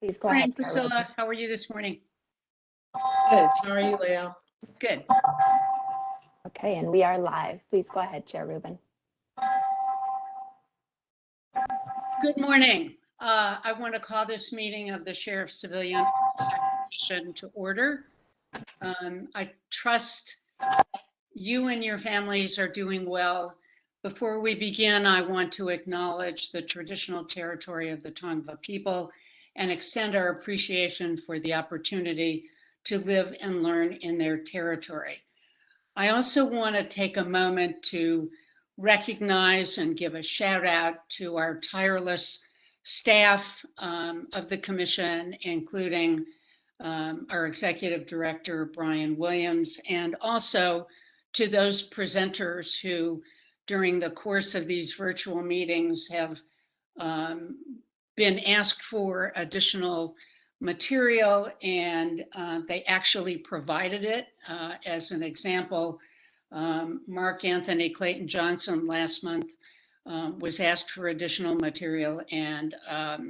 Please go Morning, ahead, Priscilla. How are you this morning? Good. How are you, Leo? Good. Okay, and we are live. Please go ahead, Chair Rubin. Good morning. I want to call this meeting of the Sheriff's Civilian Commission to order. I trust you and your families are doing well. Before we begin, I want to acknowledge the traditional territory of the Tongva people and extend our appreciation for the opportunity to live and learn in their territory. I also want to take a moment to recognize and give a shout out to our tireless staff of the commission, including our executive director, Brian Williams, and also to those presenters who, during the course of these virtual meetings, have been asked for additional material, and they actually provided it. As an example, Mark Anthony Clayton Johnson last month was asked for additional material, and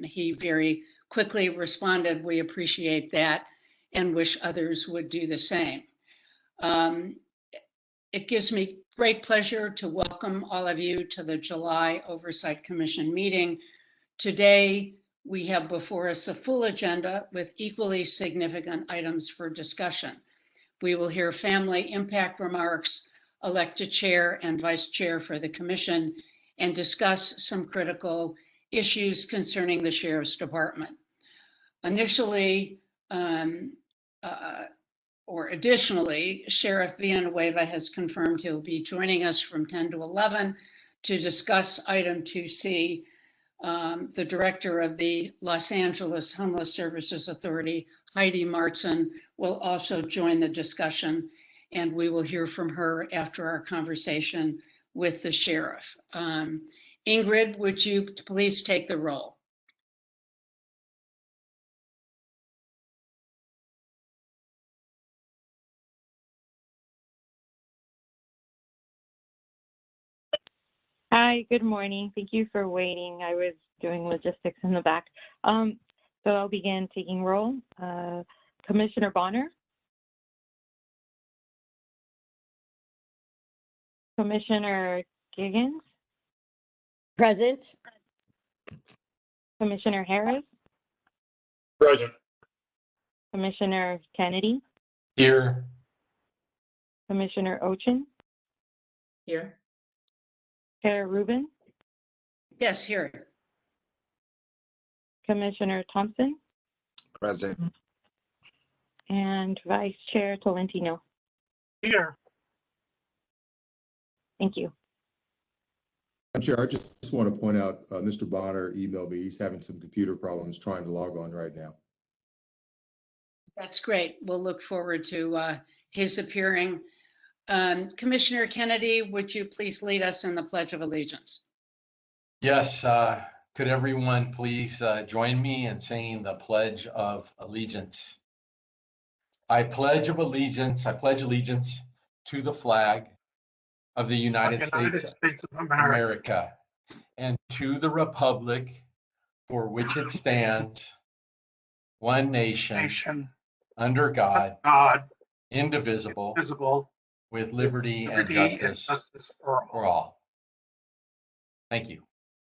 he very quickly responded, "We appreciate that and wish others would do the same." It gives me great pleasure to welcome all of you to the July Oversight Commission meeting. Today, we have before us a full agenda with equally significant items for discussion. We will hear family impact remarks, elect a chair and vice chair for the commission, and discuss some critical issues concerning the Sheriff's Department. Additionally, Sheriff Villanueva has confirmed he'll be joining us from 10 to 11 to discuss item 2C. The director of the Los Angeles Homeless Services Authority, Heidi Martson, will also join the discussion, and we will hear from her after our conversation with the sheriff. Ingrid, would you please take the roll? Hi, good morning. Thank you for waiting. I was doing logistics in the back. So I'll begin taking roll. Commissioner Bonner. Commissioner Giggins. Present. Commissioner Harris. Present. Commissioner Kennedy. Here. Commissioner Ochin. Here. Chair Rubin. Yes, here. Commissioner Thompson. Present. And Vice Chair Tolentino. Here. Thank you. Chair, I just want to point out, Mr. Bonner emailed me. He's having some computer problems trying to log on right now. That's great. We'll look forward to his appearing. Commissioner Kennedy, would you please lead us in the Pledge of Allegiance? Yes, could everyone please join me in saying the Pledge of Allegiance? I pledge allegiance to the flag of the United States of America and to the republic for which it stands, one nation, under God, indivisible, with liberty and justice for all. Thank you.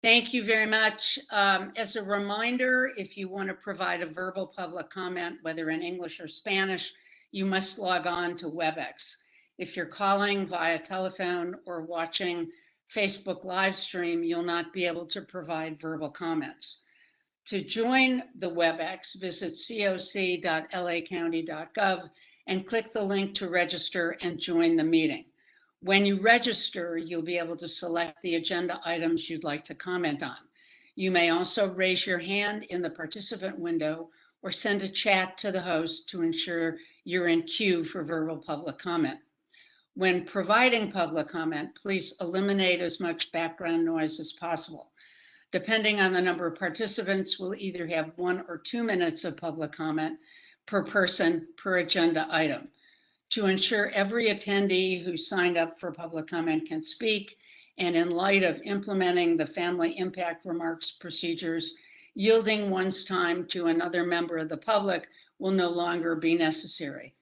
Thank you very much. As a reminder, if you want to provide a verbal public comment, whether in English or Spanish, you must log on to WebEx. If you're calling via telephone or watching Facebook live stream, you'll not be able to provide verbal comments. To join the WebEx, visit coc.lacounty.gov and click the link to register and join the meeting. When you register, you'll be able to select the agenda items you'd like to comment on. You may also raise your hand in the participant window or send a chat to the host to ensure you're in queue for verbal public comment. When providing public comment, please eliminate as much background noise as possible. Depending on the number of participants, we'll either have 1 or 2 minutes of public comment per person per agenda item. To ensure every attendee who signed up for public comment can speak, and in light of implementing the family impact remarks procedures yielding one's time to another member of the public will no longer be necessary.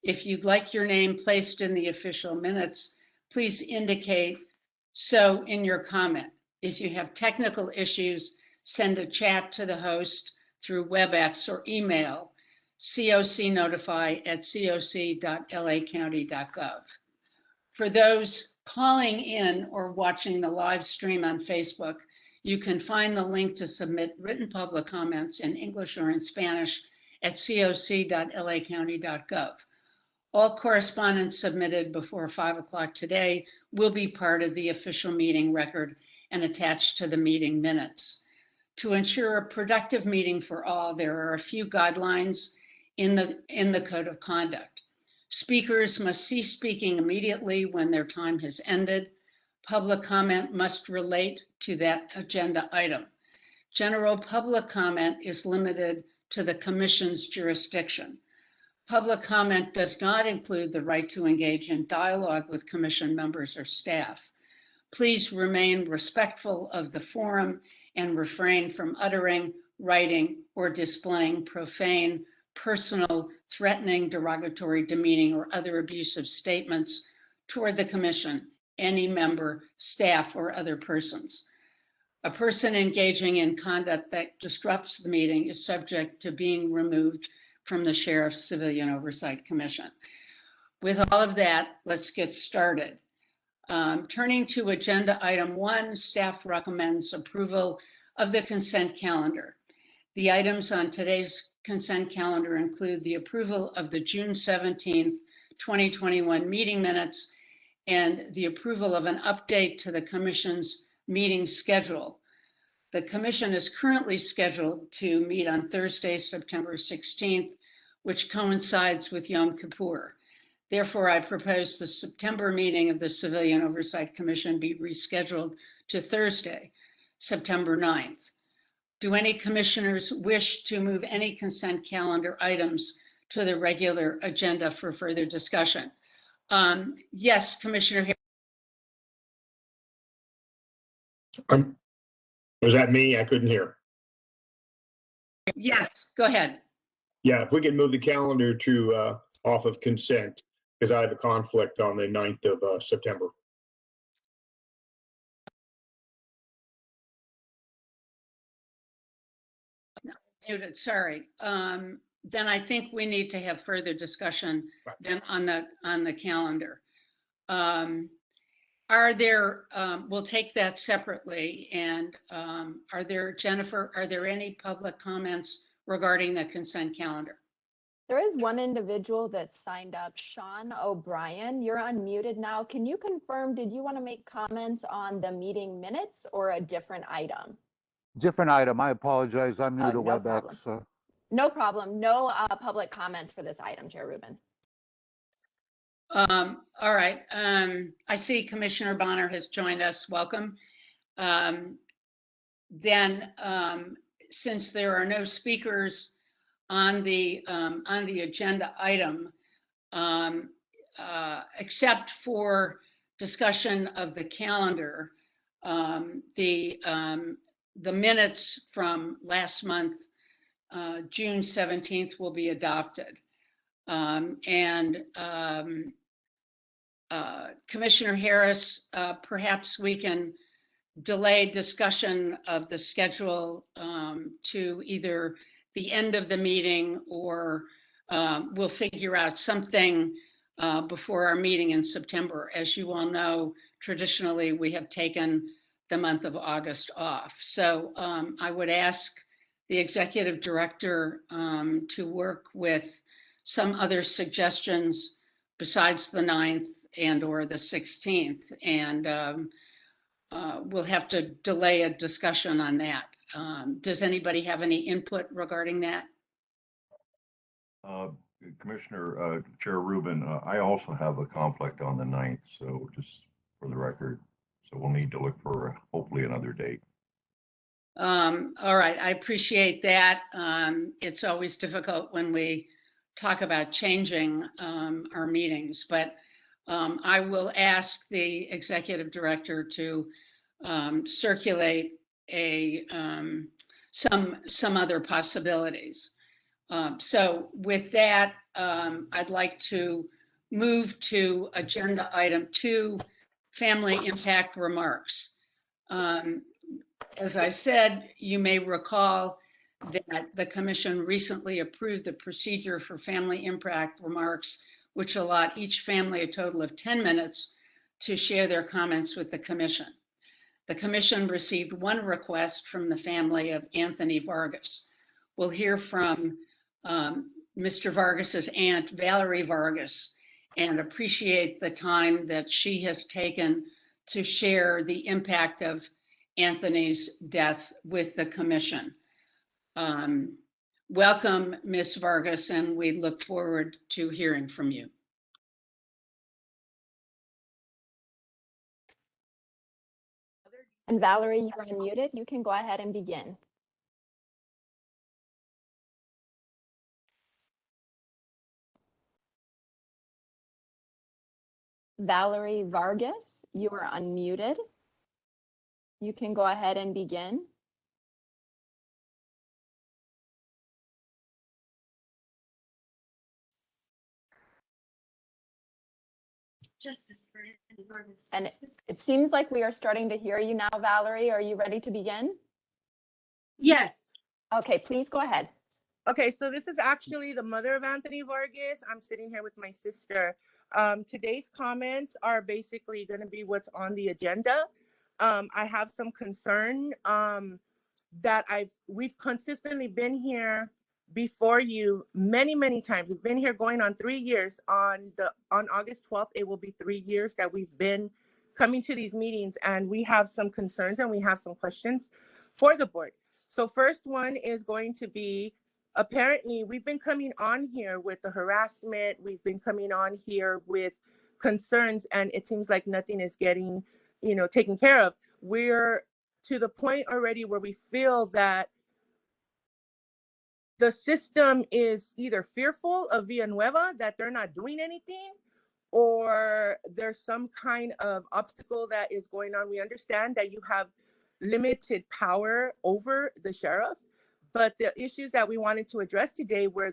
If you'd like your name placed in the official minutes, please indicate so in your comment. If you have technical issues, send a chat to the host through WebEx or email cocnotify@coc.lacounty.gov. For those calling in or watching the live stream on Facebook, you can find the link to submit written public comments in English or in Spanish at coc.lacounty.gov. All correspondence submitted before 5 o'clock today will be part of the official meeting record and attached to the meeting minutes. To ensure a productive meeting for all, there are a few guidelines in the Code of Conduct. Speakers must cease speaking immediately when their time has ended. Public comment must relate to that agenda item. General public comment is limited to the Commission's jurisdiction. Public comment does not include the right to engage in dialogue with Commission members or staff. Please remain respectful of the forum and refrain from uttering, writing, or displaying profane, personal, threatening, derogatory, demeaning, or other abusive statements toward the Commission, any member, staff, or other persons. A person engaging in conduct that disrupts the meeting is subject to being removed from the Sheriff's Civilian Oversight Commission. With all of that, let's get started. Turning to agenda item 1, staff recommends approval of the consent calendar. The items on today's consent calendar include the approval of the June 17th, 2021 meeting minutes and the approval of an update to the Commission's meeting schedule. The Commission is currently scheduled to meet on Thursday, September 16th, which coincides with Yom Kippur. Therefore, I propose the September meeting of the Civilian Oversight Commission be rescheduled to Thursday, September 9th. Do any commissioners wish to move any consent calendar items to the regular agenda for further discussion? Yes, Commissioner Harris. Was that me? I couldn't hear. Yes, go ahead. Yeah, if we could move the calendar to off of consent, because I have a conflict on the 9th of September. Muted, sorry. Then I think we need to have further discussion then on the calendar. Are there, we'll take that separately. And are there, Jennifer, are there any public comments regarding the consent calendar? There is one individual that signed up, Sean O'Brien. You're unmuted now. Can you confirm, did you want to make comments on the meeting minutes or a different item? Different item. I apologize. I'm new to no WebEx. No problem. No public comments for this item, Chair Rubin. All right. I see Commissioner Bonner has joined us. Welcome. Since there are no speakers on the agenda item, except for discussion of the calendar, the minutes from last month, June 17th, will be adopted. Commissioner Harris, perhaps we can delay discussion of the schedule to either the end of the meeting, or we'll figure out something before our meeting in September. As you all know, traditionally we have taken the month of August off. So I would ask the executive director to work with some other suggestions besides the 9th and or the 16th. And we'll have to delay a discussion on that. Does anybody have any input regarding that? Commissioner, Chair Rubin, I also have a conflict on the 9th, so just for the record, so we'll need to look for hopefully another date. All right, I appreciate that. It's always difficult when we talk about changing our meetings, but I will ask the executive director to circulate a some other possibilities. So with that, I'd like to move to agenda item 2, family impact remarks. As I said, you may recall that the commission recently approved the procedure for family impact remarks, which allot each family a total of 10 minutes to share their comments with the commission. The commission received one request from the family of Anthony Vargas. We'll hear from Mr. Vargas's aunt, Valerie Vargas, and appreciate the time that she has taken to share the impact of Anthony's death with the commission. Welcome, Ms. Vargas, and we look forward to hearing from you. And Valerie, you're unmuted. You can go ahead and begin. Valerie Vargas, you are unmuted. You can go ahead and begin. And it seems like we are starting to hear you now, Valerie. Are you ready to begin? Yes. Okay, please go ahead. Okay, so this is actually the mother of Anthony Vargas. I'm sitting here with my sister. Today's comments are basically going to be what's on the agenda. I have some concern that we've consistently been here before you many times. We've been here going on 3 years. On August 12th, it will be 3 years that we've been coming to these meetings, and we have some concerns and we have some questions for the board. So first one is going to be, apparently we've been coming on here with the harassment, we've been coming on here with concerns, and it seems like nothing is getting, taken care of. We're to the point already where we feel that the system is either fearful of Villanueva, that they're not doing anything, or there's some kind of obstacle that is going on. We understand that you have limited power over the sheriff, but the issues that we wanted to address today were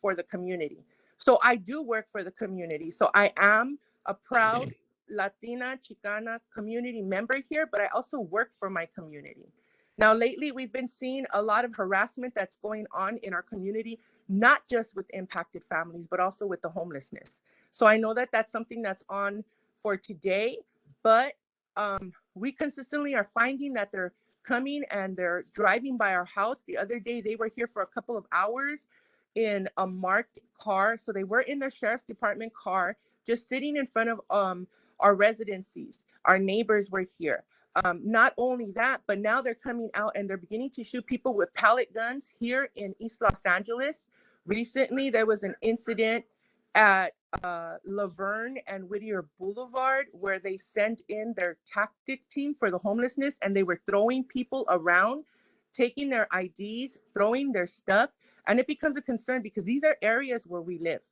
for the community. So I do work for the community. So I am a proud Latina, Chicana community member here, but I also work for my community. Now, lately, we've been seeing a lot of harassment that's going on in our community, not just with impacted families, but also with the homelessness. So I know that that's something that's on for today, but we consistently are finding that they're coming and they're driving by our house. The other day, they were here for a couple of hours in a marked car. So they were in the sheriff's department car, just sitting in front of our residencies. Our neighbors were here. Not only that, but now they're coming out and they're beginning to shoot people with pellet guns here in East Los Angeles. Recently, there was an incident at Laverne and Whittier Boulevard where they sent in their tactic team for the homelessness, and they were throwing people around, taking their IDs, throwing their stuff. And it becomes a concern because these are areas where we live.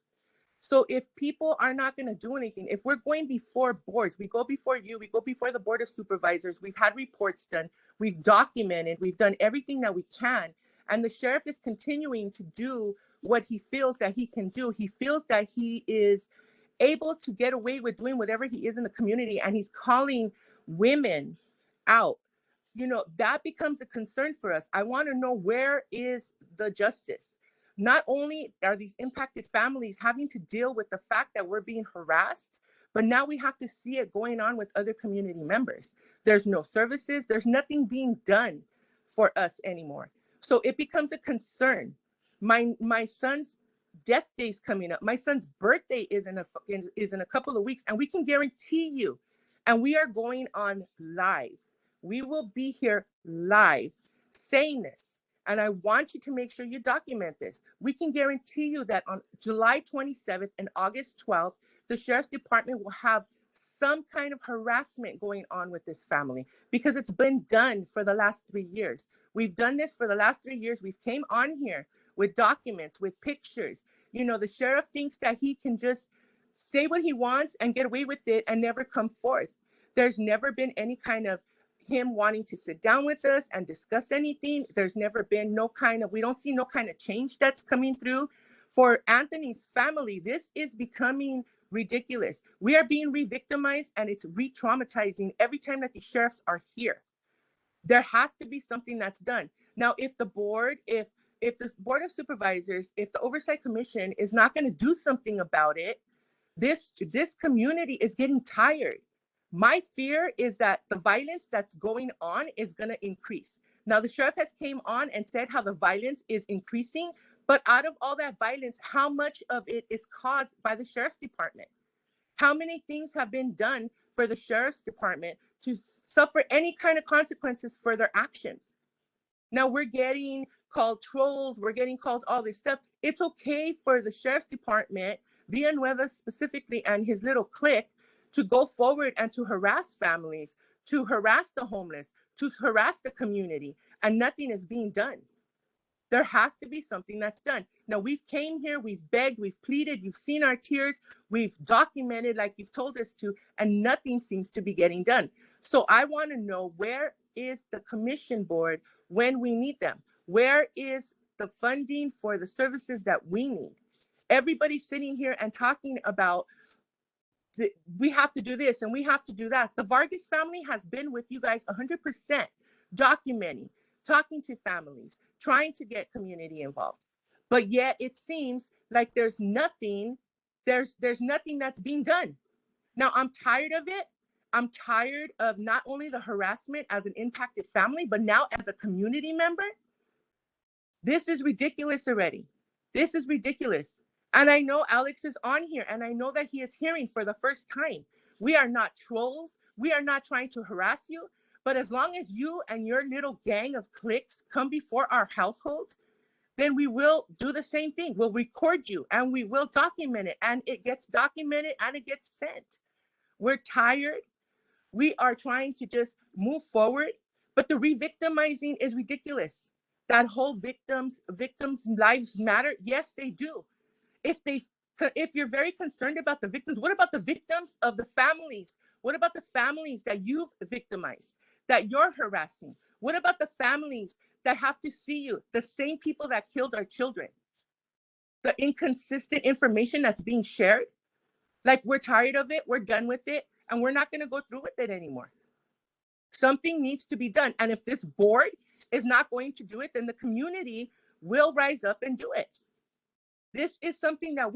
So if people are not going to do anything, if we're going before boards, we go before you, we go before the board of supervisors, we've had reports done, we've documented, we've done everything that we can. And the sheriff is continuing to do what he feels that he can do. He feels that he is able to get away with doing whatever he is in the community, and he's calling women out. That becomes a concern for us. I want to know, where is the justice? Not only are these impacted families having to deal with the fact that we're being harassed, but now we have to see it going on with other community members. There's no services. There's nothing being done for us anymore. So it becomes a concern. My son's death day is coming up. My son's birthday is in a couple of weeks, and we can guarantee you, and we are going on live. We will be here live saying this. And I want you to make sure you document this. We can guarantee you that on July 27th and August 12th, the sheriff's department will have some kind of harassment going on with this family, because it's been done for the last 3 years. We've done this for the last 3 years. We've came on here with documents, with pictures. The sheriff thinks that he can just say what he wants and get away with it and never come forth. There's never been any kind of him wanting to sit down with us and discuss anything. There's never been we don't see no kind of change that's coming through. For Anthony's family, this is becoming ridiculous. We are being re-victimized, and it's re-traumatizing every time that the sheriffs are here. There has to be something that's done. Now, if the board of supervisors, if the oversight commission is not going to do something about it, this community is getting tired. My fear is that the violence that's going on is going to increase. Now, the sheriff has came on and said how the violence is increasing, but out of all that violence, how much of it is caused by the sheriff's department? How many things have been done for the sheriff's department to suffer any kind of consequences for their actions? Now we're getting called trolls, we're getting called all this stuff. It's okay for the sheriff's department, Villanueva specifically, and his little clique to go forward and to harass families, to harass the homeless, to harass the community, and nothing is being done. There has to be something that's done. Now, we've came here, we've begged, we've pleaded, you've seen our tears, we've documented like you've told us to, and nothing seems to be getting done. So I want to know, where is the commission board when we need them? Where is the funding for the services that we need? Everybody's sitting here and talking about we have to do this and we have to do that. The Vargas family has been with you guys 100%, documenting, talking to families, trying to get community involved. But yet it seems like there's nothing that's being done. Now, I'm tired of it. I'm tired of not only the harassment as an impacted family, but now as a community member. This is ridiculous already. This is ridiculous. And I know Alex is on here, and I know that he is hearing for the first time. We are not trolls. We are not trying to harass you. But as long as you and your little gang of cliques come before our household, then we will do the same thing. We'll record you and we will document it, and it gets documented and it gets sent. We're tired. We are trying to just move forward, but the re-victimizing is ridiculous. That whole victims' lives matter. Yes, they do. If you're very concerned about the victims, what about the victims of the families? What about the families that you've victimized, that you're harassing? What about the families that have to see you, the same people that killed our children? The inconsistent information that's being shared? Like, we're tired of it, we're done with it, and we're not going to go through with it anymore. Something needs to be done. And if this board is not going to do it, then the community will rise up and do it. This is something that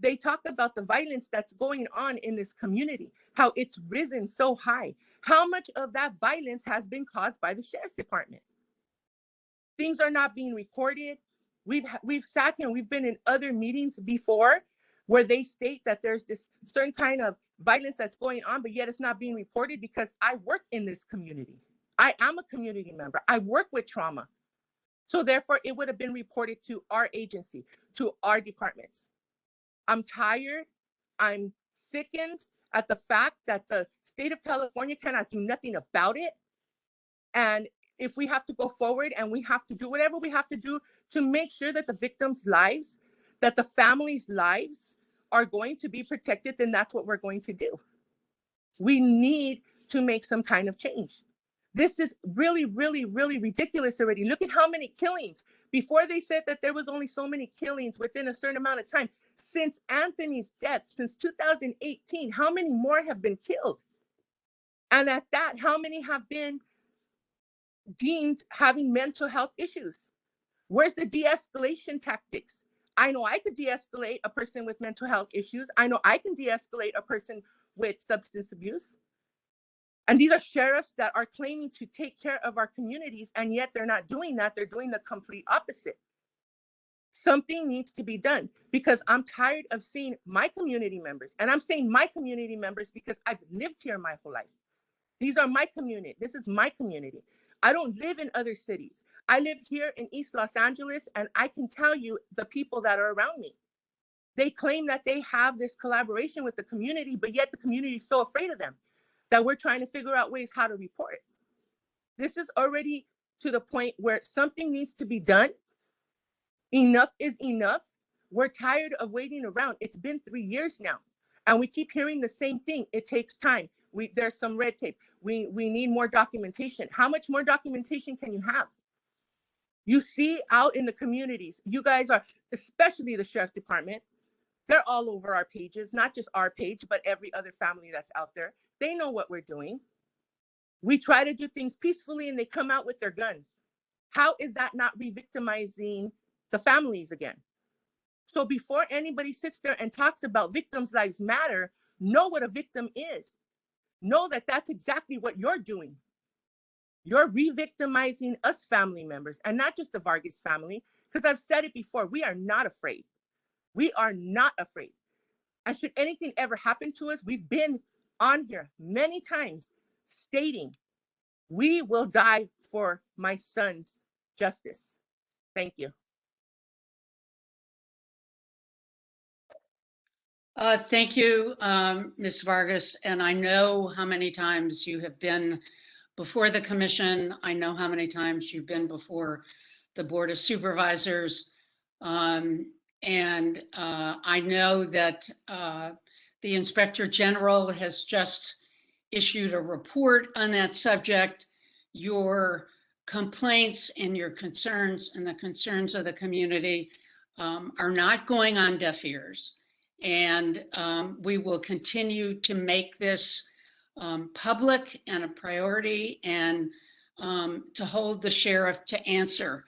they talk about the violence that's going on in this community, how it's risen so high. How much of that violence has been caused by the sheriff's department? Things are not being recorded. We've sat here and we've been in other meetings before where they state that there's this certain kind of violence that's going on, but yet it's not being reported because I work in this community. I am a community member. I work with trauma. So therefore, it would have been reported to our agency, to our departments. I'm tired. I'm sickened at the fact that the state of California cannot do nothing about it. And if we have to go forward and we have to do whatever we have to do to make sure that the victims' lives, that the families' lives are going to be protected, then that's what we're going to do. We need to make some kind of change. This is really, really, really ridiculous already. Look at how many killings. Before they said that there was only so many killings within a certain amount of time. Since Anthony's death, since 2018, how many more have been killed? And at that, how many have been deemed having mental health issues? Where's the de-escalation tactics? I know I could de-escalate a person with mental health issues. I know I can de-escalate a person with substance abuse. And these are sheriffs that are claiming to take care of our communities, and yet they're not doing that. They're doing the complete opposite. Something needs to be done because I'm tired of seeing my community members, and I'm saying my community members because I've lived here my whole life. These are my community. This is my community. I don't live in other cities. I live here in East Los Angeles, and I can tell you the people that are around me. They claim that they have this collaboration with the community, but yet the community is so afraid of them that we're trying to figure out ways how to report it. This is already to the point where something needs to be done. Enough is enough. We're tired of waiting around. It's been 3 years now, and we keep hearing the same thing. It takes time. There's some red tape. We need more documentation. How much more documentation can you have? You see out in the communities, you guys are, especially the sheriff's department, they're all over our pages, not just our page, but every other family that's out there. They know what we're doing. We try to do things peacefully and they come out with their guns. How is that not re-victimizing the families again? So before anybody sits there and talks about victims' lives matter, know what a victim is. Know that that's exactly what you're doing. You're re-victimizing us family members, and not just the Vargas family, because I've said it before, we are not afraid. We are not afraid. And should anything ever happen to us, we've been on here many times stating, we will die for my son's justice. Thank you. Thank you, Ms. Vargas. And I know how many times you have been before the commission. I know how many times you've been before the Board of Supervisors. I know that the Inspector General has just issued a report on that subject. Your complaints and your concerns and the concerns of the community are not going on deaf ears. And we will continue to make this public and a priority, and to hold the sheriff to answer.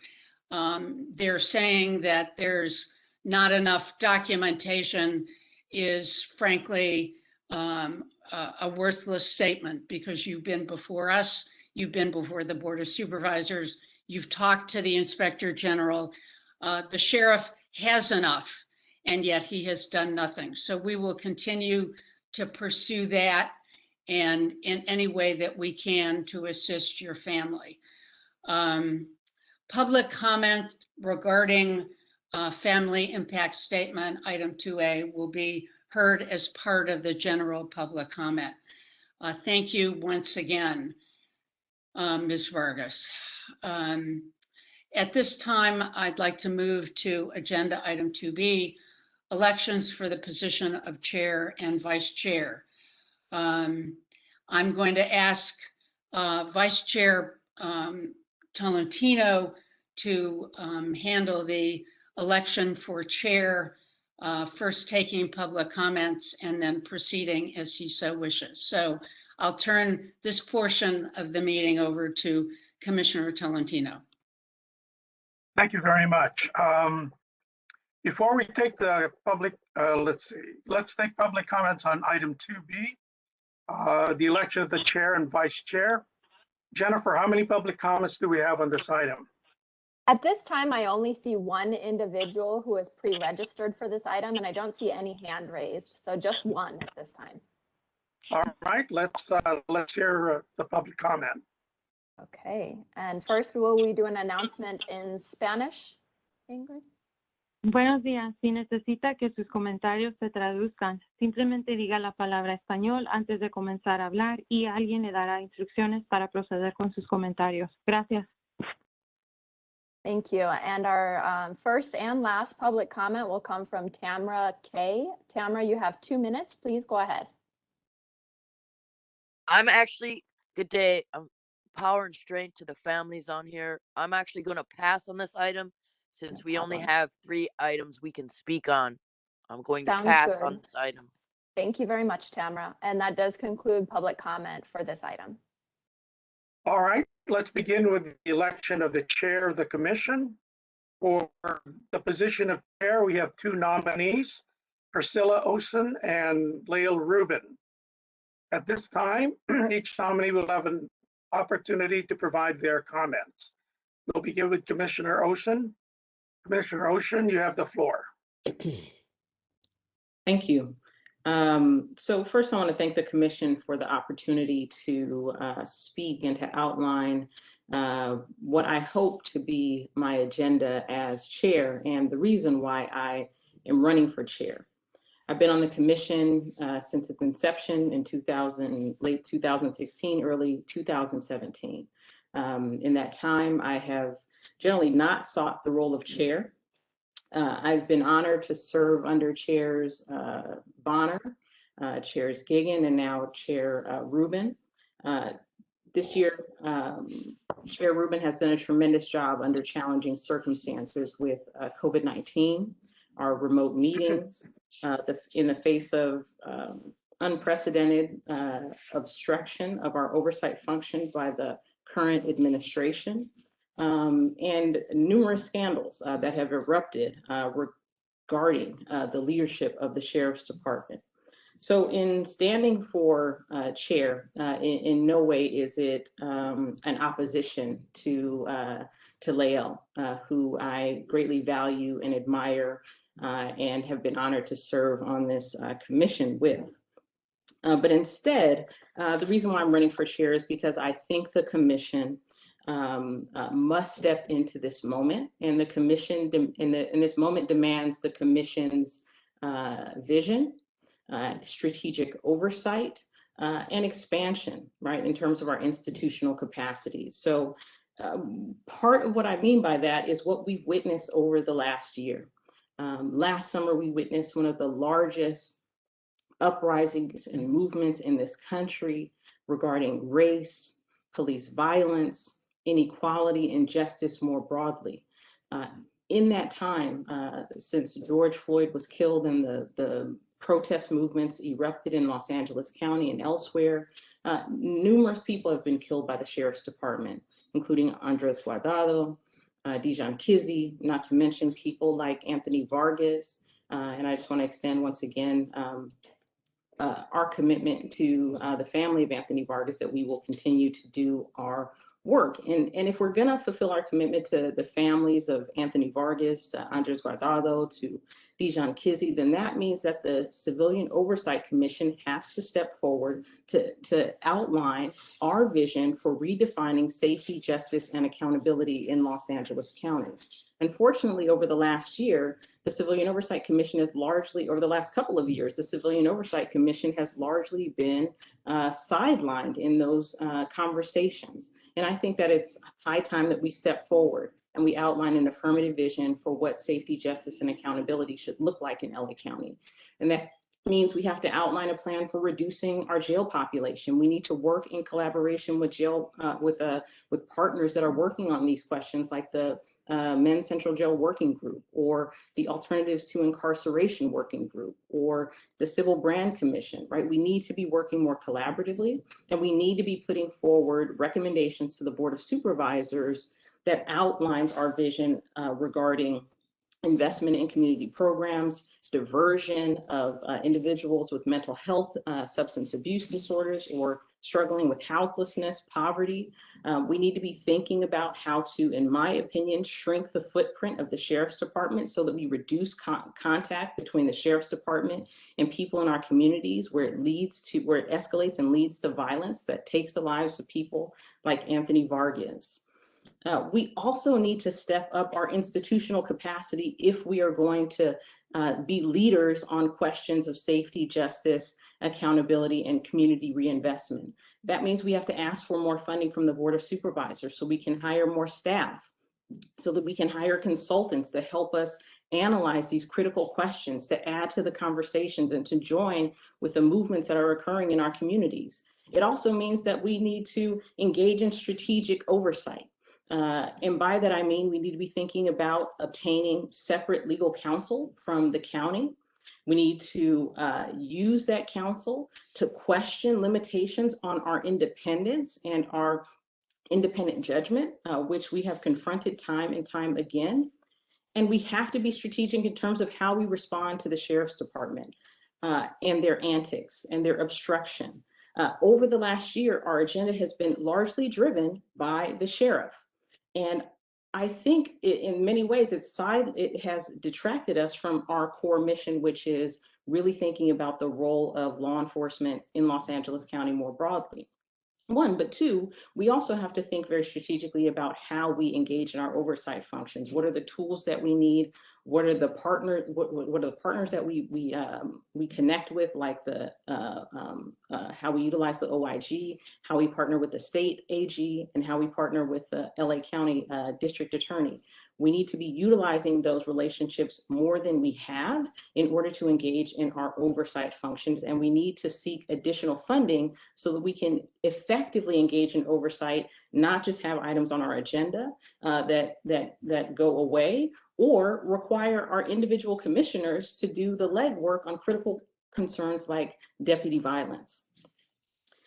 They're saying that there's not enough documentation is frankly a worthless statement, because you've been before us, you've been before the Board of Supervisors, you've talked to the Inspector General. The sheriff has enough, and yet he has done nothing. So we will continue to pursue that, and in any way that we can to assist your family. Public comment regarding family impact statement, item 2A, will be heard as part of the general public comment. Thank you once again, Ms. Vargas. At this time, I'd like to move to agenda item 2B, elections for the position of chair and vice chair. I'm going to ask Vice Chair Tolentino to handle the election for chair, first taking public comments and then proceeding as he so wishes. So I'll turn this portion of the meeting over to Commissioner Tolentino. Thank you very much. Before we take the public, let's take public comments on item 2B, the election of the chair and vice chair. Jennifer, how many public comments do we have on this item? At this time, I only see one individual who is pre-registered for this item, and I don't see any hand raised. So just one at this time. All right, let's hear the public comment. Okay, and first, will we do an announcement in Spanish, Ingrid? Buenos días. Si necesita que sus comentarios se traduzcan, simplemente diga la palabra español antes de comenzar a hablar y alguien le dará instrucciones para proceder con sus comentarios. Gracias. Thank you. And our first and last public comment will come from Tamara K. Tamara, you have 2 minutes. Please go ahead. Good day. Power and strength to the families on here. I'm actually going to pass on this item since we only have 3 items we can speak on. I'm going to pass on this item. Thank you very much, Tamara. And that does conclude public comment for this item. All right, let's begin with the election of the chair of the commission. For the position of chair, we have 2 nominees, Priscilla Osen and Lael Rubin. At this time, each nominee will have an opportunity to provide their comments. We'll begin with Commissioner Osen. Commissioner Osen, you have the floor. Thank you. So first, I want to thank the Commission for the opportunity to speak and to outline what I hope to be my agenda as chair and the reason why I am running for chair. I've been on the Commission since its inception in late 2016, early 2017. In that time, I have generally not sought the role of chair. I've been honored to serve under chairs Bonner, Chairs Gigan and now Chair Rubin. This year, Chair Rubin has done a tremendous job under challenging circumstances with COVID-19, our remote meetings, in the face of unprecedented obstruction of our oversight function by the current administration, and numerous scandals that have erupted regarding the leadership of the Sheriff's Department. So in standing for chair, in no way is it an opposition to Lael, who I greatly value and admire and have been honored to serve on this commission with. But instead, the reason why I'm running for chair is because I think the commission must step into this moment, and the commission in this moment demands the commission's vision, strategic oversight, and expansion, right, in terms of our institutional capacities. So part of what I mean by that is what we've witnessed over the last year. Last summer, we witnessed one of the largest uprisings and movements in this country regarding race, police violence, inequality, and justice more broadly. In that time, since George Floyd was killed and the protest movements erupted in Los Angeles County and elsewhere, numerous people have been killed by the Sheriff's Department, including Andres Guardado, Dijon Kizzee, not to mention people like Anthony Vargas. And I just want to extend once again our commitment to the family of Anthony Vargas, that we will continue to do our work. And if we're going to fulfill our commitment to the families of Anthony Vargas, to Andres Guardado, to Dijon Kizzee, then that means that the Civilian Oversight Commission has to step forward to outline our vision for redefining safety, justice, and accountability in Los Angeles County. Unfortunately, over the last year, the Civilian Oversight Commission has largely, over the last couple of years, the Civilian Oversight Commission has largely been sidelined in those conversations. And I think that it's high time that we step forward and we outline an affirmative vision for what safety, justice, and accountability should look like in LA County. And that means we have to outline a plan for reducing our jail population. We need to work in collaboration with with partners that are working on these questions, like the Men's Central Jail Working Group, or the Alternatives to Incarceration Working Group, or the Civil Brand Commission, right? We need to be working more collaboratively, and we need to be putting forward recommendations to the Board of Supervisors that outlines our vision regarding investment in community programs, diversion of individuals with mental health, substance abuse disorders, or struggling with houselessness, poverty. We need to be thinking about how to, in my opinion, shrink the footprint of the Sheriff's Department so that we reduce contact between the Sheriff's Department and people in our communities, where it escalates and leads to violence that takes the lives of people like Anthony Vargas. We also need to step up our institutional capacity if we are going to be leaders on questions of safety, justice, accountability, and community reinvestment. That means we have to ask for more funding from the Board of Supervisors so we can hire more staff, so that we can hire consultants to help us analyze these critical questions, to add to the conversations, and to join with the movements that are occurring in our communities. It also means that we need to engage in strategic oversight. And by that, I mean, we need to be thinking about obtaining separate legal counsel from the county. We need to use that counsel to question limitations on our independence and our independent judgment, which we have confronted time and time again. And we have to be strategic in terms of how we respond to the Sheriff's Department and their antics and their obstruction. Over the last year, our agenda has been largely driven by the sheriff. And I think in many ways it has detracted us from our core mission, which is really thinking about the role of law enforcement in Los Angeles County more broadly. One, but two, we also have to think very strategically about how we engage in our oversight functions. What are the tools that we need? What are the what are the partners that we connect with, like how we utilize the OIG, how we partner with the state AG, and how we partner with the LA County District Attorney. We need to be utilizing those relationships more than we have in order to engage in our oversight functions. And we need to seek additional funding so that we can effectively engage in oversight, not just have items on our agenda that go away, or require our individual commissioners to do the legwork on critical concerns like deputy violence.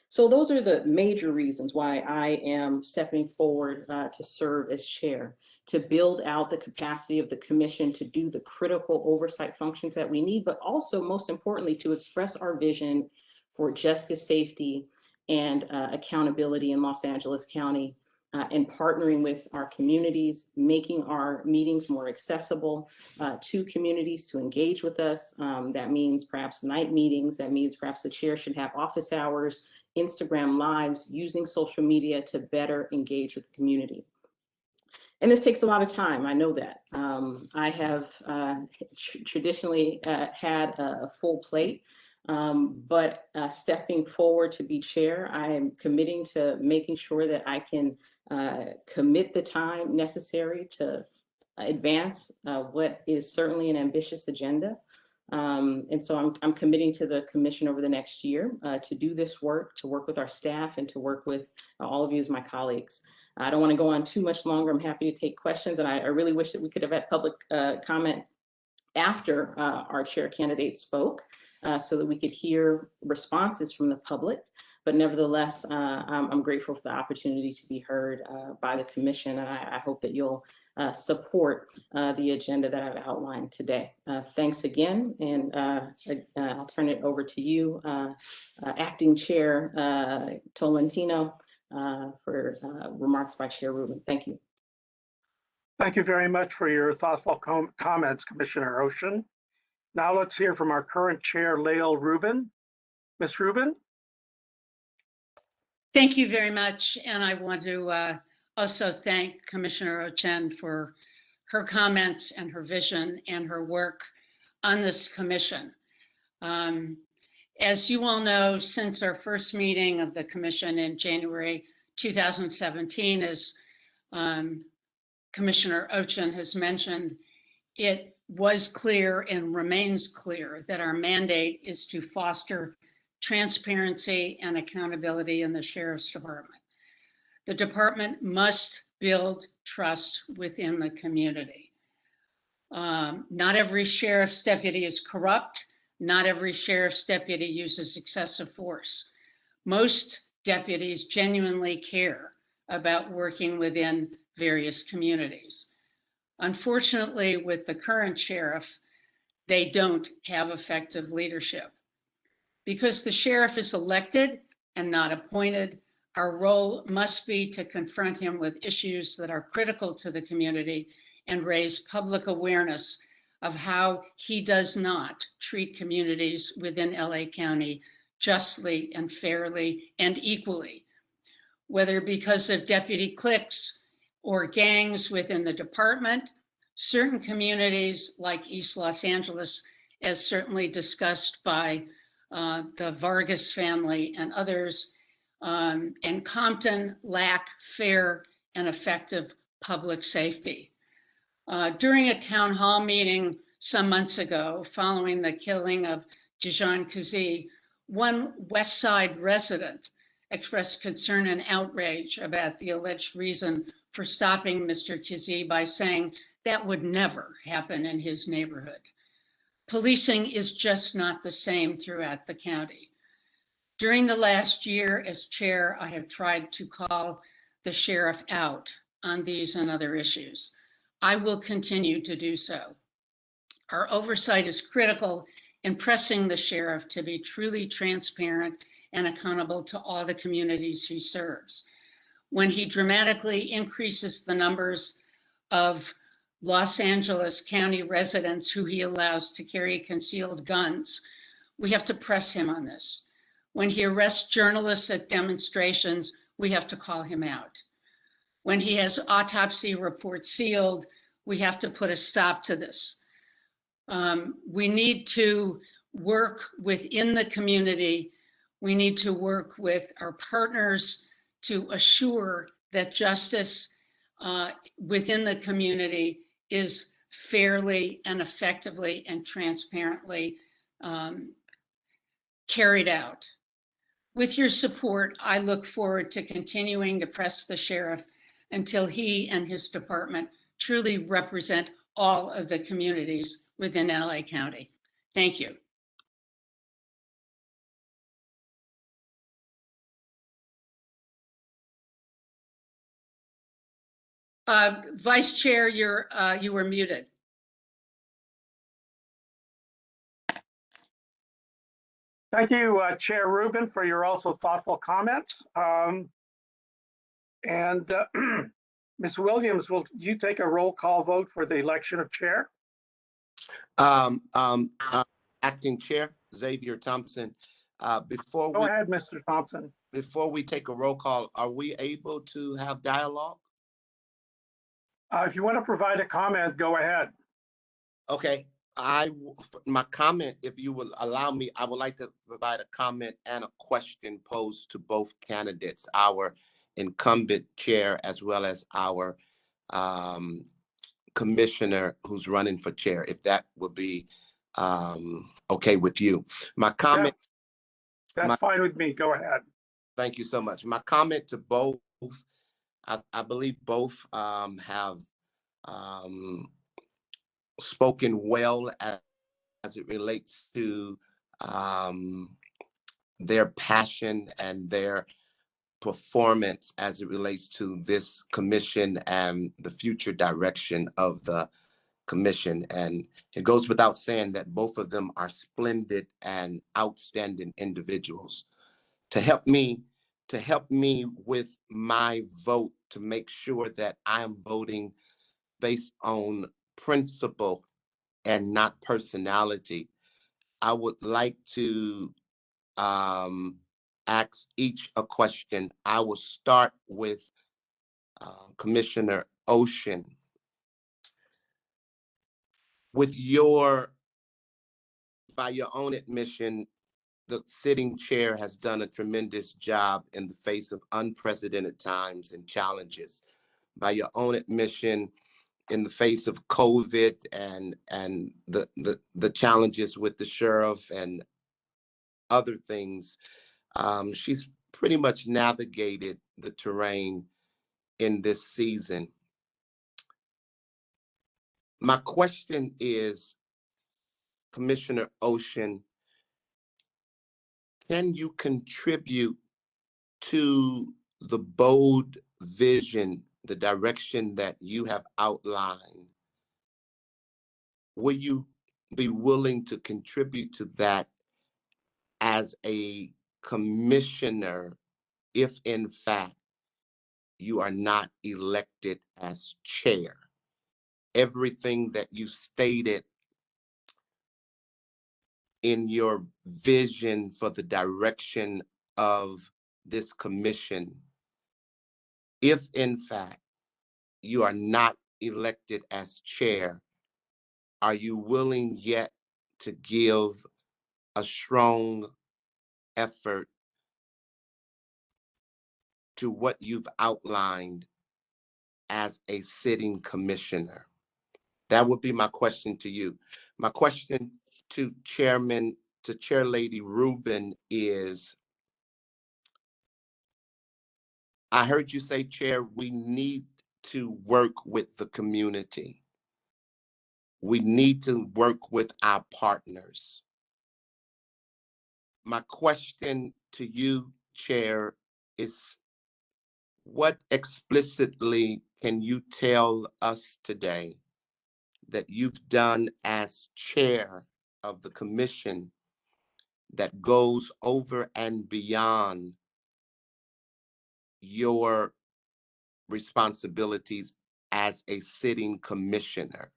So those are the major reasons why I am stepping forward to serve as chair, to build out the capacity of the commission to do the critical oversight functions that we need, but also most importantly, to express our vision for justice, safety, and accountability in Los Angeles County, and partnering with our communities, making our meetings more accessible to communities to engage with us. That means perhaps night meetings. That means perhaps the chair should have office hours, Instagram lives, using social media to better engage with the community. And this takes a lot of time, I know that. I have traditionally had a full plate, but stepping forward to be chair, I am committing to making sure that I can commit the time necessary to advance what is certainly an ambitious agenda. And so I'm committing to the commission over the next year to do this work, to work with our staff, and to work with all of you as my colleagues. I don't want to go on too much longer. I'm happy to take questions, and I really wish that we could have had public comment after our chair candidate spoke so that we could hear responses from the public. But nevertheless, I'm grateful for the opportunity to be heard by the commission, and I hope that you'll support the agenda that I've outlined today. Thanks again, and I'll turn it over to you, Acting Chair Tolentino, for remarks by Chair Rubin. Thank you. Thank you very much for your thoughtful comments, Commissioner Ocean. Now let's hear from our current chair, Lael Rubin. Ms. Rubin? Thank you very much. And I want to also thank Commissioner Ochen for her comments and her vision and her work on this commission. As you all know, since our first meeting of the commission in January 2017, as Commissioner Ochen has mentioned, it was clear and remains clear that our mandate is to foster transparency and accountability in the Sheriff's Department. The department must build trust within the community. Not every sheriff's deputy is corrupt. Not every sheriff's deputy uses excessive force. Most deputies genuinely care about working within various communities. Unfortunately, with the current sheriff, they don't have effective leadership. Because the sheriff is elected and not appointed, our role must be to confront him with issues that are critical to the community and raise public awareness of how he does not treat communities within LA County justly and fairly and equally, whether because of deputy cliques or gangs within the department. Certain communities like East Los Angeles, as certainly discussed by the Vargas family and others, and Compton, lack fair and effective public safety. During a town hall meeting some months ago, following the killing of Dijon Kazee, one West Side resident expressed concern and outrage about the alleged reason for stopping Mr. Kazee by saying that would never happen in his neighborhood. Policing is just not the same throughout the county. During the last year as chair, I have tried to call the sheriff out on these and other issues. I will continue to do so. Our oversight is critical in pressing the sheriff to be truly transparent and accountable to all the communities he serves. When he dramatically increases the numbers of Los Angeles County residents who he allows to carry concealed guns, we have to press him on this. When he arrests journalists at demonstrations, we have to call him out. When he has autopsy reports sealed, we have to put a stop to this. We need to work within the community. We need to work with our partners to assure that justice within the community is fairly and effectively and transparently carried out. With your support, I look forward to continuing to press the sheriff until he and his department truly represent all of the communities within LA County. Thank you. Vice Chair, you were muted. Thank you, Chair Rubin, for your also thoughtful comments. Ms. Williams, will you take a roll call vote for the election of chair? Acting Chair Xavier Thompson. Go ahead, Mr. Thompson. Before we take a roll call, are we able to have dialogue? If you want to provide a comment, go ahead. Okay, my comment, if you will allow me, I would like to provide a comment and a question posed to both candidates, our incumbent chair as well as our commissioner who's running for chair, if that would be okay with you. My comment. Yeah, that's fine with me. Go ahead. Thank you so much. My comment to both, I believe both have spoken well as it relates to their passion and their performance as it relates to this commission and the future direction of the commission. And it goes without saying that both of them are splendid and outstanding individuals. To help me with my vote, to make sure that I'm voting based on principle and not personality, I would like to ask each a question. I will start with Commissioner Ocean. By your own admission, the sitting chair has done a tremendous job in the face of unprecedented times and challenges. By your own admission, in the face of COVID and the challenges with the sheriff and other things, she's pretty much navigated the terrain in this season. My question is, Commissioner Ocean, can you contribute to the bold vision, the direction that you have outlined? Will you be willing to contribute to that as a commissioner if in fact you are not elected as chair? Everything that you stated in your vision for the direction of this commission, if in fact you are not elected as chair, are you willing yet to give a strong effort to what you've outlined as a sitting commissioner? That would be my question to you. My question to Chair Lady Rubin is, I heard you say, Chair, we need to work with the community. We need to work with our partners. My question to you, Chair, is what explicitly can you tell us today that you've done as chair of the commission that goes over and beyond your responsibilities as a sitting commissioner?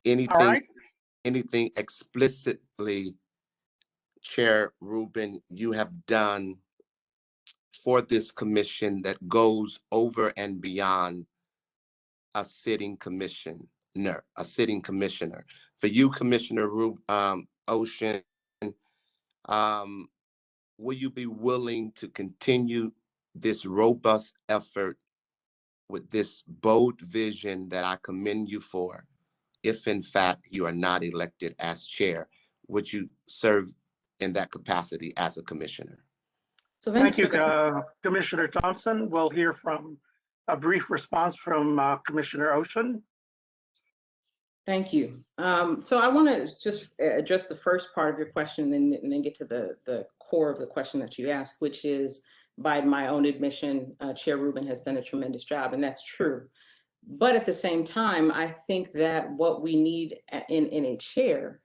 Anything explicitly, Chair Rubin, you have done for this commission that goes over and beyond a sitting commissioner? For you, Commissioner Ocean, will you be willing to continue this robust effort with this bold vision that I commend you for, if in fact you are not elected as chair? Would you serve in that capacity as a commissioner? So Thank you, Commissioner Thompson. We'll hear from a brief response from Commissioner Ocean. Thank you. So I want to just address the first part of your question and then get to the core of the question that you asked, which is, by my own admission, Chair Rubin has done a tremendous job, and that's true. But at the same time, I think that what we need in a chair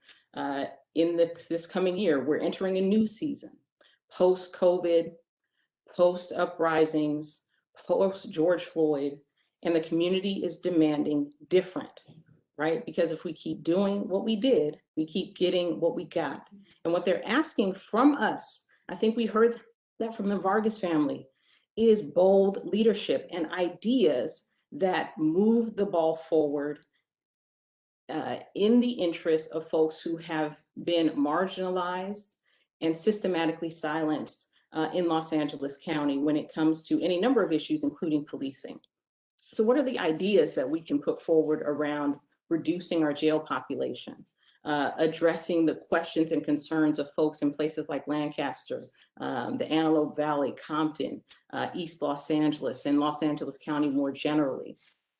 in this coming year, we're entering a new season, post-COVID, post-uprisings, post-George Floyd, and the community is demanding different, right? Because if we keep doing what we did, we keep getting what we got. And what they're asking from us, I think we heard that from the Vargas family, is bold leadership and ideas that move the ball forward in the interest of folks who have been marginalized and systematically silenced in Los Angeles County when it comes to any number of issues, including policing. So what are the ideas that we can put forward around reducing our jail population, addressing the questions and concerns of folks in places like Lancaster, the Antelope Valley, Compton, East Los Angeles, and Los Angeles County more generally?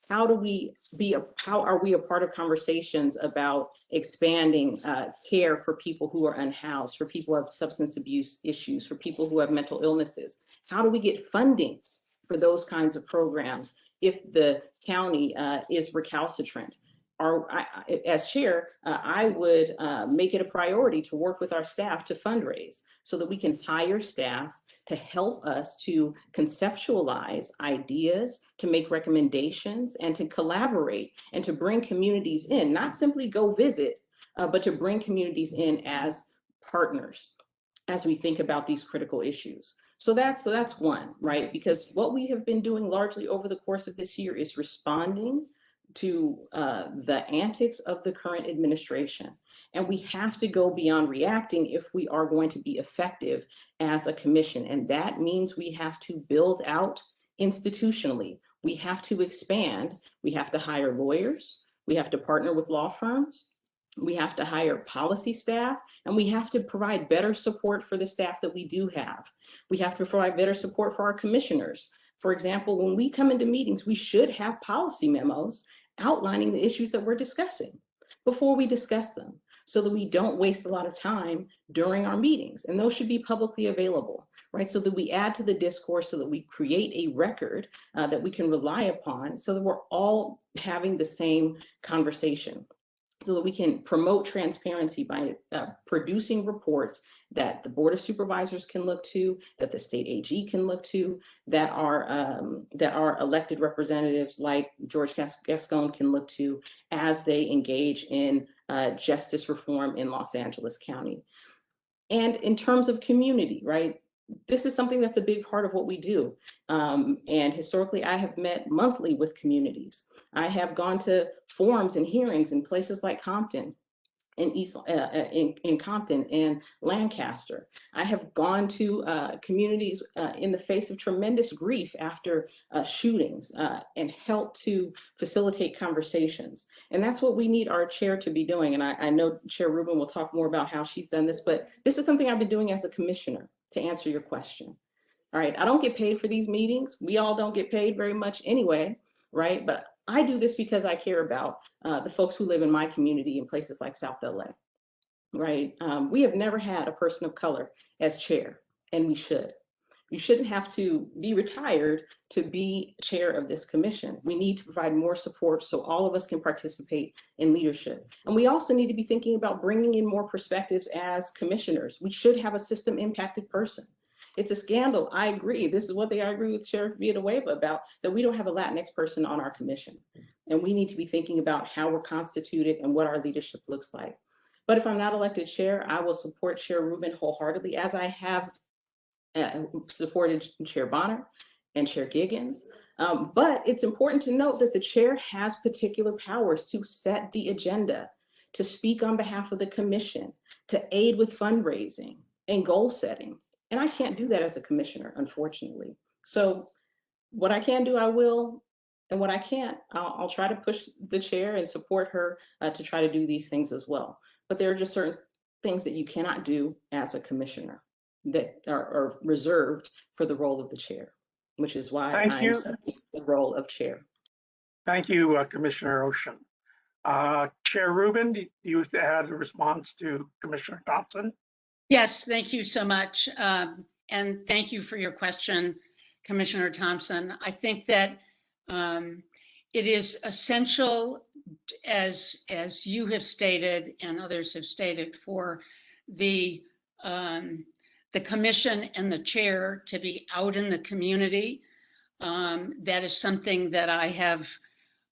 How are we a part of conversations about expanding care for people who are unhoused, for people who have substance abuse issues, for people who have mental illnesses? How do we get funding for those kinds of programs if the county is recalcitrant? As chair, I would make it a priority to work with our staff to fundraise so that we can hire staff to help us to conceptualize ideas, to make recommendations, and to collaborate and to bring communities in, not simply go visit, but to bring communities in as partners as we think about these critical issues. So that's one, right? Because what we have been doing largely over the course of this year is responding to the antics of the current administration. And we have to go beyond reacting if we are going to be effective as a commission. And that means we have to build out institutionally. We have to expand. We have to hire lawyers. We have to partner with law firms. We have to hire policy staff, and we have to provide better support for the staff that we do have. We have to provide better support for our commissioners. For example, when we come into meetings, we should have policy memos outlining the issues that we're discussing before we discuss them, so that we don't waste a lot of time during our meetings. And those should be publicly available, right? So that we add to the discourse, so that we create a record that we can rely upon, so that we're all having the same conversation, so that we can promote transparency by producing reports that the Board of Supervisors can look to, that the state AG can look to, that our elected representatives like George Gascon can look to as they engage in justice reform in Los Angeles County. And in terms of community, right? This is something that's a big part of what we do. And historically, I have met monthly with communities. I have gone to forums and hearings in places like Compton, in Compton and Lancaster. I have gone to communities in the face of tremendous grief after shootings and helped to facilitate conversations. And that's what we need our chair to be doing. And I know Chair Rubin will talk more about how she's done this, but this is something I've been doing as a commissioner, to answer your question. All right, I don't get paid for these meetings. We all don't get paid very much anyway, right? But I do this because I care about the folks who live in my community in places like South LA, right? We have never had a person of color as chair, and we should. You shouldn't have to be retired to be chair of this commission. We need to provide more support so all of us can participate in leadership. And we also need to be thinking about bringing in more perspectives as commissioners. We should have a system impacted person. It's a scandal. I agree. This is one thing I agree with Sheriff Villanueva about, that we don't have a Latinx person on our commission. And we need to be thinking about how we're constituted and what our leadership looks like. But if I'm not elected chair, I will support Chair Rubin wholeheartedly, as I have supported Chair Bonner and Chair Giggins. But it's important to note that the chair has particular powers to set the agenda, to speak on behalf of the commission, to aid with fundraising and goal setting. And I can't do that as a commissioner, unfortunately. So what I can do, I will. And what I can't, I'll try to push the chair and support her to try to do these things as well. But there are just certain things that you cannot do as a commissioner that are reserved for the role of the chair, which is why I'm seeking the role of chair. Thank you, Commissioner Ocean. Chair Rubin, do you had a response to Commissioner Thompson? Yes, thank you so much. And thank you for your question, Commissioner Thompson. I think that it is essential, as you have stated and others have stated, for the commission and the chair to be out in the community. That is something that I have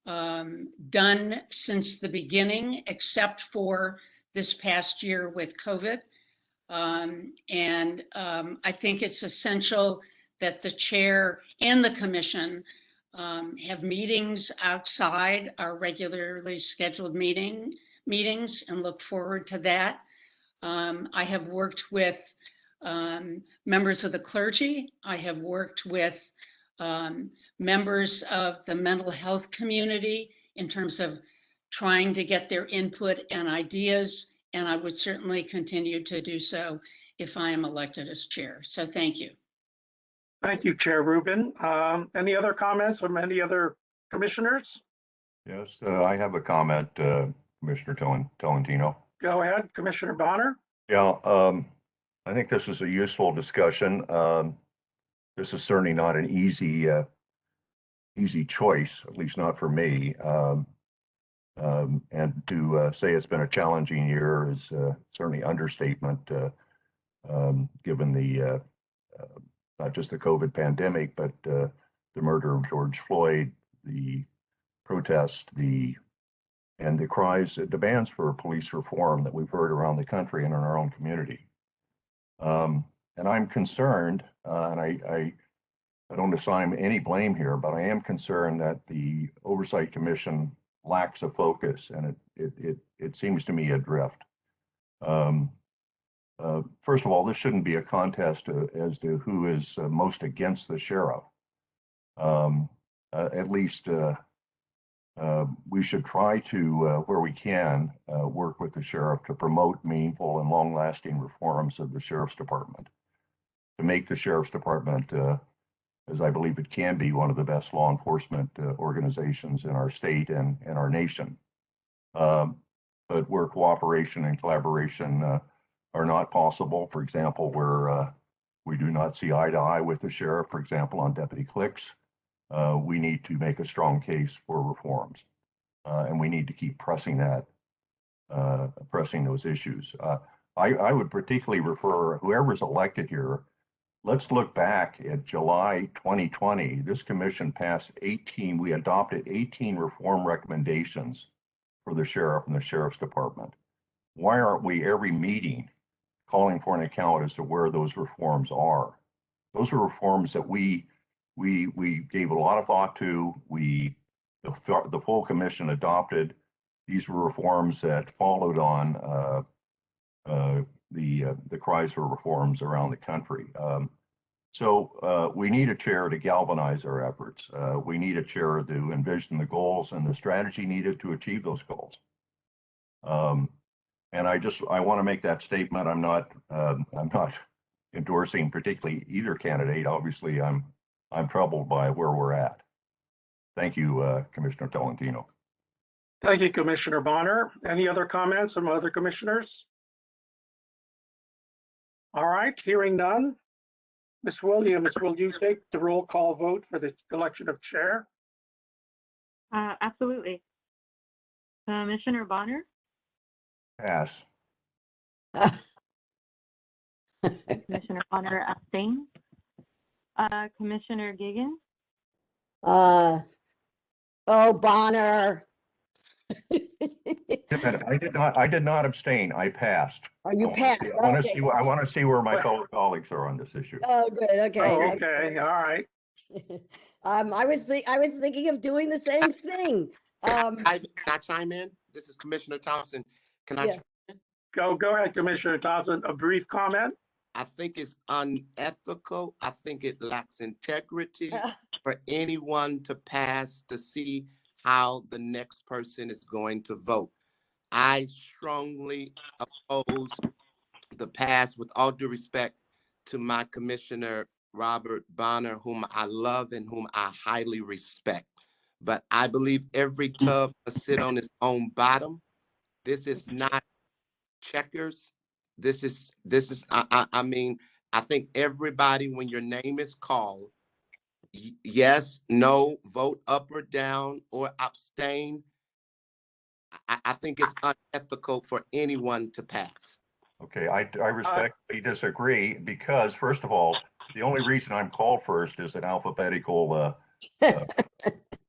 done since the beginning, except for this past year with COVID. I think it's essential that the chair and the commission have meetings outside our regularly scheduled meetings and look forward to that. I have worked with members of the clergy. I have worked with members of the mental health community in terms of trying to get their input and ideas, and I would certainly continue to do so if I am elected as chair. So thank you. Thank you, Chair Rubin. Any other comments from any other commissioners? Yes, I have a comment, Commissioner Tolentino. Go ahead, Commissioner Bonner. Yeah, I think this is a useful discussion. This is certainly not an easy choice, at least not for me. And to say it's been a challenging year is certainly understatement, given the not just the COVID pandemic, but the murder of George Floyd, the protest, and the cries, demands for police reform that we've heard around the country and in our own community. And I'm concerned, and I don't assign any blame here, but I am concerned that the Oversight Commission lacks a focus, and it seems to me adrift. First of all, this shouldn't be a contest as to who is most against the sheriff. At least we should try to, where we can, work with the sheriff to promote meaningful and long-lasting reforms of the sheriff's department, to make the sheriff's department, as I believe it can be, one of the best law enforcement organizations in our state and our nation. But where cooperation and collaboration are not possible, for example, where we do not see eye to eye with the sheriff, for example, on deputy clicks, we need to make a strong case for reforms. And we need to keep pressing those issues. I would particularly refer whoever's elected here, let's look back at July 2020. This commission passed we adopted 18 reform recommendations for the sheriff and the sheriff's department. Why aren't we every meeting calling for an account as to where those reforms are? Those are reforms that we gave a lot of thought to. The full commission adopted. These were reforms that followed on the cries for reforms around the country. So we need a chair to galvanize our efforts. We need a chair to envision the goals and the strategy needed to achieve those goals. And I want to make that statement. I'm not endorsing particularly either candidate. Obviously, I'm troubled by where we're at. Thank you, Commissioner Tolentino. Thank you, Commissioner Bonner. Any other comments from other commissioners? All right, hearing none. Ms. Williams, will you take the roll call vote for the election of chair? Absolutely. Commissioner Bonner? Pass. Commissioner Bonner abstain. Commissioner Giggins? Oh, Bonner. I did not abstain. I passed. Oh, you passed. I want to see where my fellow colleagues are on this issue. Oh, good. Okay. Oh, okay. All right. I was thinking of doing the same thing. Can I chime in? This is Commissioner Thompson. Can I? Yeah. Go ahead, Commissioner Thompson. A brief comment. I think it's unethical. I think it lacks integrity for anyone to pass to see how the next person is going to vote. I strongly oppose the pass, with all due respect to my Commissioner Robert Bonner, whom I love and whom I highly respect. But I believe every tub must sit on its own bottom. This is not checkers. I mean, I think everybody, when your name is called, yes, no, vote up or down or abstain. I think it's unethical for anyone to pass. Okay, I respectfully disagree because, first of all, the only reason I'm called first is an alphabetical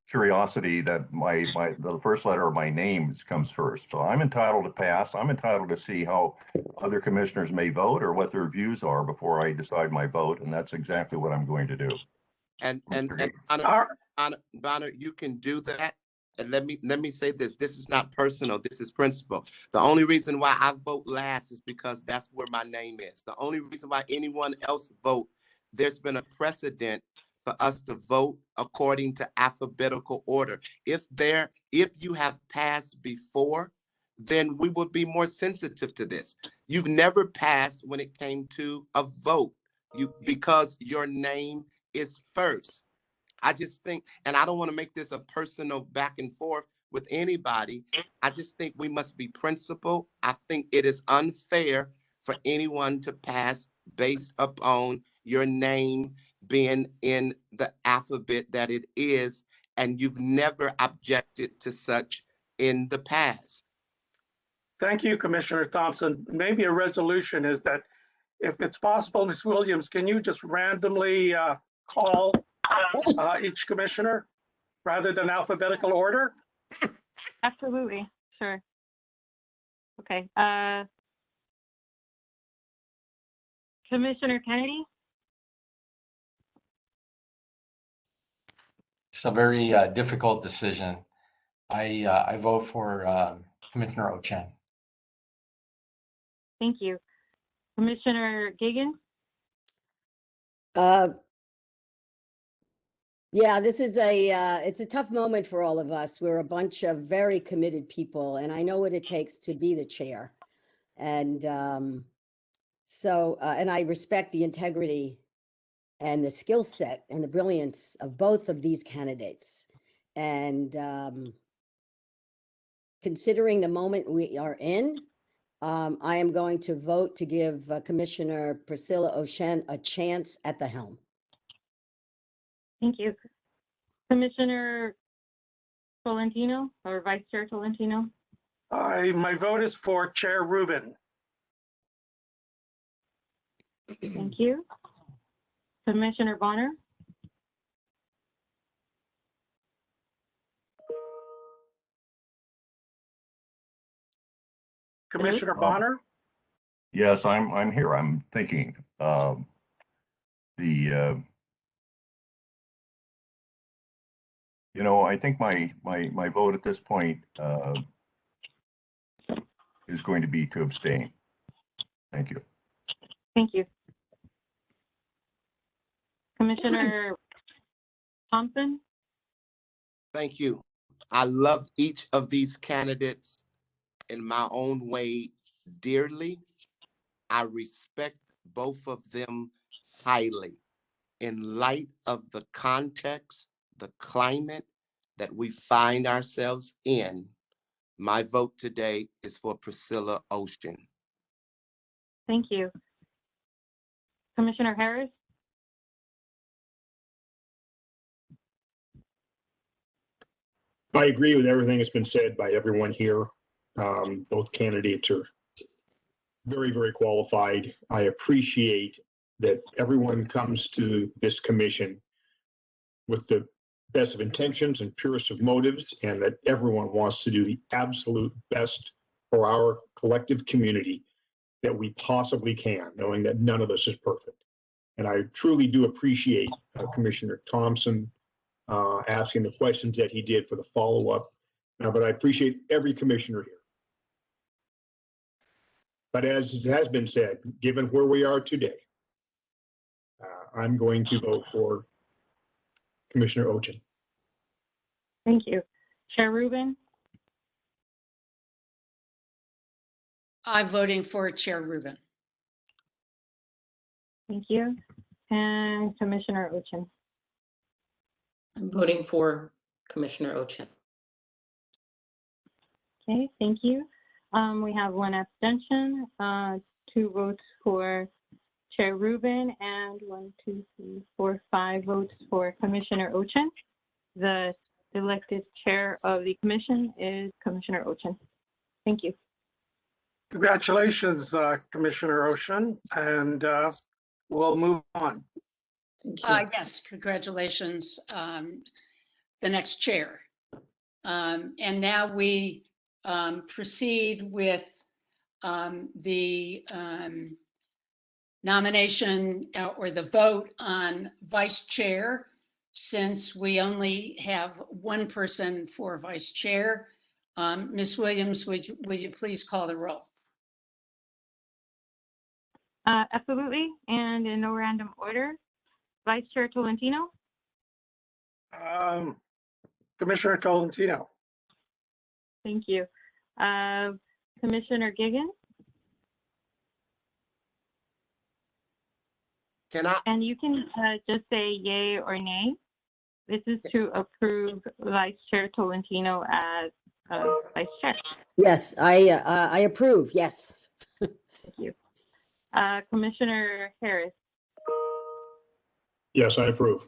curiosity that the first letter of my name comes first. So I'm entitled to pass. I'm entitled to see how other commissioners may vote or what their views are before I decide my vote, and that's exactly what I'm going to do. And Bonner, you can do that. And let me say this. This is not personal. This is principle. The only reason why I vote last is because that's where my name is. The only reason why anyone else vote, there's been a precedent for us to vote according to alphabetical order. If you have passed before, then we would be more sensitive to this. You've never passed when it came to a vote, because your name is first. I just think, and I don't want to make this a personal back and forth with anybody. I just think we must be principled. I think it is unfair for anyone to pass based upon your name being in the alphabet that it is, and you've never objected to such in the past. Thank you, Commissioner Thompson. Maybe a resolution is that if it's possible, Ms. Williams, can you just randomly call each commissioner rather than alphabetical order? Absolutely, sure. Okay. Commissioner Kennedy? It's a very difficult decision. I vote for Commissioner Ochen. Thank you. Commissioner Giggins? Yeah, this is it's a tough moment for all of us. We're a bunch of very committed people, and I know what it takes to be the chair. And and I respect the integrity and the skill set and the brilliance of both of these candidates. And considering the moment we are in, I am going to vote to give Commissioner Priscilla Ochen a chance at the helm. Thank you. Commissioner Tolentino or Vice Chair Tolentino? My vote is for Chair Rubin. Thank you. Commissioner Bonner? Commissioner Bonner? Yes, I'm here. I'm thinking. I think my vote at this point is going to be to abstain. Thank you. Thank you. Commissioner Thompson? Thank you. I love each of these candidates in my own way dearly. I respect both of them highly. In light of the context, the climate that we find ourselves in, my vote today is for Priscilla Ochen. Thank you. Commissioner Harris? I agree with everything that's been said by everyone here. Both candidates are very, very qualified. I appreciate that everyone comes to this commission with the best of intentions and purest of motives, and that everyone wants to do the absolute best for our collective community that we possibly can, knowing that none of us is perfect. And I truly do appreciate Commissioner Thompson asking the questions that he did for the follow-up, but I appreciate every commissioner here. But as it has been said, given where we are today, I'm going to vote for Commissioner Ochin. Thank you. Chair Rubin? I'm voting for Chair Rubin. Thank you. And Commissioner Ochin? I'm voting for Commissioner Ochin. Okay, thank you. We have one abstention, 2 votes for Chair Rubin, and 1, 2, 3, 4, 5 votes for Commissioner Ochin. The elected chair of the commission is Commissioner Ochin. Thank you. Congratulations, Commissioner Ochin, and we'll move on. Thank you. Yes, congratulations, the next chair. And now we proceed with the nomination or the vote on vice chair. Since we only have one person for vice chair, Ms. Williams, will you please call the roll? Absolutely, and in no random order. Vice Chair Tolentino? Commissioner Tolentino. Thank you. Commissioner Giggins? Can I? And you can just say yay or nay. This is to approve Vice Chair Tolentino as Vice Chair. Yes, I approve. Yes. Thank you. Commissioner Harris? Yes, I approve.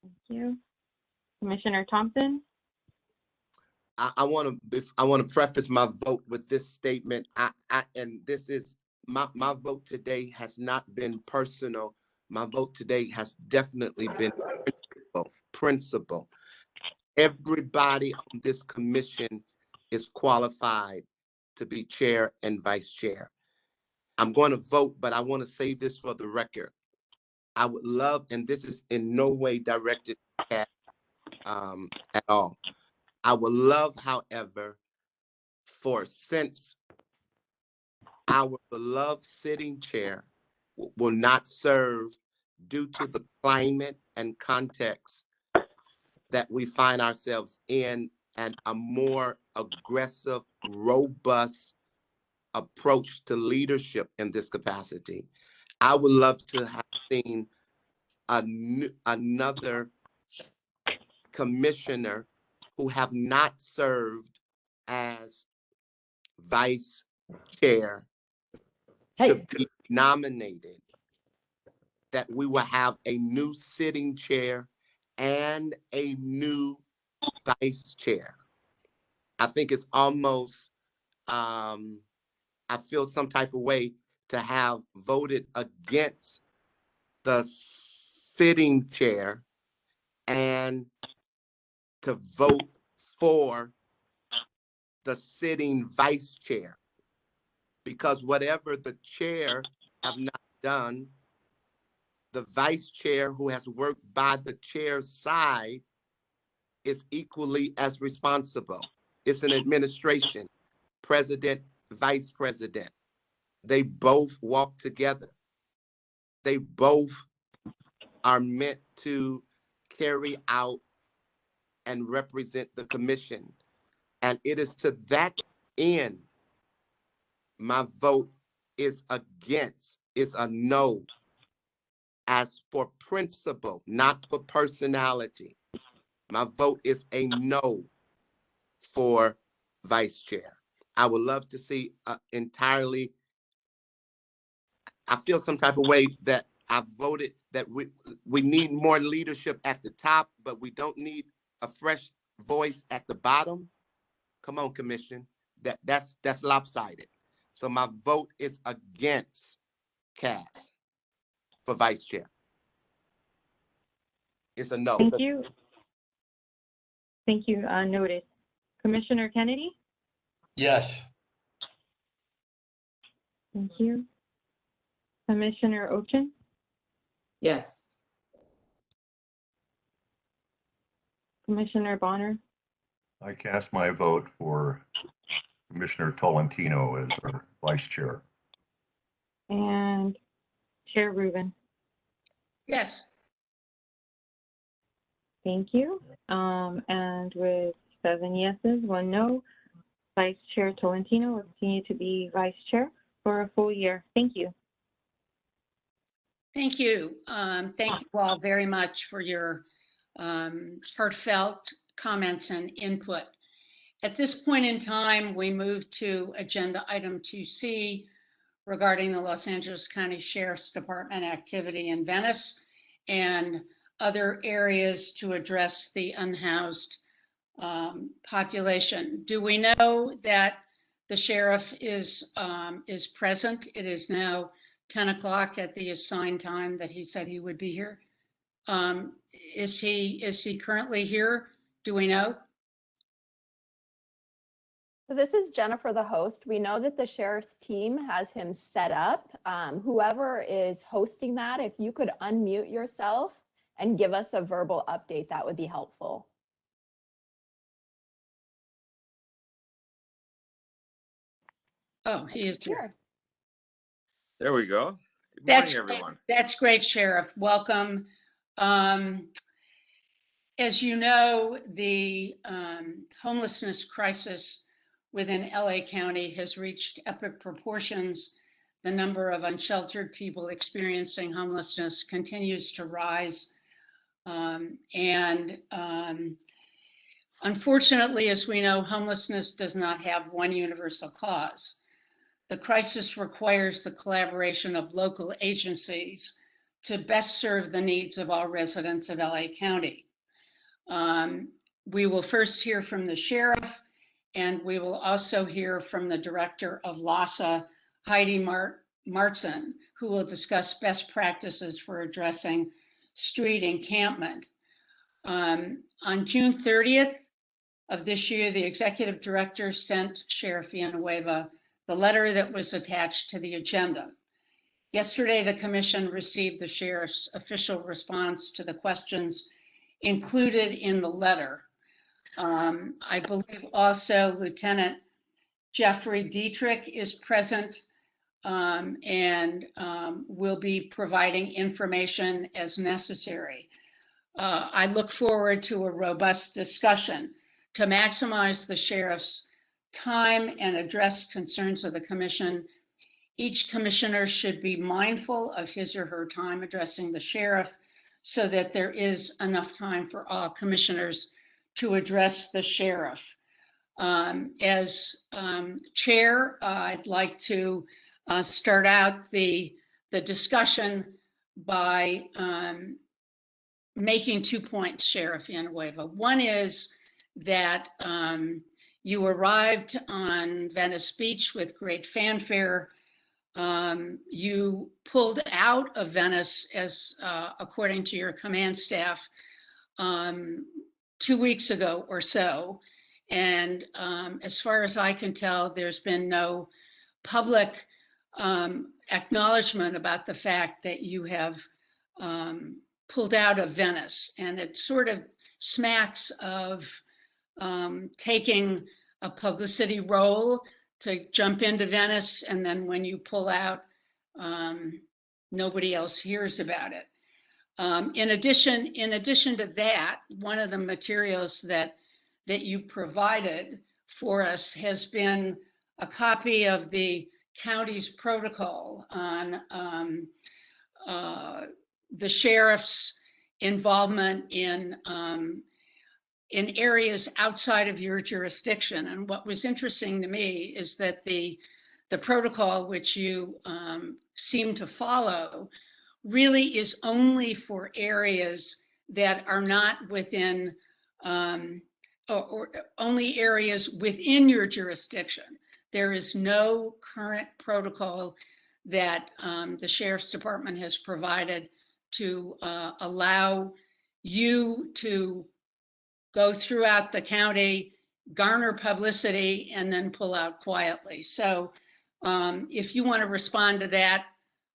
Thank you. Commissioner Thompson? I want to preface my vote with this statement. And this is my vote today has not been personal. My vote today has definitely been principle. Everybody on this commission is qualified to be chair and vice chair. I'm going to vote, but I want to say this for the record. I would love, and this is in no way directed at all. I would love, however, since our beloved sitting chair will not serve due to the climate and context that we find ourselves in, and a more aggressive, robust approach to leadership in this capacity. I would love to have seen another commissioner who have not served as vice chair to be nominated, that we will have a new sitting chair and a new vice chair. I think it's almost, I feel some type of way to have voted against the sitting chair and to vote for the sitting vice chair, because whatever the chair have not done, the vice chair who has worked by the chair's side is equally as responsible. It's an administration, president, vice president. They both walk together. They both are meant to carry out and represent the commission. And it is to that end, my vote is against, is a no. As for principle, not for personality, my vote is a no for vice chair. I would love to see entirely, I feel some type of way that I voted that we need more leadership at the top, but we don't need a fresh voice at the bottom. Come on, commission. That's lopsided. So my vote is against Cass for vice chair. It's a no. Thank you. Thank you. Noted. Commissioner Kennedy? Yes. Thank you. Commissioner Ochin? Yes. Commissioner Bonner? I cast my vote for Commissioner Tolentino as our vice chair. And Chair Rubin. Yes. Thank you. And with 7 yeses, 1 no, Vice Chair Tolentino will continue to be Vice Chair for a full year. Thank you. Thank you. Thank you all very much for your heartfelt comments and input. At this point in time, we move to agenda item 2C regarding the Los Angeles County Sheriff's Department activity in Venice and other areas to address the unhoused population. Do we know that the sheriff is present? It is now 10 o'clock at the assigned time that he said he would be here. Is he currently here? Do we know? So this is Jennifer, the host. We know that the sheriff's team has him set up. Whoever is hosting that, if you could unmute yourself and give us a verbal update, that would be helpful. Oh, he is here. There we go. Good morning, everyone. That's great, Sheriff. Welcome. As you know, the homelessness crisis within LA County has reached epic proportions. The number of unsheltered people experiencing homelessness continues to rise. Unfortunately, as we know, homelessness does not have one universal cause. The crisis requires the collaboration of local agencies to best serve the needs of all residents of LA County. We will first hear from the sheriff, and we will also hear from the director of LASA, Heidi Martson, who will discuss best practices for addressing street encampment. On June 30th of this year, the executive director sent Sheriff Villanueva the letter that was attached to the agenda. Yesterday, the commission received the sheriff's official response to the questions included in the letter. I believe also Lieutenant Jeffrey Dietrich is present and will be providing information as necessary. I look forward to a robust discussion to maximize the sheriff's time and address concerns of the commission. Each commissioner should be mindful of his or her time addressing the sheriff so that there is enough time for all commissioners to address the sheriff. As chair, I'd like to start out the discussion by making 2 points, Sheriff Villanueva. One is that you arrived on Venice Beach with great fanfare. You pulled out of Venice, as according to your command staff, 2 weeks ago or so. And as far as I can tell, there's been no public acknowledgement about the fact that you have pulled out of Venice. And it sort of smacks of taking a publicity role to jump into Venice, and then when you pull out, nobody else hears about it. In addition to that, one of the materials that you provided for us has been a copy of the county's protocol on the sheriff's involvement in areas outside of your jurisdiction. And what was interesting to me is that the protocol, which you seem to follow, really is only for areas that are not within, or only areas within your jurisdiction. There is no current protocol that the Sheriff's Department has provided to allow you to go throughout the county, garner publicity, and then pull out quietly. So if you want to respond to that,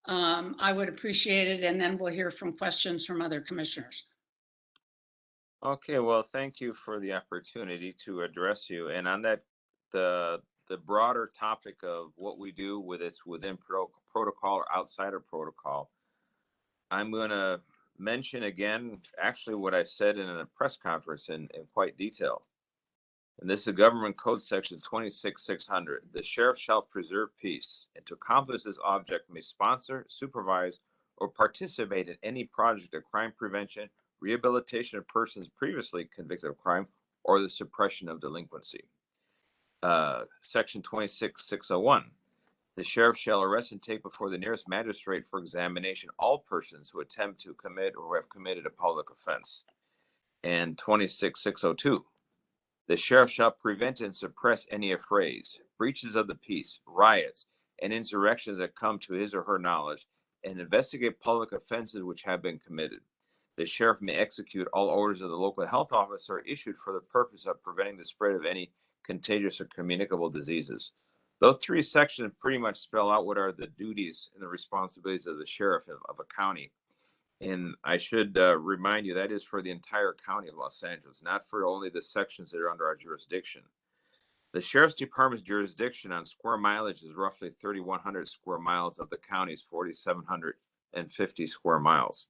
I would appreciate it, and then we'll hear from questions from other commissioners. Okay, well, thank you for the opportunity to address you. And on that, the the broader topic of what we do with this within protocol or outside of protocol, I'm going to mention again, actually, what I said in a press conference in quite detail. And this is a government code section 26600. The sheriff shall preserve peace, and to accomplish this object may sponsor, supervise, or participate in any project of crime prevention, rehabilitation of persons previously convicted of crime, or the suppression of delinquency. Section 26601. The sheriff shall arrest and take before the nearest magistrate for examination all persons who attempt to commit or have committed a public offense. And 26602. The sheriff shall prevent and suppress any affrays, breaches of the peace, riots, and insurrections that come to his or her knowledge, and investigate public offenses which have been committed. The sheriff may execute all orders of the local health officer issued for the purpose of preventing the spread of any contagious or communicable diseases. Those three sections pretty much spell out what are the duties and the responsibilities of the sheriff of a county. And I should remind you that is for the entire county of Los Angeles, not for only the sections that are under our jurisdiction. The Sheriff's Department's jurisdiction on square mileage is roughly 3,100 square miles of the county's 4,750 square miles.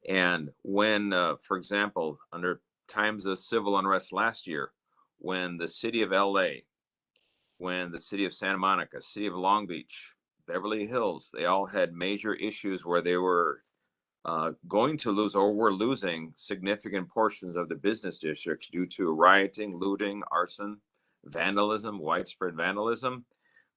And when, for example, under times of civil unrest last year, when the city of LA, when the city of Santa Monica, city of Long Beach, Beverly Hills, they all had major issues where they were going to lose or were losing significant portions of the business districts due to rioting, looting, arson, vandalism, widespread vandalism.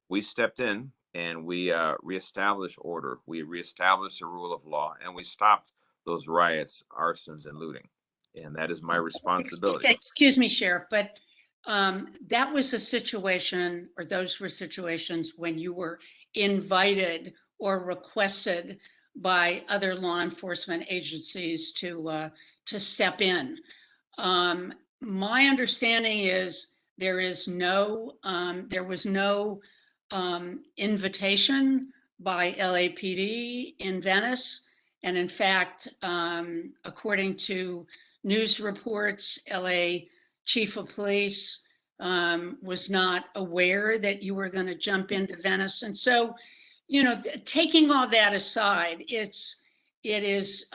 We stepped in and we reestablished order. We reestablished the rule of law, and we stopped those riots, arsons, and looting. And that is my responsibility. Excuse me, Sheriff, but that was a situation, or those were situations when you were invited or requested by other law enforcement agencies to step in. My understanding is there was no invitation by LAPD in Venice. And in fact, according to news reports, LA Chief of Police was not aware that you were going to jump into Venice. And so, you know, taking all that aside, it is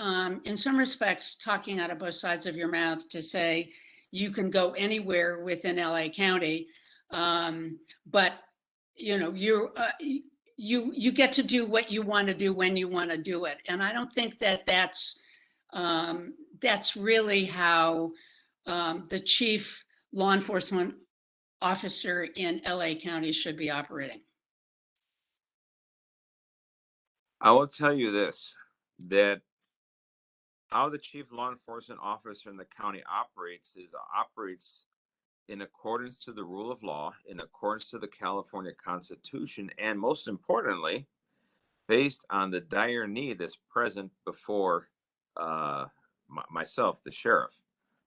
in some respects talking out of both sides of your mouth to say you can go anywhere within LA County, but you know you get to do what you want to do when you want to do it, and I don't think that that's really how the chief law enforcement officer in LA County should be operating. I will tell you this, that how the chief law enforcement officer in the county operates in accordance to the rule of law, in accordance to the California Constitution, and most importantly, based on the dire need that's present before myself, the sheriff.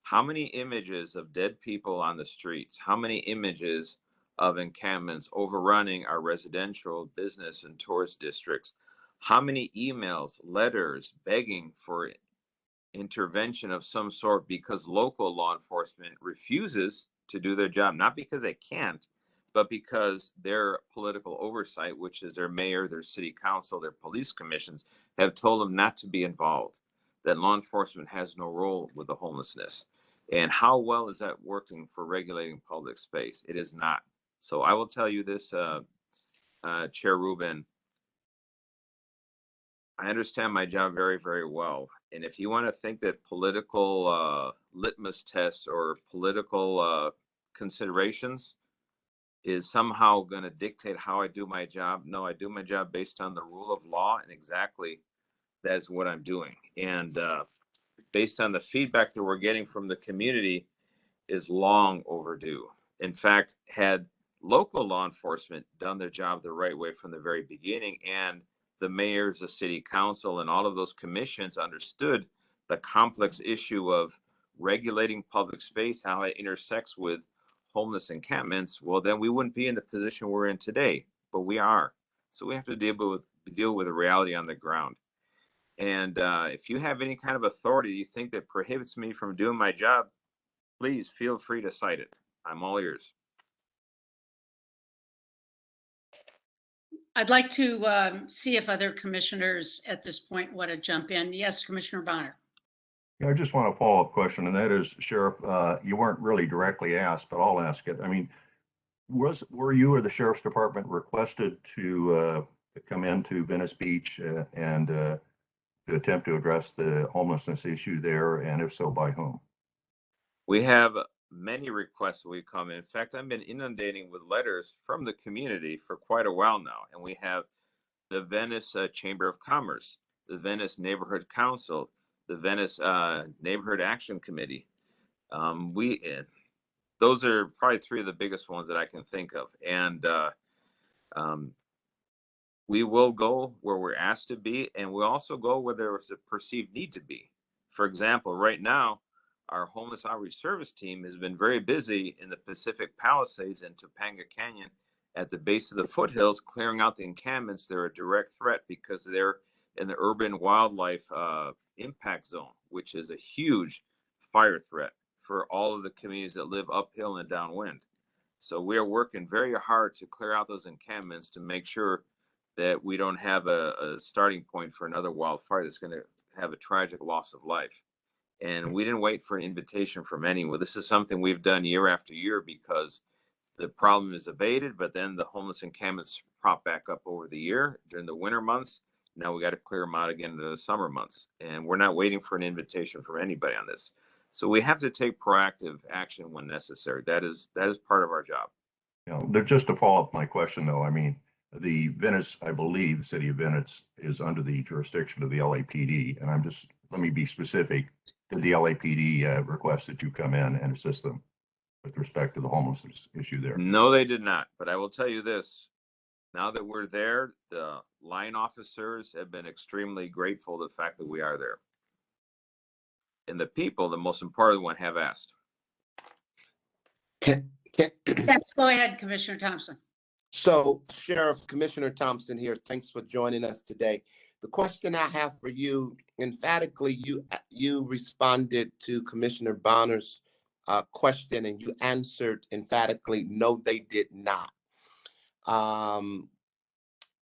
How many images of dead people on the streets? How many images of encampments overrunning our residential, business, and tourist districts? How many emails, letters begging for intervention of some sort because local law enforcement refuses to do their job, not because they can't, but because their political oversight, which is their mayor, their city council, their police commissions, have told them not to be involved, that law enforcement has no role with the homelessness. And how well is that working for regulating public space? It is not. So I will tell you this, Chair Rubin, I understand my job very, very well. And if you want to think that political litmus tests or political considerations is somehow going to dictate how I do my job, no, I do my job based on the rule of law, and exactly that's what I'm doing. And based on the feedback that we're getting from the community is long overdue. In fact, had local law enforcement done their job the right way from the very beginning, and the mayors, the city council, and all of those commissions understood the complex issue of regulating public space, how it intersects with homeless encampments, well, then we wouldn't be in the position we're in today, but we are. So we have to deal with the reality on the ground. And if you have any kind of authority you think that prohibits me from doing my job, please feel free to cite it. I'm all ears. I'd like to see if other commissioners at this point want to jump in. Yes, Commissioner Bonner. Yeah, I just want a follow-up question, and that is, Sheriff, you weren't really directly asked, but I'll ask it. I mean, were you or the Sheriff's Department requested to come into Venice Beach and to attempt to address the homelessness issue there, and if so, by whom? We have many requests that we come in. In fact, I've been inundating with letters from the community for quite a while now, and we have the Venice Chamber of Commerce, the Venice Neighborhood Council, the Venice Neighborhood Action Committee. Those are probably three of the biggest ones that I can think of. And we will go where we're asked to be, and we'll also go where there was a perceived need to be. For example, right now, our homeless outreach service team has been very busy in the Pacific Palisades and Topanga Canyon at the base of the foothills, clearing out the encampments. They're a direct threat because they're in the urban wildlife impact zone, which is a huge fire threat for all of the communities that live uphill and downwind. So we are working very hard to clear out those encampments to make sure that we don't have a starting point for another wildfire that's going to have a tragic loss of life. And we didn't wait for an invitation from anyone. This is something we've done year after year because the problem is abated, but then the homeless encampments prop back up over the year during the winter months. Now we got to clear them out again in the summer months. And we're not waiting for an invitation from anybody on this. So we have to take proactive action when necessary. That is part of our job. You know, just to follow up my question, though, I mean, the Venice, I believe, the city of Venice is under the jurisdiction of the LAPD, and let me be specific. Did the LAPD request that you come in and assist them with respect to the homelessness issue there? No, they did not. But I will tell you this. Now that we're there, the line officers have been extremely grateful the fact that we are there. And the people, the most important one, have asked. Yes, go ahead, Commissioner Thompson. So, Sheriff, Commissioner Thompson here. Thanks for joining us today. The question I have for you, emphatically, you responded to Commissioner Bonner's question, and you answered emphatically, no, they did not.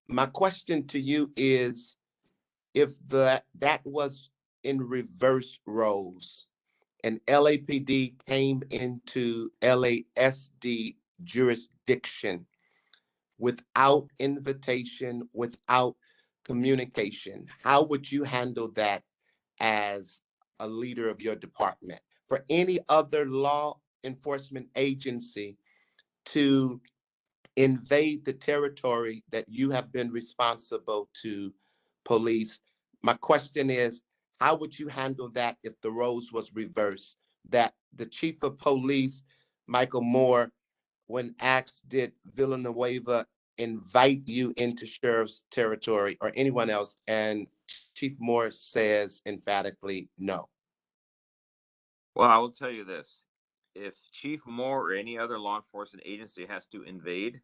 My question to you is, if that was in reverse roles, and LAPD came into LASD jurisdiction without invitation, without communication, how would you handle that as a leader of your department? For any other law enforcement agency to invade the territory that you have been responsible to police, my question is, how would you handle that if the roles was reversed? That the chief of police, Michael Moore, when asked, did Villanueva invite you into sheriff's territory or anyone else? And Chief Moore says emphatically, no. Well, I will tell you this. If Chief Moore or any other law enforcement agency has to invade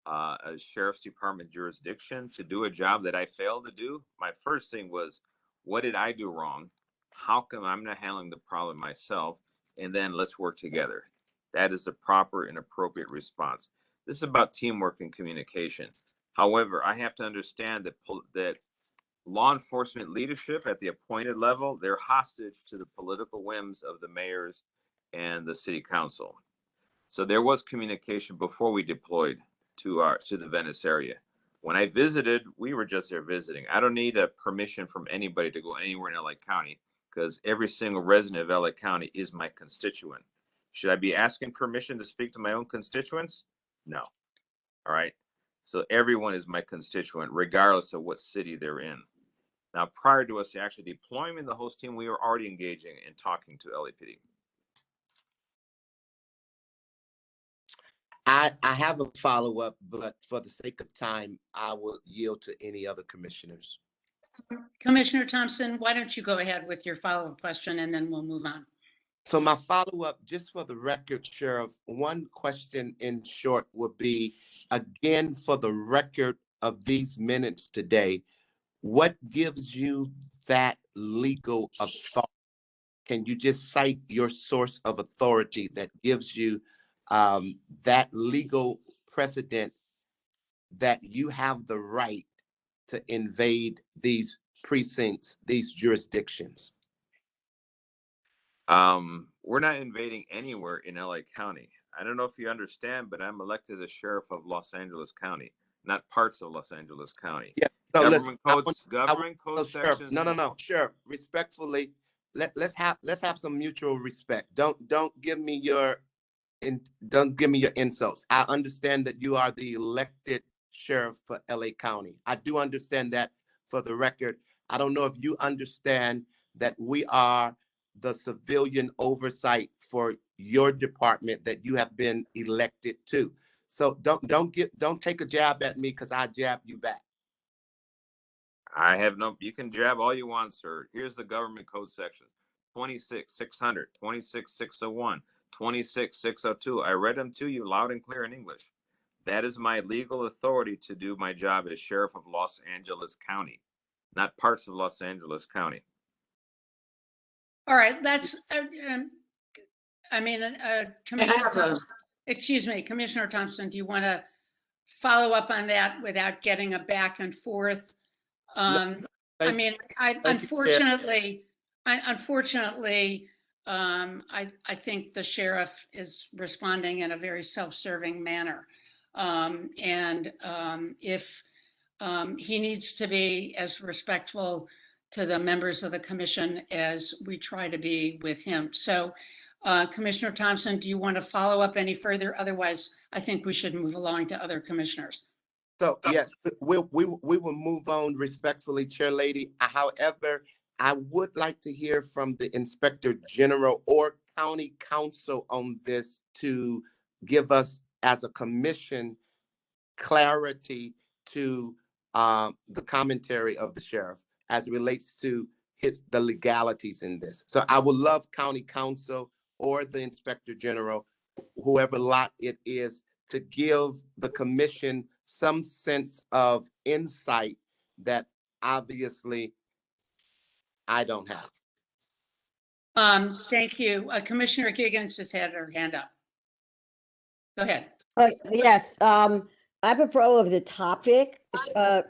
a sheriff's department jurisdiction to do a job that I failed to do, my first thing was, what did I do wrong? How come I'm not handling the problem myself? And then let's work together. That is the proper and appropriate response. This is about teamwork and communication. However, I have to understand that law enforcement leadership at the appointed level, they're hostage to the political whims of the mayors and the city council. So there was communication before we deployed to the Venice area. When I visited, we were just there visiting. I don't need a permission from anybody to go anywhere in LA County because every single resident of LA County is my constituent. Should I be asking permission to speak to my own constituents? No. All right. So everyone is my constituent, regardless of what city they're in. Now, prior to us actually deploying the host team, we were already engaging and talking to LAPD. I have a follow-up, but for the sake of time, I will yield to any other commissioners. Commissioner Thompson, why don't you go ahead with your follow-up question and then we'll move on. So my follow-up, just for the record, Sheriff, one question in short would be, again, for the record of these minutes today, what gives you that legal authority? Can you just cite your source of authority that gives you that legal precedent that you have the right to invade these precincts, these jurisdictions? We're not invading anywhere in LA County. I don't know if you understand, but I'm elected as sheriff of Los Angeles County, not parts of Los Angeles County. Yeah. So listen, Government code Sheriff, sections. no, Sheriff, respectfully, let's have some mutual respect. Don't give me your insults. I understand that you are the elected sheriff for LA County. I do understand that. For the record, I don't know if you understand that we are the civilian oversight for your department that you have been elected to. So don't take a jab at me, because I jab you back. I have no, you can jab all you want, sir. Here's the government code sections: 26,600, 26,601, 26,602. I read them to you loud and clear in English. That is my legal authority to do my job as sheriff of Los Angeles County, not parts of Los Angeles County. All right, that's, I mean, Commissioner Thompson, excuse me, Commissioner Thompson, do you want to follow up on that without getting a back and forth? I mean, unfortunately, I think the sheriff is responding in a very self-serving manner. If he needs to be as respectful to the members of the commission as we try to be with him. So Commissioner Thompson, do you want to follow up any further? Otherwise, I think we should move along to other commissioners. So yes, we will move on respectfully, Chair Lady. However, I would like to hear from the Inspector General or County Counsel on this to give us, as a commission, clarity to the commentary of the sheriff as it relates to the legalities in this. So I would love County Counsel or the Inspector General, whoever lot it is, to give the commission some sense of insight that obviously I don't have. Thank you. Commissioner Giggins just had her hand up. Go ahead. Yes, apropos of the topic,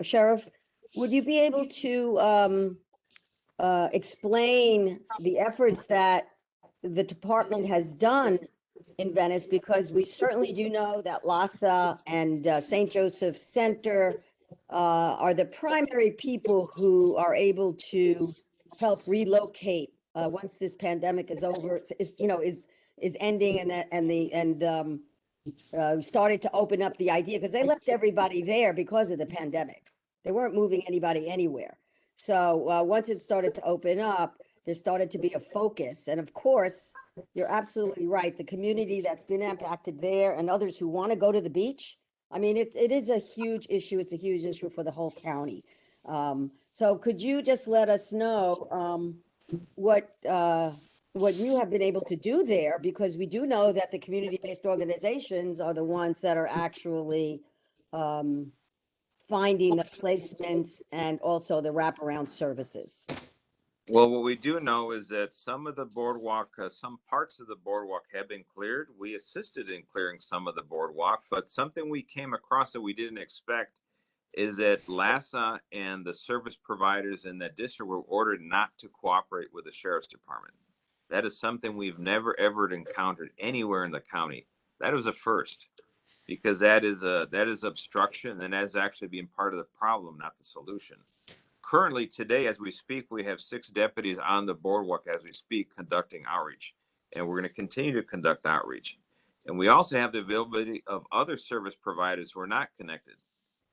Sheriff, would you be able to explain the efforts that the department has done in Venice? Because we certainly do know that LASA and St. Joseph Center are the primary people who are able to help relocate once this pandemic is over, is ending, and started to open up the idea, because they left everybody there because of the pandemic. They weren't moving anybody anywhere. So once it started to open up, there started to be a focus. And of course, you're absolutely right. The community that's been impacted there and others who want to go to the beach. I mean, it is a huge issue. It's a huge issue for the whole county. So could you just let us know what you have been able to do there? Because we do know that the community-based organizations are the ones that are actually finding the placements and also the wraparound services. Well, what we do know is that some of the boardwalk, some parts of the boardwalk have been cleared. We assisted in clearing some of the boardwalk, but something we came across that we didn't expect is that LASA and the service providers in that district were ordered not to cooperate with the sheriff's department. That is something we've never ever encountered anywhere in the county. That was a first, because that is obstruction, and that is actually being part of the problem, not the solution. Currently, today, as we speak, we have 6 deputies on the boardwalk as we speak conducting outreach, and we're going to continue to conduct outreach. And we also have the availability of other service providers who are not connected,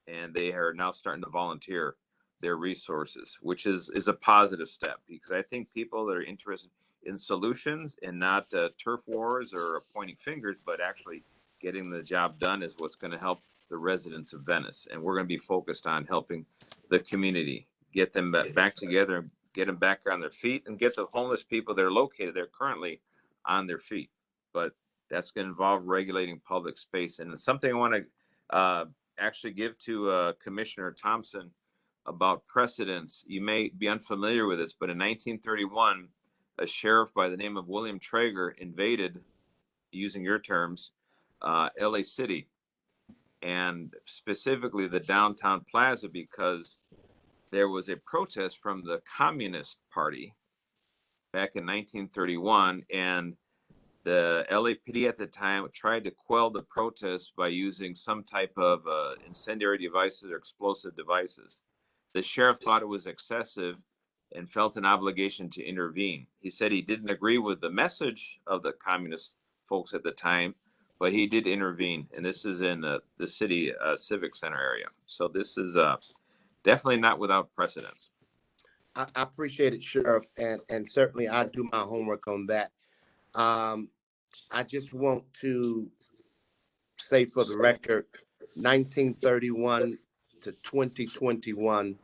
and they are now starting to volunteer their resources, which is a positive step, because I think people that are interested in solutions and not turf wars or pointing fingers, but actually getting the job done is what's going to help the residents of Venice. And we're going to be focused on helping the community, get them back together, and get them back on their feet, and get the homeless people that are located there currently on their feet. But that's going to involve regulating public space. And it's something I want to actually give to Commissioner Thompson about precedents. You may be unfamiliar with this, but in 1931, a sheriff by the name of William Traeger invaded, using your terms, LA City. and specifically the downtown plaza, because there was a protest from the Communist Party back in 1931, and the LAPD at the time tried to quell the protests by using some type of incendiary devices or explosive devices. The sheriff thought it was excessive and felt an obligation to intervene. He said he didn't agree with the message of the communist folks at the time, but he did intervene. And this is in the city civic center area. So this is definitely not without precedence. I appreciate it, Sheriff, and certainly I do my homework on that. I just want to say for the record, 1931 to 2021,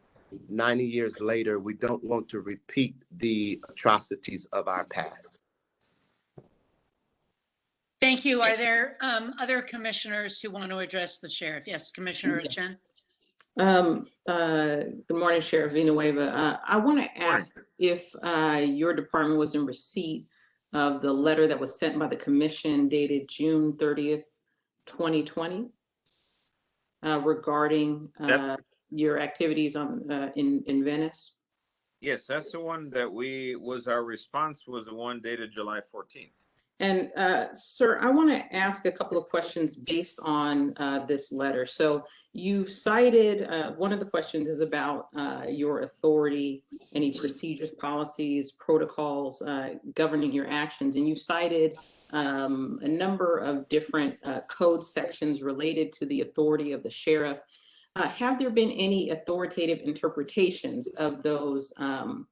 90 years later, we don't want to repeat the atrocities of our past. Thank you. Are there other commissioners who want to address the sheriff? Yes, Commissioner Chen. Good morning, Sheriff Villanueva. I want to ask if your department was in receipt of the letter that was sent by the commission dated June 30th, 2020, regarding your activities in Venice. Yes, that's the one that our response was the one dated July 14th. And sir, I want to ask a couple of questions based on this letter. So you've cited, one of the questions is about your authority, any procedures, policies, protocols governing your actions. And you've cited a number of different code sections related to the authority of the sheriff. Have there been any authoritative interpretations of those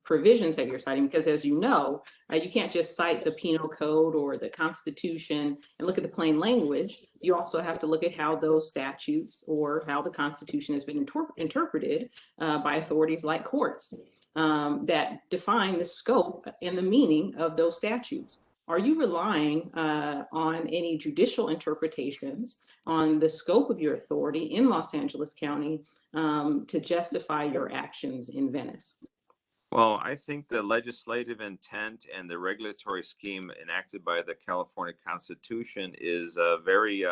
provisions that you're citing? Because as you know, you can't just cite the penal code or the Constitution and look at the plain language. You also have to look at how those statutes or how the Constitution has been interpreted by authorities like courts that define the scope and the meaning of those statutes. Are you relying on any judicial interpretations on the scope of your authority in Los Angeles County to justify your actions in Venice? Well, I think the legislative intent and the regulatory scheme enacted by the California Constitution is very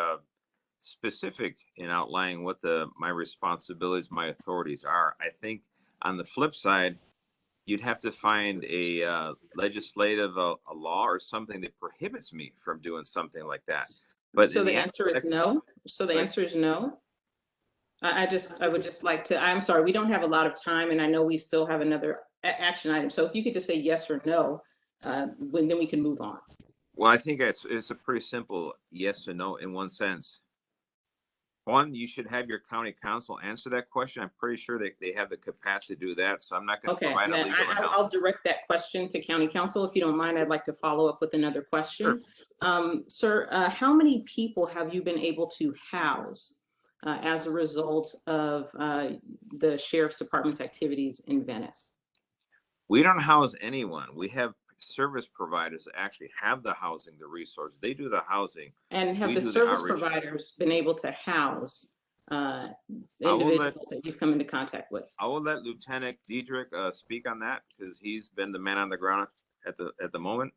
specific in outlining what my responsibilities, my authorities are. I think on the flip side, you'd have to find a legislative a law or something that prohibits me from doing something like that. But so the answer is no. So the answer is no. I would just like to, I'm sorry, we don't have a lot of time and I know we still have another action item. So if you could just say yes or no, then we can move on. Well, I think it's a pretty simple yes or no in one sense. One, you should have your county council answer that question. I'm pretty sure they have the capacity to do that. So I'm not going to provide a legal announcement. I'll direct that question to county council. If you don't mind, I'd like to follow up with another question. Sure. Sir, how many people have you been able to house as a result of the Sheriff's Department's activities in Venice? We don't house anyone. We have service providers that actually have the housing, the resource. They do the housing. And have the service providers been able to house individuals that you've come into contact with? I will let Lieutenant Diedrich speak on that because he's been the man on the ground at the moment.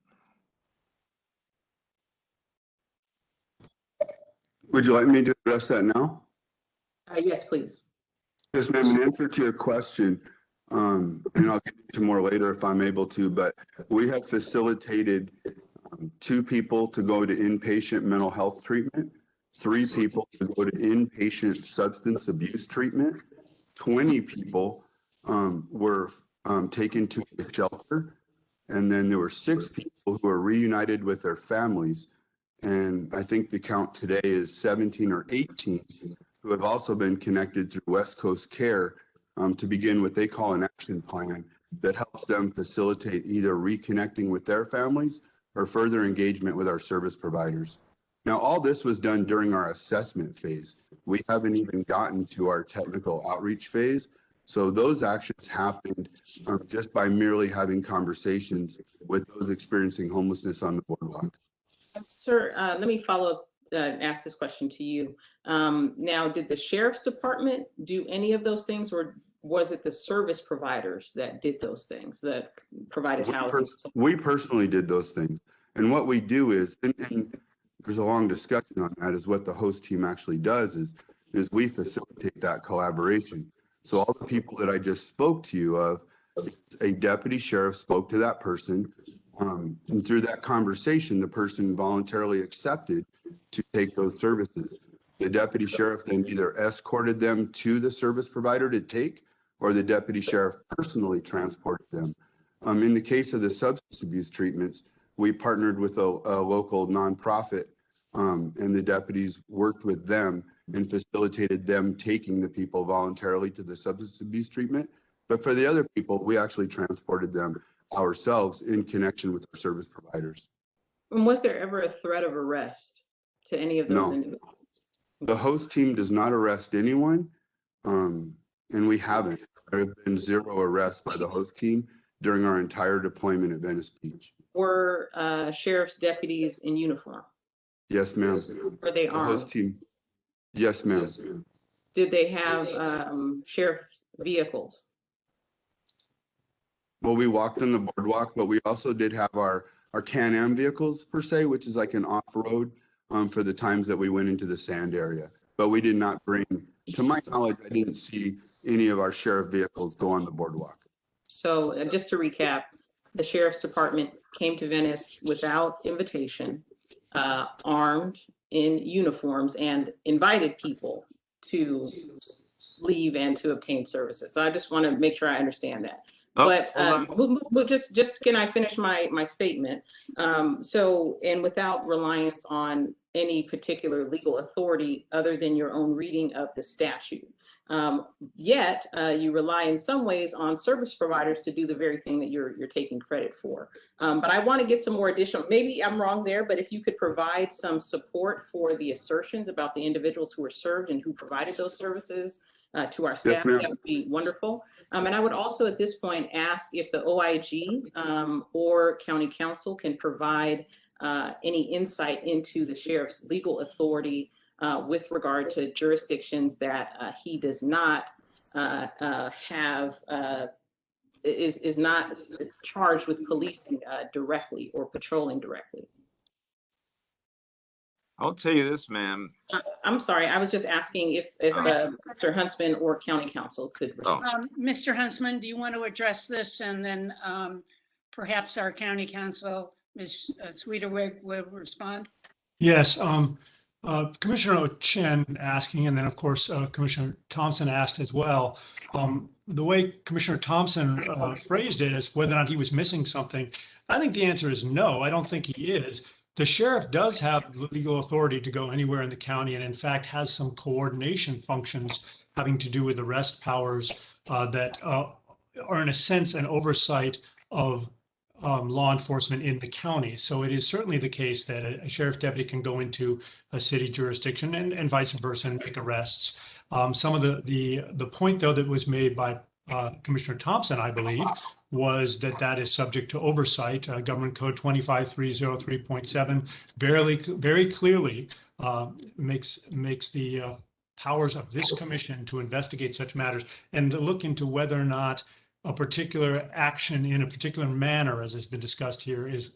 Would you like me to address that now? Yes, please. Yes, ma'am. In answer to your question, and I'll get into more later if I'm able to, but we have facilitated 2 people to go to inpatient mental health treatment, 3 people to go to inpatient substance abuse treatment, 20 people were taken to a shelter, and then there were 6 people who were reunited with their families. And I think the count today is 17 or 18 who have also been connected through West Coast Care to begin what they call an action plan that helps them facilitate either reconnecting with their families or further engagement with our service providers. Now, all this was done during our assessment phase. We haven't even gotten to our technical outreach phase. So those actions happened just by merely having conversations with those experiencing homelessness on the boardwalk. Sir, let me follow up and ask this question to you. Now, did the Sheriff's Department do any of those things, or was it the service providers that did those things, that provided housing? We personally did those things. And what we do is, and there's a long discussion on that, is what the host team actually does is is we facilitate that collaboration. So all the people that I just spoke to you of, a deputy sheriff spoke to that person. And through that conversation, the person voluntarily accepted to take those services. The deputy sheriff then either escorted them to the service provider to take, or the deputy sheriff personally transported them. In the case of the substance abuse treatments, we partnered with a local nonprofit, and the deputies worked with them and facilitated them taking the people voluntarily to the substance abuse treatment. But for the other people, we actually transported them ourselves in connection with our service providers. And was there ever a threat of arrest to any of those individuals? The host team does not arrest anyone, and we haven't. There have been 0 arrests by the host team during our entire deployment at Venice Beach. Were sheriff's deputies in uniform? Yes, ma'am. Were they The armed? host team. Yes, ma'am. Did they have sheriff vehicles? Well, we walked on the boardwalk, but we also did have our Can-Am vehicles per se, which is like an off-road for the times that we went into the sand area. But we did not bring, to my knowledge, I didn't see any of our sheriff vehicles go on the boardwalk. So just to recap, the sheriff's department came to Venice without invitation, armed in uniforms, and invited people to leave and to obtain services. So I just want to make sure I understand that. But just can I finish my statement? So, and without reliance on any particular legal authority other than your own reading of the statute. Yet you rely in some ways on service providers to do the very thing that you're taking credit for. But I want to get some more additional, maybe I'm wrong there, but if you could provide some support for the assertions about the individuals who were served and who provided those services to our staff, that would be wonderful. And I would also at this point ask if the OIG or county council can provide any insight into the sheriff's legal authority with regard to jurisdictions that he does not is not charged with policing directly or patrolling directly. I'll tell you this, ma'am. I'm sorry, I was just asking if Mr. Huntsman or county council could respond. Mr. Huntsman, do you want to address this, and then perhaps our county council, Ms. Sweeterwig, will respond? Yes, Commissioner Chen asking, and then of course Commissioner Thompson asked as well. The way Commissioner Thompson phrased it as whether or not he was missing something, I think the answer is no. I don't think he is. The sheriff does have legal authority to go anywhere in the county, and in fact has some coordination functions having to do with arrest powers that are in a sense an oversight of law enforcement in the county. So it is certainly the case that a sheriff deputy can go into a city jurisdiction and vice versa and make arrests. Some of the point though that was made by Commissioner Thompson, I believe, was that is subject to oversight. Government Code 25303.7 very clearly makes the powers of this commission to investigate such matters and to look into whether or not a particular action in a particular manner, as has been discussed here, is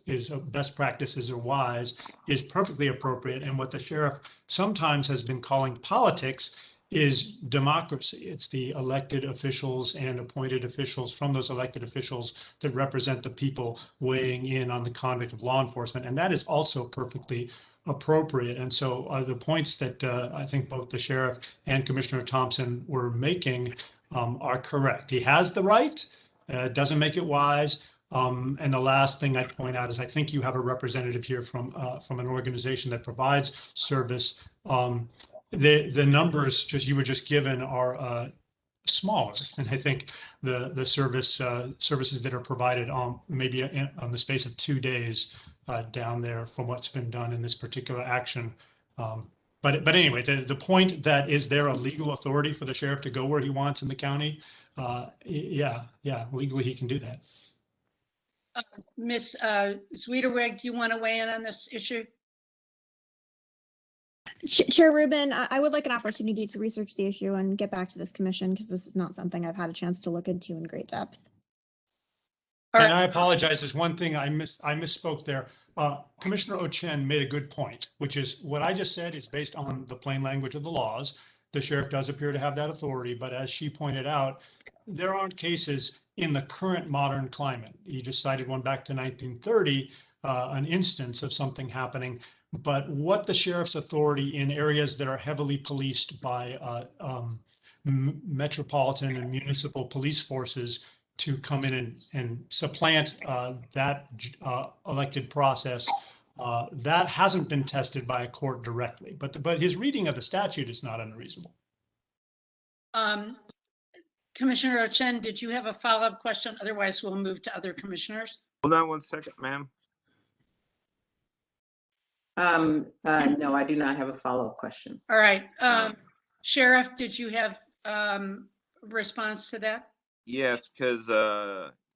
best practices or wise, is perfectly appropriate. And what the sheriff sometimes has been calling politics is democracy. It's the elected officials and appointed officials from those elected officials that represent the people weighing in on the conduct of law enforcement. And that is also perfectly appropriate. And so the points that I think both the sheriff and Commissioner Thompson were making are correct. He has the right, doesn't make it wise. And the last thing I'd point out is I think you have a representative here from an organization that provides service. The numbers you were just given are smaller, and I think the services that are provided maybe on the space of 2 days down there from what's been done in this particular action. But anyway, the point that is there a legal authority for the sheriff to go where he wants in the county? Yeah, legally he can do that. Ms. Sweeterwig, do you want to weigh in on this issue? Chair Rubin, I would like an opportunity to research the issue and get back to this commission because this is not something I've had a chance to look into in great depth. And I apologize. There's one thing I misspoke there. Commissioner Ochen made a good point, which is what I just said is based on the plain language of the laws. the sheriff does appear to have that authority, but as she pointed out, there aren't cases in the current modern climate. You just cited one back to 1930, an instance of something happening. But what the sheriff's authority in areas that are heavily policed by metropolitan and municipal police forces to come in and supplant that elected process, that hasn't been tested by a court directly. But his reading of the statute is not unreasonable. Commissioner Ochen, did you have a follow-up question? Otherwise, we'll move to other commissioners. Hold on one second, ma'am. No, I do not have a follow-up question. All right. Sheriff, did you have response to that? Yes, because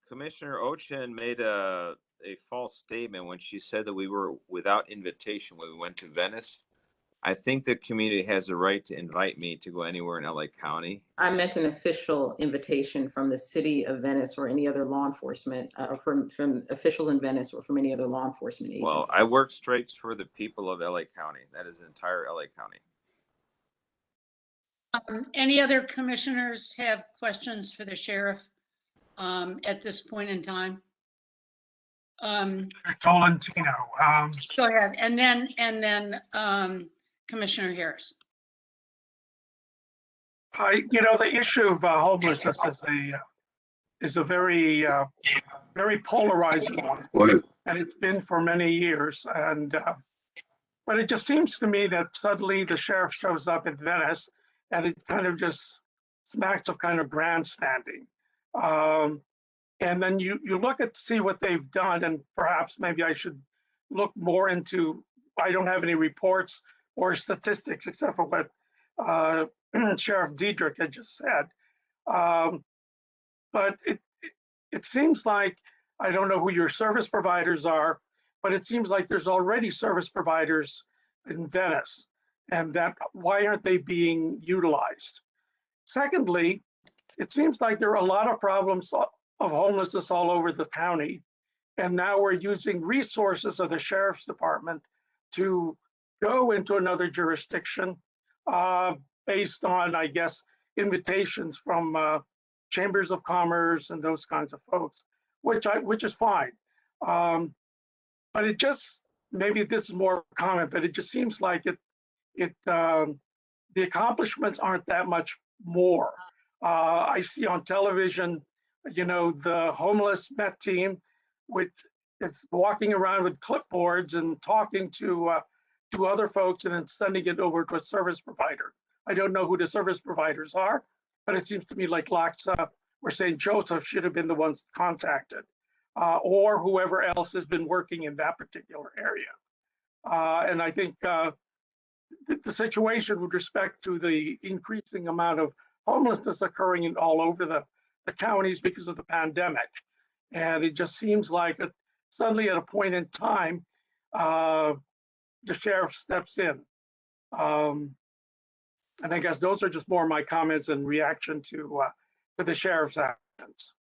Commissioner Ochen made a false statement when she said that we were without invitation when we went to Venice. I think the community has the right to invite me to go anywhere in LA County. I meant an official invitation from the city of Venice or any other law enforcement, from officials in Venice or from any other law enforcement agency. Well, I work straight for the people of LA County. That is the entire LA County. Any other commissioners have questions for the sheriff at this point in time? Tolentino. Go ahead, and then Commissioner Harris. The issue of homelessness is a very polarizing one, and it's been for many years. And but it just seems to me that suddenly the sheriff shows up in Venice, and it kind of just smacks of kind of grandstanding. And then you look at see what they've done, and perhaps maybe I should look more into. I don't have any reports or statistics except for what Sheriff Diedrich had just said. But it seems like, I don't know who your service providers are, but it seems like there's already service providers in Venice, and that why aren't they being utilized? Secondly, it seems like there are a lot of problems of homelessness all over the county, and now we're using resources of the sheriff's department to go into another jurisdiction based on, I guess, invitations from chambers of commerce and those kinds of folks, which is fine. But it just, maybe this is more common, but it just seems like the accomplishments aren't that much more. I see on television, the homeless Met team, which is walking around with clipboards and talking to other folks and then sending it over to a service provider. I don't know who the service providers are, but it seems to me like Loxa or St. Joseph should have been the ones contacted, or whoever else has been working in that particular area. And I think the situation with respect to the increasing amount of homelessness occurring in all over the counties because of the pandemic. And it just seems like suddenly at a point in time, the sheriff steps in. And I guess those are just more my comments in reaction to the sheriff's actions.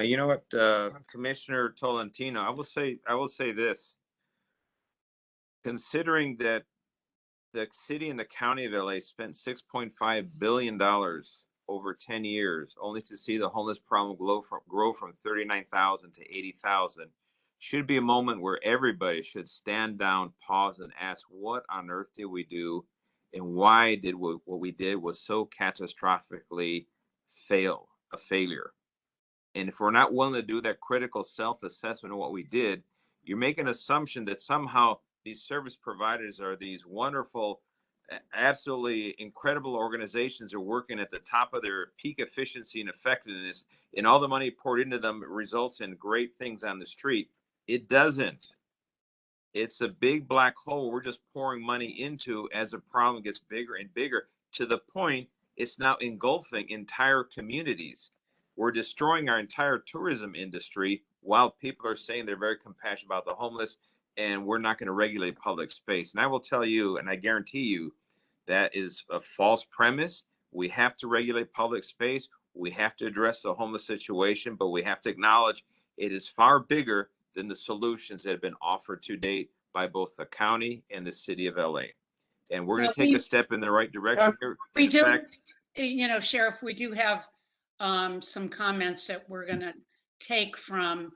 You know what, Commissioner Tolentino, I will say this. Considering that the city and the county of LA spent $6.5 billion over 10 years, only to see the homeless problem grow from 39,000 to 80,000, should be a moment where everybody should stand down, pause, and ask, what on earth did we do? And why did what we did was so catastrophically a failure? And if we're not willing to do that critical self-assessment of what we did, you're making an assumption that somehow these service providers are these wonderful, absolutely incredible organizations that are working at the top of their peak efficiency and effectiveness, and all the money poured into them results in great things on the street. It doesn't. It's a big black hole we're just pouring money into as the problem gets bigger and bigger, to the point it's now engulfing entire communities. We're destroying our entire tourism industry while people are saying they're very compassionate about the homeless, and we're not going to regulate public space. And I will tell you, and I guarantee you, that is a false premise. We have to regulate public space. We have to address the homeless situation, but we have to acknowledge it is far bigger than the solutions that have been offered to date by both the county and the city of LA. And we're going Well, to take we- a step in the right direction here. We In do, fact, Sheriff, we do have some comments that we're going to take from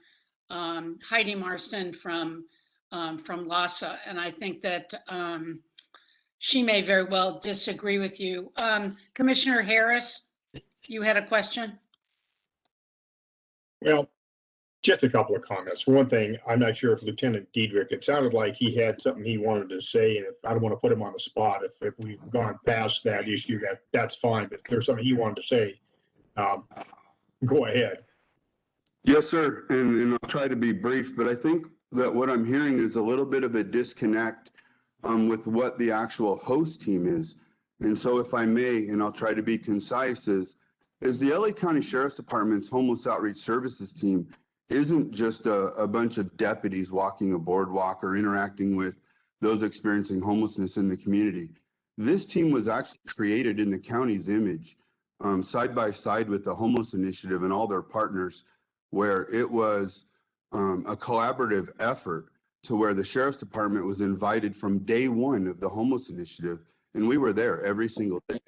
Heidi Marston from LASA, and I think that she may very well disagree with you. Commissioner Harris, you had a question? Well, just a couple of comments. For one thing, I'm not sure if Lieutenant Diedrich, it sounded like he had something he wanted to say, and I don't want to put him on the spot. If we've gone past that issue, that's fine. But if there's something he wanted to say, go ahead. Yes, sir. And I'll try to be brief, but I think that what I'm hearing is a little bit of a disconnect with what the actual host team is. And so if I may, and I'll try to be concise, is the LA County Sheriff's Department's Homeless Outreach Services team isn't just a bunch of deputies walking a boardwalk or interacting with those experiencing homelessness in the community. This team was actually created in the county's image, side by side with the Homeless Initiative and all their partners, where it was a collaborative effort to where the Sheriff's Department was invited from day one of the Homeless Initiative. And we were there every single day,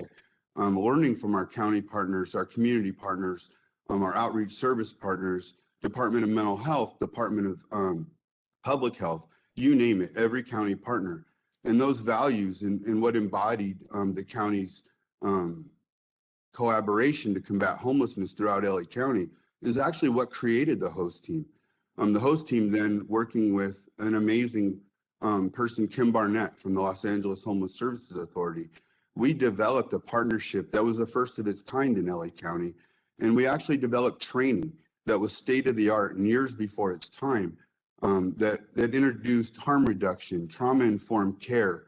learning from our county partners, our community partners, our outreach service partners, Department of Mental Health, Department of Public Health, you name it, every county partner. And those values and what embodied the county's collaboration to combat homelessness throughout LA County is actually what created the host team. The host team then working with an amazing person, Kim Barnett from the Los Angeles Homeless Services Authority. We developed a partnership that was the first of its kind in LA County. And we actually developed training that was state of the art and years before its time that introduced harm reduction, trauma-informed care,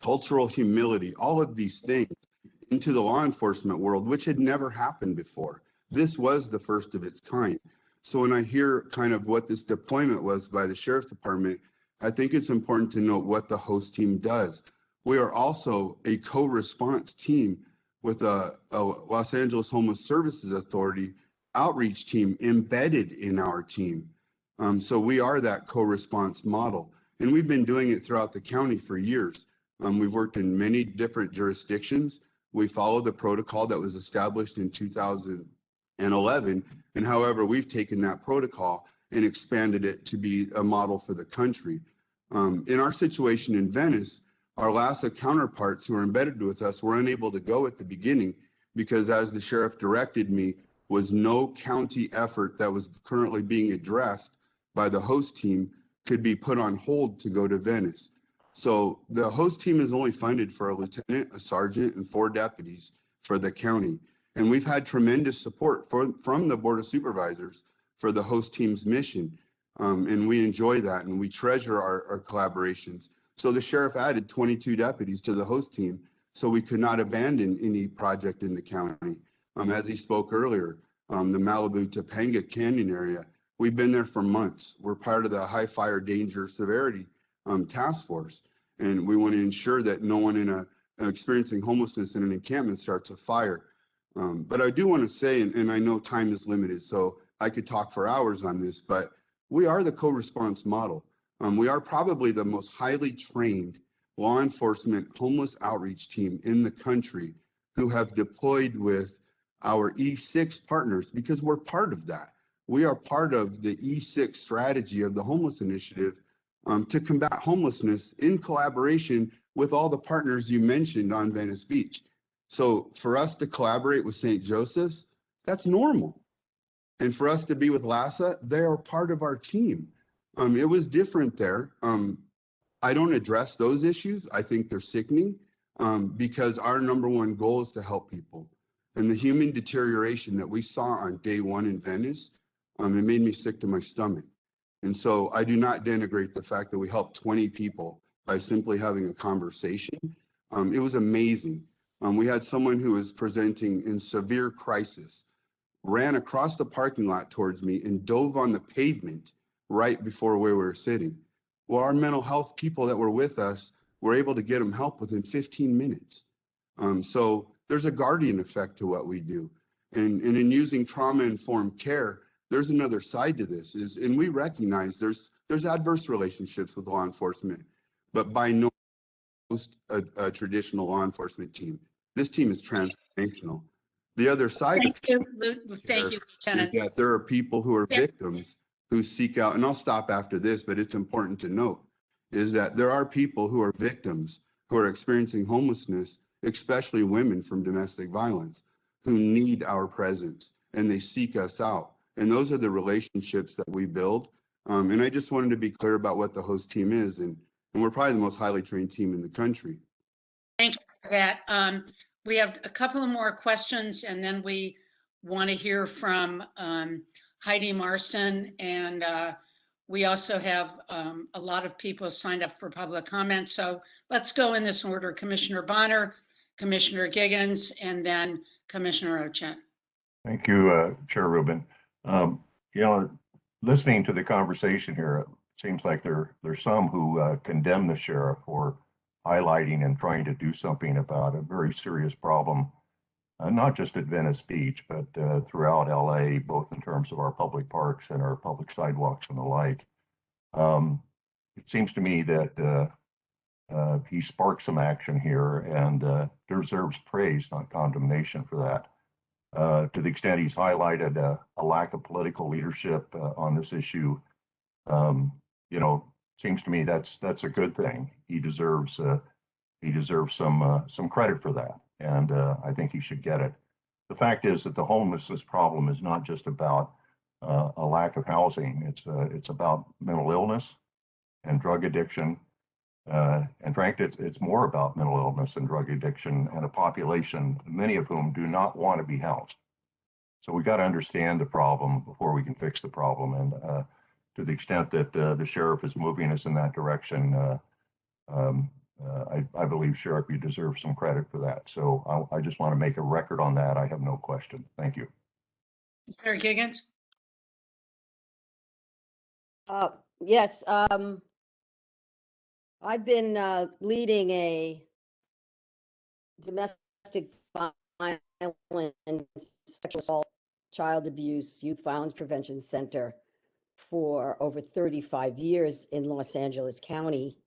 cultural humility, all of these things into the law enforcement world, which had never happened before. This was the first of its kind. So when I hear kind of what this deployment was by the Sheriff's Department, I think it's important to note what the host team does. We are also a co-response team with a Los Angeles Homeless Services Authority outreach team embedded in our team. So we are that co-response model. And we've been doing it throughout the county for years. We've worked in many different jurisdictions. We follow the protocol that was established in 2011. And however, we've taken that protocol and expanded it to be a model for the country. In our situation in Venice, our LASA counterparts who are embedded with us were unable to go at the beginning because, as the sheriff directed me, was no county effort that was currently being addressed by the host team could be put on hold to go to Venice. So the host team is only funded for a lieutenant, a sergeant, and 4 deputies for the county. And we've had tremendous support from the Board of Supervisors for the host team's mission. And we enjoy that and we treasure our collaborations. So the sheriff added 22 deputies to the host team so we could not abandon any project in the county. As he spoke earlier, the Malibu Topanga Canyon area, we've been there for months. We're part of the high fire danger severity task force. And we want to ensure that no one in experiencing homelessness in an encampment starts a fire. But I do want to say, and I know time is limited, so I could talk for hours on this, but we are the co-response model. We are probably the most highly trained law enforcement homeless outreach team in the country who have deployed with our E6 partners because we're part of that. We are part of the E6 strategy of the Homeless Initiative to combat homelessness in collaboration with all the partners you mentioned on Venice Beach. So for us to collaborate with St. Joseph's, that's normal. And for us to be with LASA, they are part of our team. It was different there. I don't address those issues. I think they're sickening because our number one goal is to help people. And the human deterioration that we saw on day one in Venice, it made me sick to my stomach. And so I do not denigrate the fact that we helped 20 people by simply having a conversation. It was amazing. We had someone who was presenting in severe crisis, ran across the parking lot towards me and dove on the pavement right before where we were sitting. Well, our mental health people that were with us were able to get them help within 15 minutes. So there's a guardian effect to what we do. And in using trauma-informed care, there's another side to this, and we recognize there's adverse relationships with law enforcement, but by no host a traditional law enforcement team. This team is transformational. The other side of Thank here you, is Lieutenant. that there are people who are Yeah. victims who seek out, and I'll stop after this, but it's important to note, is that there are people who are victims who are experiencing homelessness, especially women from domestic violence, who need our presence and they seek us out. And those are the relationships that we build. And I just wanted to be clear about what the host team is. And we're probably the most highly trained team in the country. Thanks for that. We have a couple of more questions, and then we want to hear from Heidi Marston. And we also have a lot of people signed up for public comment. So let's go in this order: Commissioner Bonner, Commissioner Giggins, and then Commissioner Ochen. Thank you, Chair Rubin. You know, listening to the conversation here, it seems like there's some who condemn the sheriff for highlighting and trying to do something about a very serious problem, not just at Venice Beach, but throughout LA, both in terms of our public parks and our public sidewalks and the like. It seems to me that he sparked some action here and deserves praise, not condemnation for that. To the extent he's highlighted a lack of political leadership on this issue, you know, seems to me that's a good thing. He deserves some credit for that, and I think he should get it. The fact is that the homelessness problem is not just about a lack of housing. It's about mental illness and drug addiction. In fact, it's more about mental illness and drug addiction and a population, many of whom do not want to be housed. So we got to understand the problem before we can fix the problem. And to the extent that the sheriff is moving us in that direction, I believe, Sheriff, you deserve some credit for that. So I just want to make a record on that. I have no question. Thank you. Commissioner Giggins? Yes, I've been leading a domestic violence, sexual assault, child abuse, youth violence prevention center for over 35 years in Los Angeles County.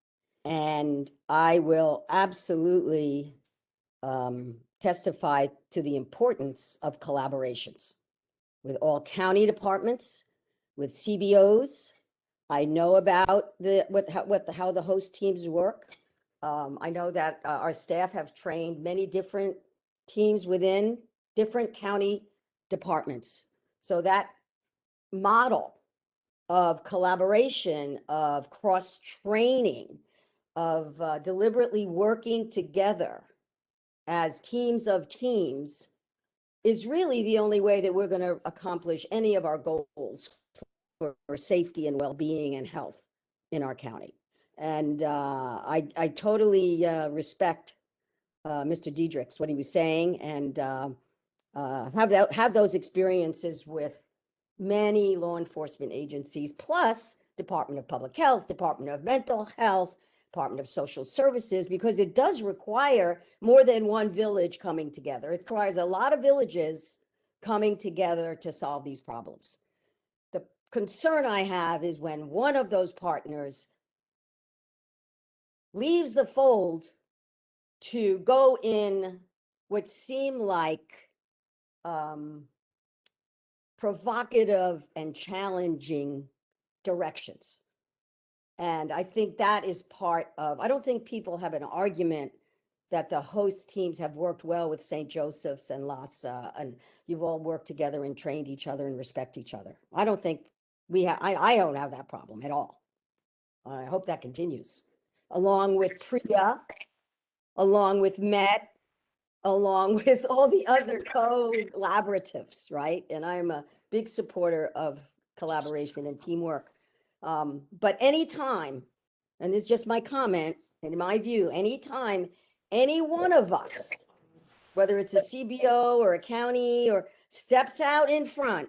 And I will absolutely testify to the importance of collaborations with all county departments, with CBOs. I know about how the host teams work. I know that our staff have trained many different teams within different county departments. So that model of collaboration, of cross-training, of deliberately working together as teams of teams is really the only way that we're going to accomplish any of our goals for safety and well-being and health in our county. And I totally respect Mr. Diedrichs, what he was saying, and have those experiences with many law enforcement agencies, plus Department of Public Health, Department of Mental Health, Department of Social Services, because it does require more than one village coming together. It requires a lot of villages coming together to solve these problems. The concern I have is when one of those partners leaves the fold to go in what seem like provocative and challenging directions. And I think that is part of, I don't think people have an argument that the host teams have worked well with St. Joseph's and LASA, and you've all worked together and trained each other and respect each other. I don't think we have, I don't have that problem at all. I hope that continues. Along with PRIA, along with MET, along with all the other collaboratives, right? And I'm a big supporter of collaboration and teamwork. But anytime, and this is just my comment, and in my view, anytime any one of us, whether it's a CBO or a county, or steps out in front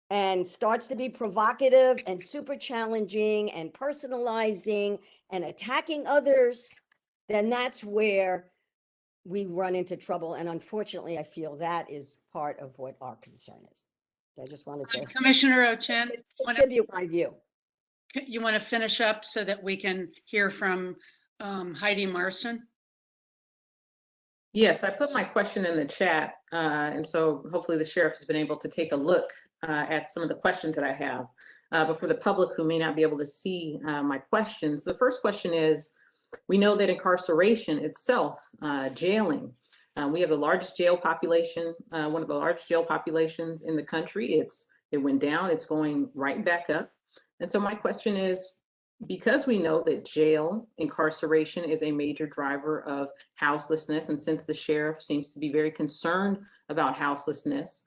and starts to be provocative and super challenging and personalizing and attacking others, then that's where we run into trouble. And unfortunately, I feel that is part of what our concern is. I just wanted to Commissioner Ochen, contribute my view. you want to finish up so that we can hear from Heidi Marson. Yes, I put my question in the chat, and so hopefully the sheriff has been able to take a look at some of the questions that I have. But for the public who may not be able to see my questions, the first question is, we know that incarceration itself, jailing, we have the largest jail population, one of the largest jail populations in the country. It went down, it's going right back up. And so my question is, because we know that jail incarceration is a major driver of houselessness, and since the sheriff seems to be very concerned about houselessness,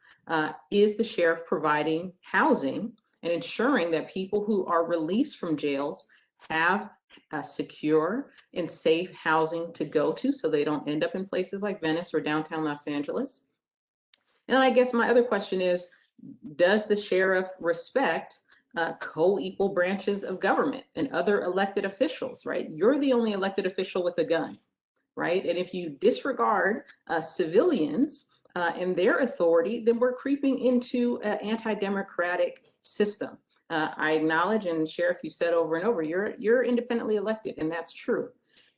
is the sheriff providing housing and ensuring that people who are released from jails have secure and safe housing to go to so they don't end up in places like Venice or downtown Los Angeles? And I guess my other question is, does the sheriff respect co-equal branches of government and other elected officials, right? You're the only elected official with a gun, right? And if you disregard civilians and their authority, then we're creeping into an anti-democratic system. I acknowledge, and Sheriff, you said over and over, you're independently elected, and that's true.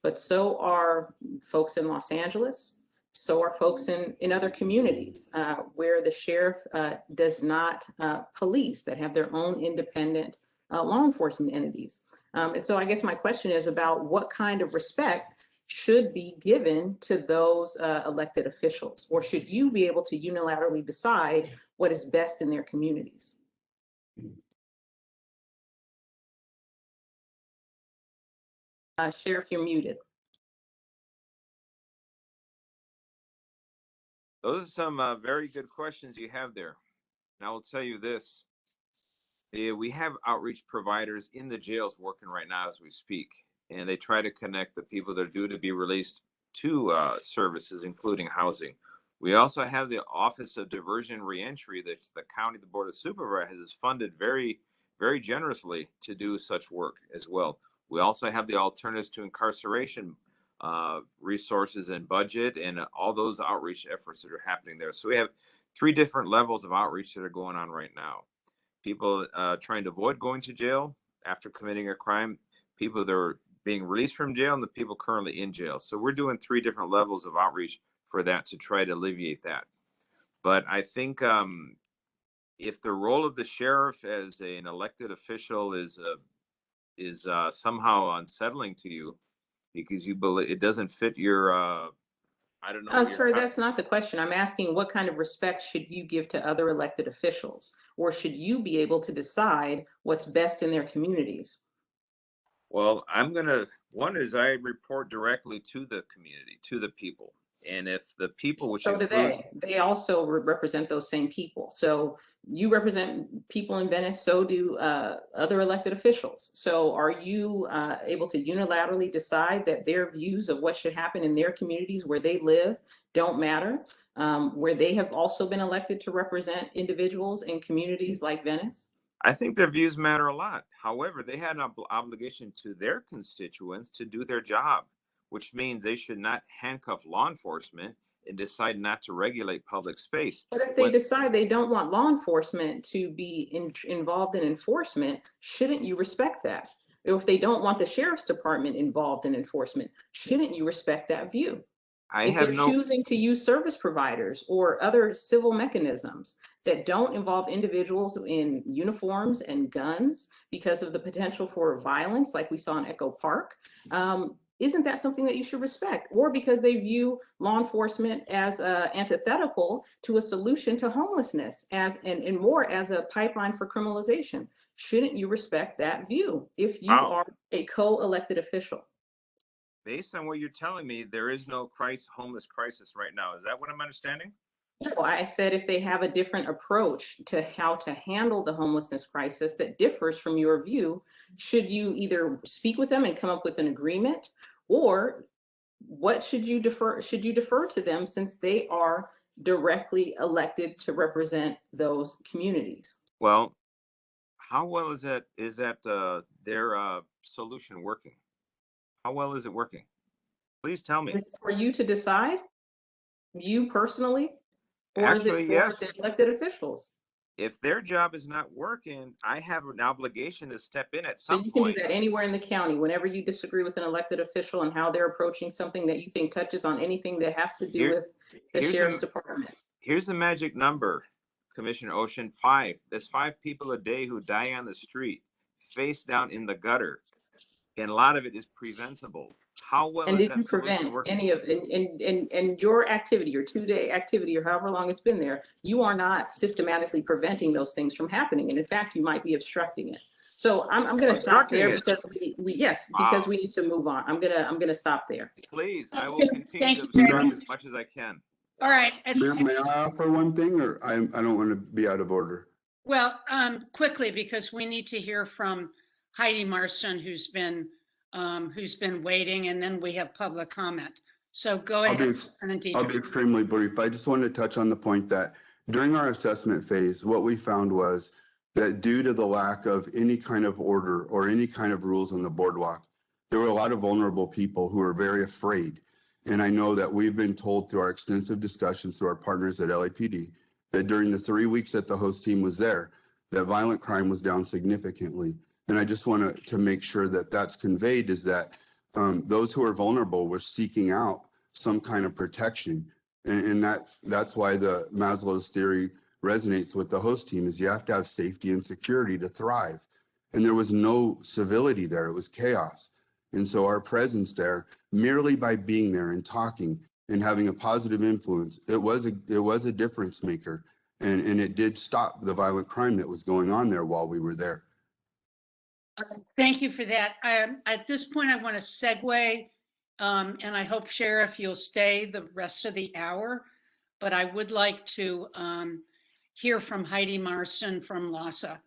But so are folks in Los Angeles, so are folks in other communities where the sheriff does not police, that have their own independent law enforcement entities. And so I guess my question is about what kind of respect should be given to those elected officials, or should you be able to unilaterally decide what is best in their communities? Sheriff, you're muted. Those are some very good questions you have there. And I will tell you this. We have outreach providers in the jails working right now as we speak, and they try to connect the people that are due to be released to services, including housing. We also have the Office of Diversion and Reentry that the county, the Board of Supervisors has funded very, very generously to do such work as well. We also have the Alternatives to Incarceration resources and budget and all those outreach efforts that are happening there. So we have 3 different levels of outreach that are going on right now. People trying to avoid going to jail after committing a crime, people that are being released from jail, and the people currently in jail. So we're doing 3 different levels of outreach for that to try to alleviate that. But I think if the role of the sheriff as an elected official is somehow unsettling to you because you believe it doesn't fit your I don't know. Sir, that's not the question. I'm asking what kind of respect should you give to other elected officials, or should you be able to decide what's best in their communities? Well, one is I report directly to the community, to the people. And if the people, which So do includes, they also represent those same people. So you represent people in Venice, so do other elected officials. So are you able to unilaterally decide that their views of what should happen in their communities where they live don't matter, where they have also been elected to represent individuals in communities like Venice? I think their views matter a lot. However, they had an obligation to their constituents to do their job, which means they should not handcuff law enforcement and decide not to regulate public space. But if they decide they don't want law enforcement to be involved in enforcement, shouldn't you respect that? Or if they don't want the sheriff's department involved in enforcement, shouldn't you respect that view? If they're choosing to use service providers or other civil mechanisms that don't involve individuals in uniforms and guns because of the potential for violence, like we saw in Echo Park, isn't that something that you should respect? Or because they view law enforcement as antithetical to a solution to homelessness and more as a pipeline for criminalization? Shouldn't you respect that view if you are a co-elected official? Based on what you're telling me, there is no homeless crisis right now. Is that what I'm understanding? No, I said if they have a different approach to how to handle the homelessness crisis that differs from your view, should you either speak with them and come up with an agreement, or what should you defer? Should you defer to them since they are directly elected to represent those communities? Well, how well is their solution working? How well is it working? Please tell me. Is it for you to decide, you personally, or Actually, is it for yes. the elected officials? if their job is not working, I have an obligation to step in at So some you can do point. that anywhere in the county, whenever you disagree with an elected official and how they're approaching something that you think touches on anything that has to do Here- with the here's sheriff's a- department. Here's the magic number, Commissioner Ocean, 5. There's 5 people a day who die on the street, face down in the gutter. And a lot of it is preventable. How well And is did that you solution prevent working? any of, in your activity, your 2-day activity, or however long it's been there, you are not systematically preventing those things from happening. And in fact, you might be obstructing it. So I'm going to stop Obstructing there it. because because Wow. we need to move on. I'm going to stop there. Please, I will Thank continue to you very obstruct much. as much as I can. All right. May I offer one thing, or I don't want to be out of order? Well, quickly, because we need to hear from Heidi Marston, who's been waiting, and then we have public comment. So go I'll ahead. be extremely brief. I just wanted to touch on the point that during our assessment phase, what we found was that due to the lack of any kind of order or any kind of rules on the boardwalk, there were a lot of vulnerable people who were very afraid. And I know that we've been told through our extensive discussions through our partners at LAPD that during the 3 weeks that the host team was there, that violent crime was down significantly. And I just want to make sure that that's conveyed, is that those who are vulnerable were seeking out some kind of protection. And that's why the Maslow's theory resonates with the host team, is you have to have safety and security to thrive. And there was no civility there. It was chaos. And so our presence there, merely by being there and talking and having a positive influence, it was a difference maker. And it did stop the violent crime that was going on there while we were there. Thank you for that. At this point, I want to segue, and I hope, Sheriff, you'll stay the rest of the hour. But I would like to hear from Heidi Marston from LASA.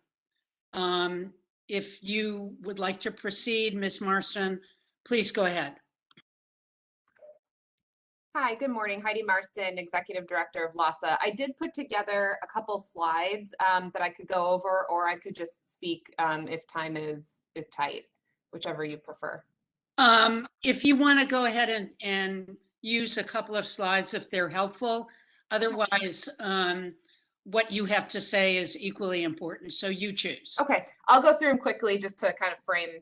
If you would like to proceed, Ms. Marston, please go ahead. Hi, good morning. Heidi Marston, Executive Director of LASA. I did put together a couple slides that I could go over, or I could just speak if time is tight, whichever you prefer. If you want to go ahead and use a couple of slides if they're helpful. Otherwise, what you have to say is equally important, so you choose. Okay, I'll go through them quickly just to kind of frame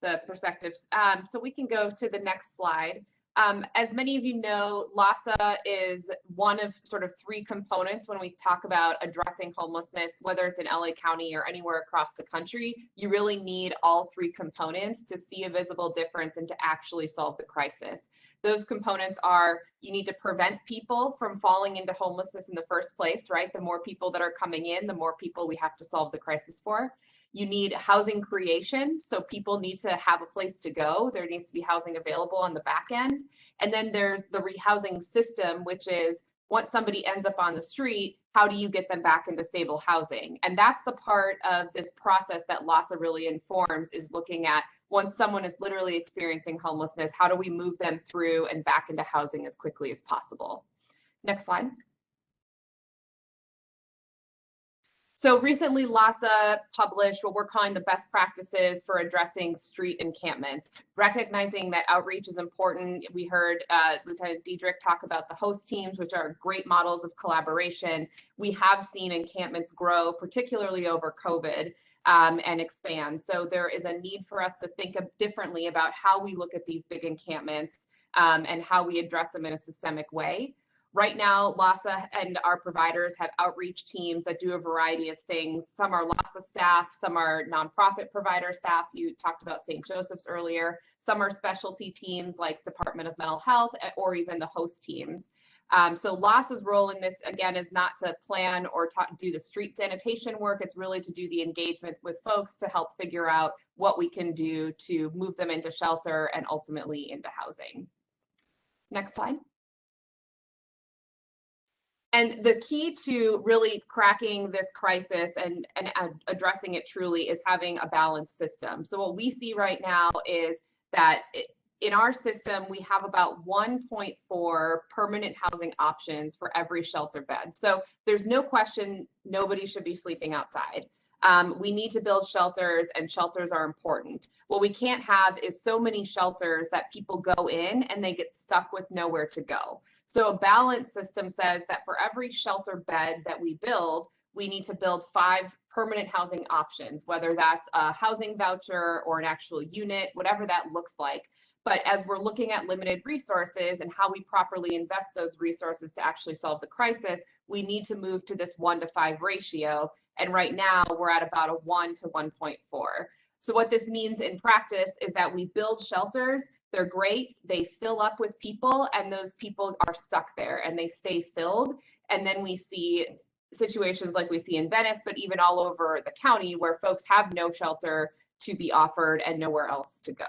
the perspectives. So we can go to the next slide. As many of you know, LASA is one of sort of 3 components when we talk about addressing homelessness, whether it's in LA County or anywhere across the country. You really need all 3 components to see a visible difference and to actually solve the crisis. Those components are, you need to prevent people from falling into homelessness in the first place, right? The more people that are coming in, the more people we have to solve the crisis for. You need housing creation, so people need to have a place to go. There needs to be housing available on the back end. And then there's the rehousing system, which is once somebody ends up on the street, how do you get them back into stable housing? And that's the part of this process that LASA really informs, is looking at once someone is literally experiencing homelessness, how do we move them through and back into housing as quickly as possible? Next slide. So recently, LASA published what we're calling the best practices for addressing street encampments, recognizing that outreach is important. We heard Lieutenant Diedrich talk about the host teams, which are great models of collaboration. We have seen encampments grow, particularly over COVID, and expand. So there is a need for us to think differently about how we look at these big encampments and how we address them in a systemic way. Right now, LASA and our providers have outreach teams that do a variety of things. Some are LASA staff, some are nonprofit provider staff. You talked about St. Joseph's earlier. Some are specialty teams like Department of Mental Health or even the host teams. So LASA's role in this, again, is not to plan or do the street sanitation work. It's really to do the engagement with folks to help figure out what we can do to move them into shelter and ultimately into housing. Next slide. And the key to really cracking this crisis and addressing it truly is having a balanced system. So what we see right now is that in our system, we have about 1.4 permanent housing options for every shelter bed. So there's no question nobody should be sleeping outside. We need to build shelters, and shelters are important. What we can't have is so many shelters that people go in and they get stuck with nowhere to go. So a balanced system says that for every shelter bed that we build, we need to build 5 permanent housing options, whether that's a housing voucher or an actual unit, whatever that looks like. But as we're looking at limited resources and how we properly invest those resources to actually solve the crisis, we need to move to this 1-to-5 ratio. And right now we're at about a 1 to 1.4. So what this means in practice is that we build shelters. They're great. They fill up with people, and those people are stuck there and they stay filled. And then we see situations like we see in Venice, but even all over the county, where folks have no shelter to be offered and nowhere else to go.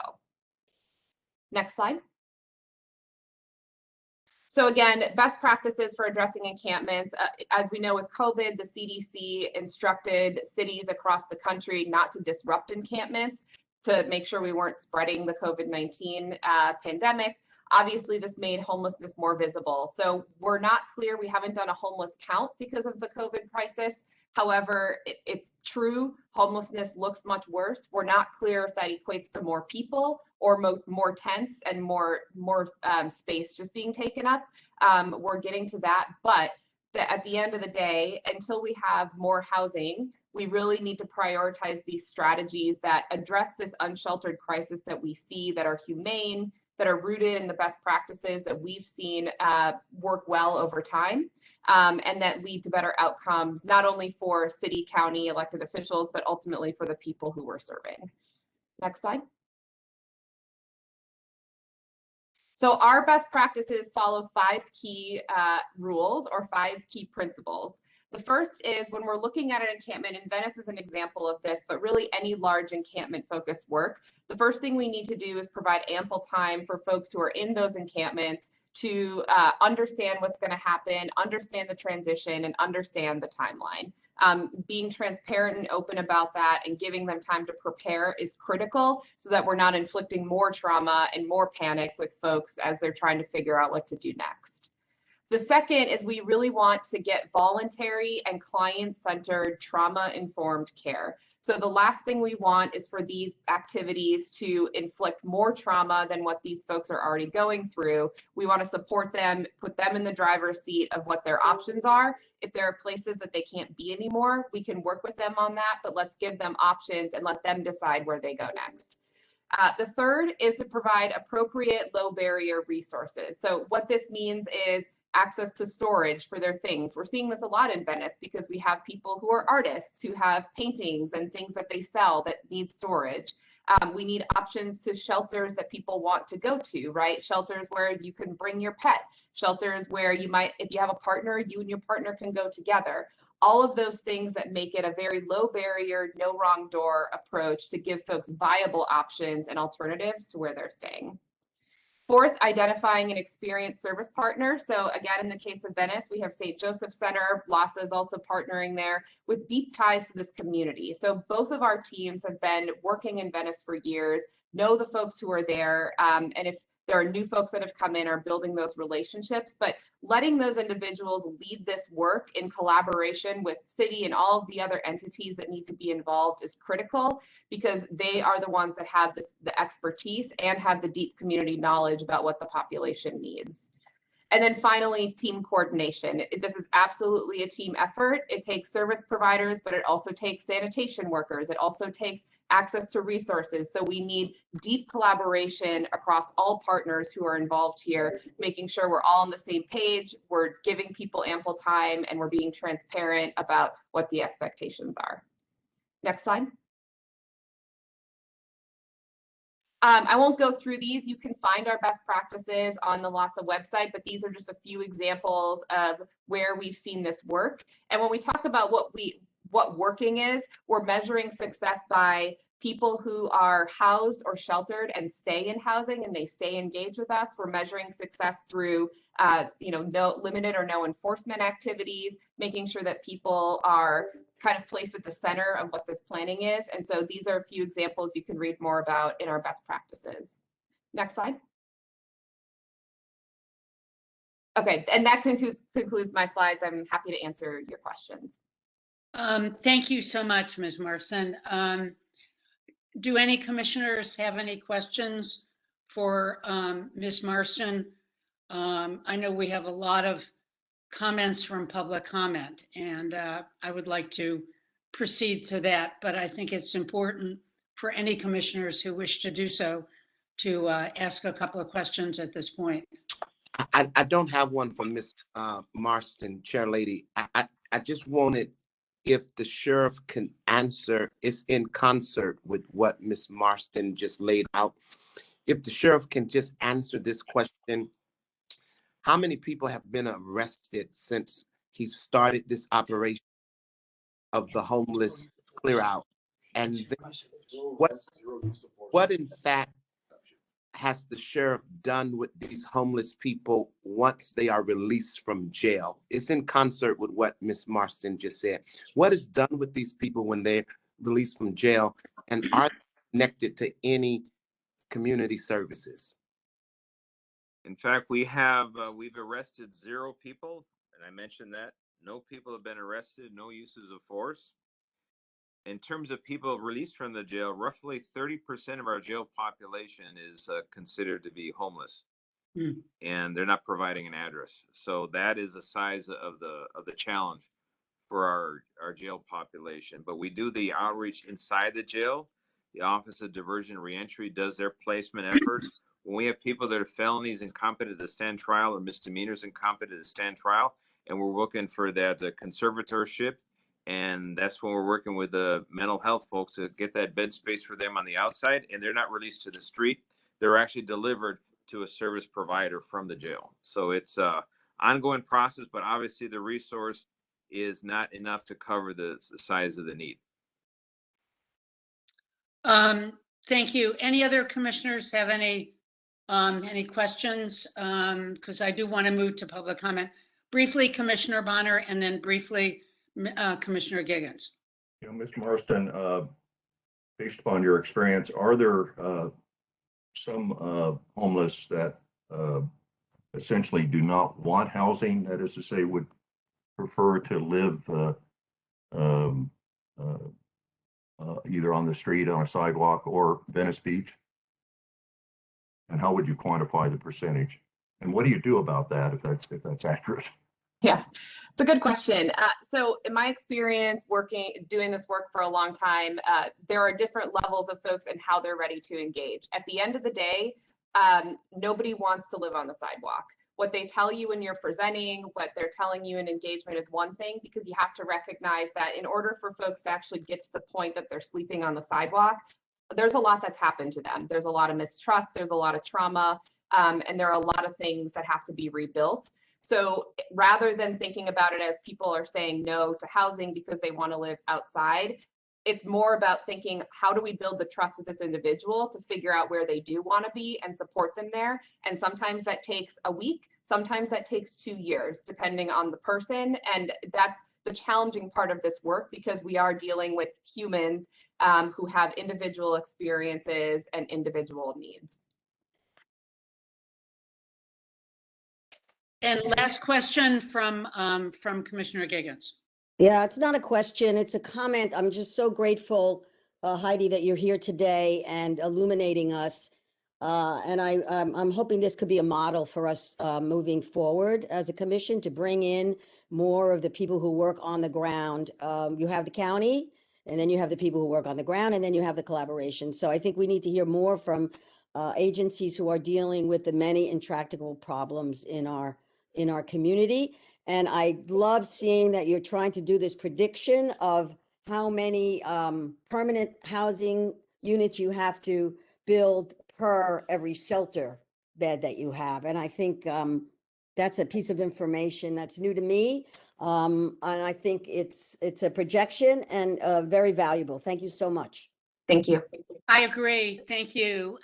Next slide. So again, best practices for addressing encampments. As we know with COVID, the CDC instructed cities across the country not to disrupt encampments to make sure we weren't spreading the COVID-19 pandemic. Obviously, this made homelessness more visible. So we're not clear. We haven't done a homeless count because of the COVID crisis. However, it's true, homelessness looks much worse. We're not clear if that equates to more people or more tents and more space just being taken up. We're getting to that, but at the end of the day, until we have more housing, we really need to prioritize these strategies that address this unsheltered crisis that we see, that are humane, that are rooted in the best practices that we've seen work well over time, and that lead to better outcomes, not only for city, county, elected officials, but ultimately for the people who we're serving. Next slide. So our best practices follow 5 key rules or 5 key principles. The first is when we're looking at an encampment, and Venice is an example of this, but really any large encampment focused work, the first thing we need to do is provide ample time for folks who are in those encampments to understand what's going to happen, understand the transition, and understand the timeline. Being transparent and open about that and giving them time to prepare is critical so that we're not inflicting more trauma and more panic with folks as they're trying to figure out what to do next. The second is we really want to get voluntary and client-centered trauma-informed care. So the last thing we want is for these activities to inflict more trauma than what these folks are already going through. We want to support them, put them in the driver's seat of what their options are. If there are places that they can't be anymore, we can work with them on that, but let's give them options and let them decide where they go next. The third is to provide appropriate low barrier resources. So what this means is access to storage for their things. We're seeing this a lot in Venice because we have people who are artists who have paintings and things that they sell that need storage. We need options to shelters that people want to go to, right? Shelters where you can bring your pet, shelters where you might, if you have a partner, you and your partner can go together. All of those things that make it a very low barrier, no wrong door approach to give folks viable options and alternatives to where they're staying. Fourth, identifying an experienced service partner. So again, in the case of Venice, we have St. Joseph Center. LASA is also partnering there with deep ties to this community. So both of our teams have been working in Venice for years, know the folks who are there, and if there are new folks that have come in, are building those relationships, but letting those individuals lead this work in collaboration with city and all of the other entities that need to be involved is critical, because they are the ones that have the expertise and have the deep community knowledge about what the population needs. And then finally, team coordination. This is absolutely a team effort. It takes service providers, but it also takes sanitation workers. It also takes access to resources. So we need deep collaboration across all partners who are involved here, making sure we're all on the same page, we're giving people ample time, and we're being transparent about what the expectations are. Next slide. I won't go through these. You can find our best practices on the LASA website, but these are just a few examples of where we've seen this work. And when we talk about what working is, we're measuring success by people who are housed or sheltered and stay in housing and they stay engaged with us. We're measuring success through no limited or no enforcement activities, making sure that people are kind of placed at the center of what this planning is. And so these are a few examples you can read more about in our best practices. Next slide. Okay, and that concludes my slides. I'm happy to answer your questions. Thank you so much, Ms. Marson. Do any commissioners have any questions for Ms. Marson? I know we have a lot of comments from public comment, and I would like to proceed to that, but I think it's important for any commissioners who wish to do so to ask a couple of questions at this point. I don't have one for Ms. Marston, Chair Lady. I just wanted, if the sheriff can answer, it's in concert with what Ms. Marston just laid out. If the sheriff can just answer this question, how many people have been arrested since he started this operation of the homeless clear out? And then what in fact has the sheriff done with these homeless people once they are released from jail? It's in concert with what Ms. Marston just said. What is done with these people when they're released from jail, and are they connected to any community services? In fact, we've arrested 0 people, and I mentioned that. No people have been arrested, no uses of force. In terms of people released from the jail, roughly 30% of our jail population is considered to be homeless, and they're not providing an address. So that is the size of the challenge for our jail population. But we do the outreach inside the jail. The Office of Diversion and Reentry does their placement efforts. When we have people that are felonies incompetent to stand trial or misdemeanors incompetent to stand trial, and we're looking for that conservatorship, and that's when we're working with the mental health folks to get that bed space for them on the outside, and they're not released to the street. They're actually delivered to a service provider from the jail. So it's an ongoing process, but obviously the resource is not enough to cover the size of the need. Thank you. Any other commissioners have any questions? Because I do want to move to public comment. Briefly, Commissioner Bonner, and then briefly, Commissioner Giggins. You know, Ms. Marston, based upon your experience, are there some homeless that essentially do not want housing? That is to say, would prefer to live either on the street, on a sidewalk, or Venice Beach? And how would you quantify the percentage? And what do you do about that if that's accurate? Yeah, it's a good question. So in my experience doing this work for a long time, there are different levels of folks and how they're ready to engage. At the end of the day, nobody wants to live on the sidewalk. What they tell you when you're presenting, what they're telling you in engagement is one thing, because you have to recognize that in order for folks to actually get to the point that they're sleeping on the sidewalk, there's a lot that's happened to them. There's a lot of mistrust, there's a lot of trauma, and there are a lot of things that have to be rebuilt. So rather than thinking about it as people are saying no to housing because they want to live outside, it's more about thinking, how do we build the trust with this individual to figure out where they do want to be and support them there? And sometimes that takes a week, sometimes that takes 2 years, depending on the person. And that's the challenging part of this work, because we are dealing with humans who have individual experiences and individual needs. And last question from Commissioner Giggins. Yeah, it's not a question, it's a comment. I'm just so grateful, Heidi, that you're here today and illuminating us. And I'm hoping this could be a model for us moving forward as a commission to bring in more of the people who work on the ground. You have the county, and then you have the people who work on the ground, and then you have the collaboration. So I think we need to hear more from agencies who are dealing with the many intractable problems in our community. And I love seeing that you're trying to do this prediction of how many permanent housing units you have to build per every shelter bed that you have. And I think that's a piece of information that's new to me. And I think it's a projection and very valuable. Thank you so much. Thank you. I agree. Thank you.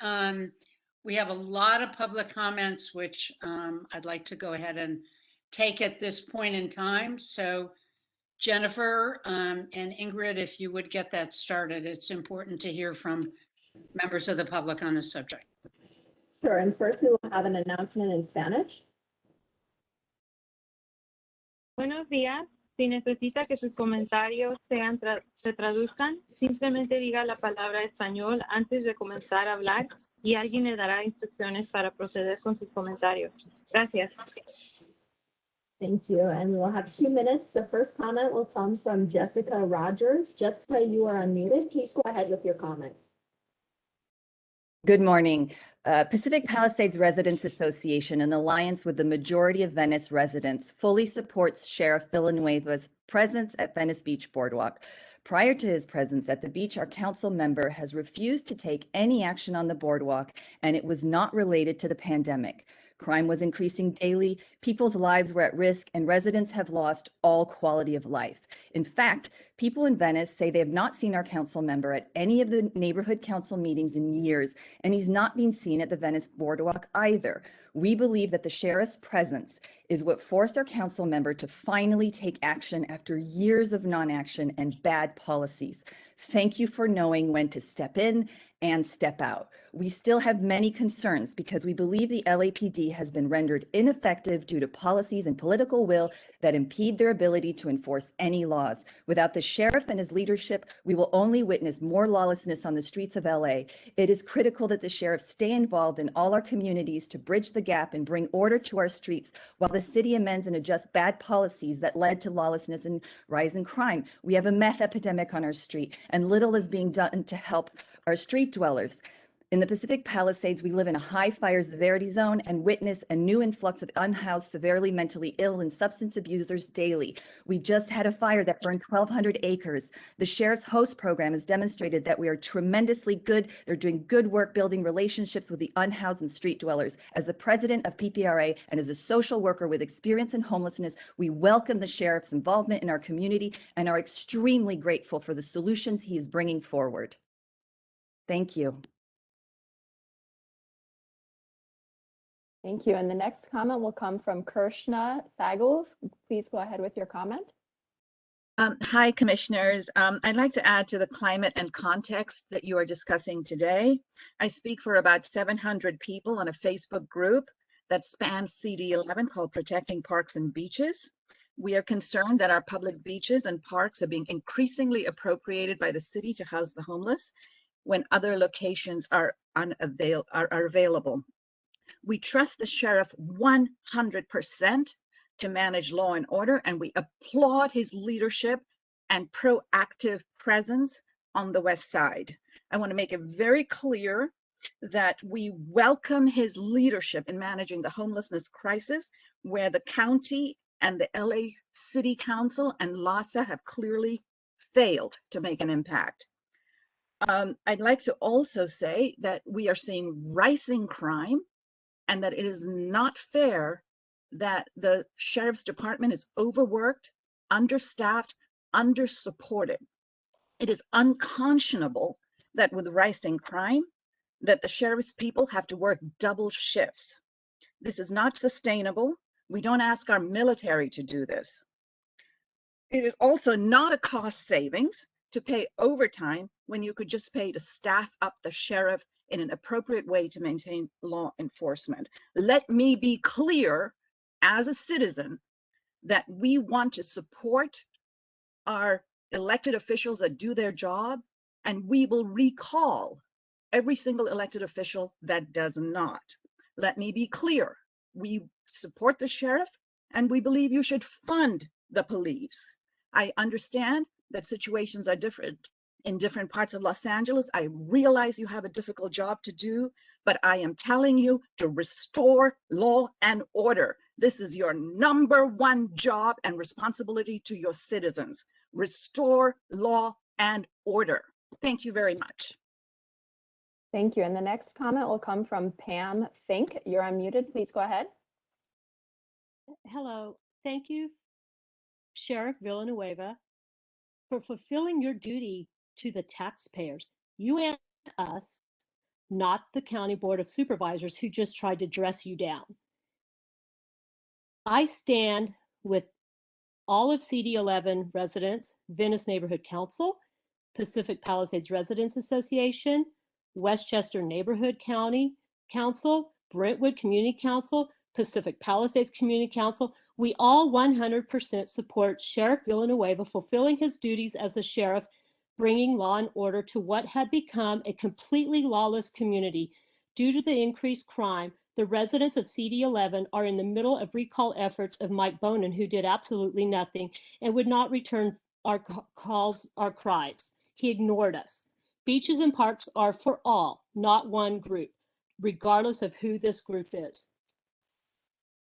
We have a lot of public comments, which I'd like to go ahead and take at this point in time. So Jennifer and Ingrid, if you would get that started, it's important to hear from members of the public on this subject. Sure, and first we will have an announcement in Spanish. Buenos días. Si necesita que sus comentarios se traduzcan, simplemente diga la palabra español antes de comenzar a hablar y alguien le dará instrucciones para proceder con sus comentarios. Gracias. Thank you. And we'll have 2 minutes. The first comment will come from Jessica Rogers. Jessica, you are unmuted. Please go ahead with your comment. Good morning. Pacific Palisades Residents Association, an alliance with the majority of Venice residents, fully supports Sheriff Villanueva's presence at Venice Beach Boardwalk. Prior to his presence at the beach, our council member has refused to take any action on the boardwalk, and it was not related to the pandemic. Crime was increasing daily, people's lives were at risk, and residents have lost all quality of life. In fact, people in Venice say they have not seen our council member at any of the neighborhood council meetings in years, and he's not been seen at the Venice Boardwalk either. We believe that the sheriff's presence is what forced our council member to finally take action after years of non-action and bad policies. Thank you for knowing when to step in and step out. We still have many concerns because we believe the LAPD has been rendered ineffective due to policies and political will that impede their ability to enforce any laws. Without the sheriff and his leadership, we will only witness more lawlessness on the streets of LA. It is critical that the sheriff stay involved in all our communities to bridge the gap and bring order to our streets while the city amends and adjusts bad policies that led to lawlessness and rise in crime. We have a meth epidemic on our street, and little is being done to help our street dwellers. In the Pacific Palisades, we live in a high fire severity zone and witness a new influx of unhoused, severely mentally ill and substance abusers daily. We just had a fire that burned 1,200 acres. The Sheriff's Host Program has demonstrated that we are tremendously good. They're doing good work building relationships with the unhoused and street dwellers. As the president of PPRA and as a social worker with experience in homelessness, we welcome the Sheriff's involvement in our community and are extremely grateful for the solutions he is bringing forward. Thank you. Thank you. And the next comment will come from Kirshna Thagul. Please go ahead with your comment. Hi, Commissioners. I'd like to add to the climate and context that you are discussing today. I speak for about 700 people on a Facebook group that spans CD11 called Protecting Parks and Beaches. We are concerned that our public beaches and parks are being increasingly appropriated by the city to house the homeless when other locations are available. We trust the sheriff 100% to manage law and order, and we applaud his leadership and proactive presence on the West Side. I want to make it very clear that we welcome his leadership in managing the homelessness crisis, where the county and the LA City Council and LAHSA have clearly failed to make an impact. I'd like to also say that we are seeing rising crime and that it is not fair that the Sheriff's Department is overworked, understaffed, undersupported. It is unconscionable that with rising crime, that the sheriff's people have to work double shifts. This is not sustainable. We don't ask our military to do this. It is also not a cost savings to pay overtime when you could just pay to staff up the sheriff in an appropriate way to maintain law enforcement. Let me be clear as a citizen that we want to support our elected officials that do their job, and we will recall every single elected official that does not. Let me be clear. We support the sheriff and we believe you should fund the police. I understand that situations are different in different parts of Los Angeles. I realize you have a difficult job to do, but I am telling you to restore law and order. This is your #1 job and responsibility to your citizens. Restore law and order. Thank you very much. Thank you. And the next comment will come from Pam Fink. You're unmuted. Please go ahead. Hello. Thank you, Sheriff Villanueva, for fulfilling your duty to the taxpayers. You and us, not the County Board of Supervisors who just tried to dress you down. I stand with all of CD11 residents, Venice Neighborhood Council, Pacific Palisades Residents Association, Westchester Neighborhood County Council, Brentwood Community Council, Pacific Palisades Community Council. We all 100% support Sheriff Villanueva fulfilling his duties as a sheriff, bringing law and order to what had become a completely lawless community. Due to the increased crime, The residents of CD11 are in the middle of recall efforts of Mike Bonin, who did absolutely nothing and would not return our calls, our cries. He ignored us. Beaches and parks are for all, not one group, regardless of who this group is.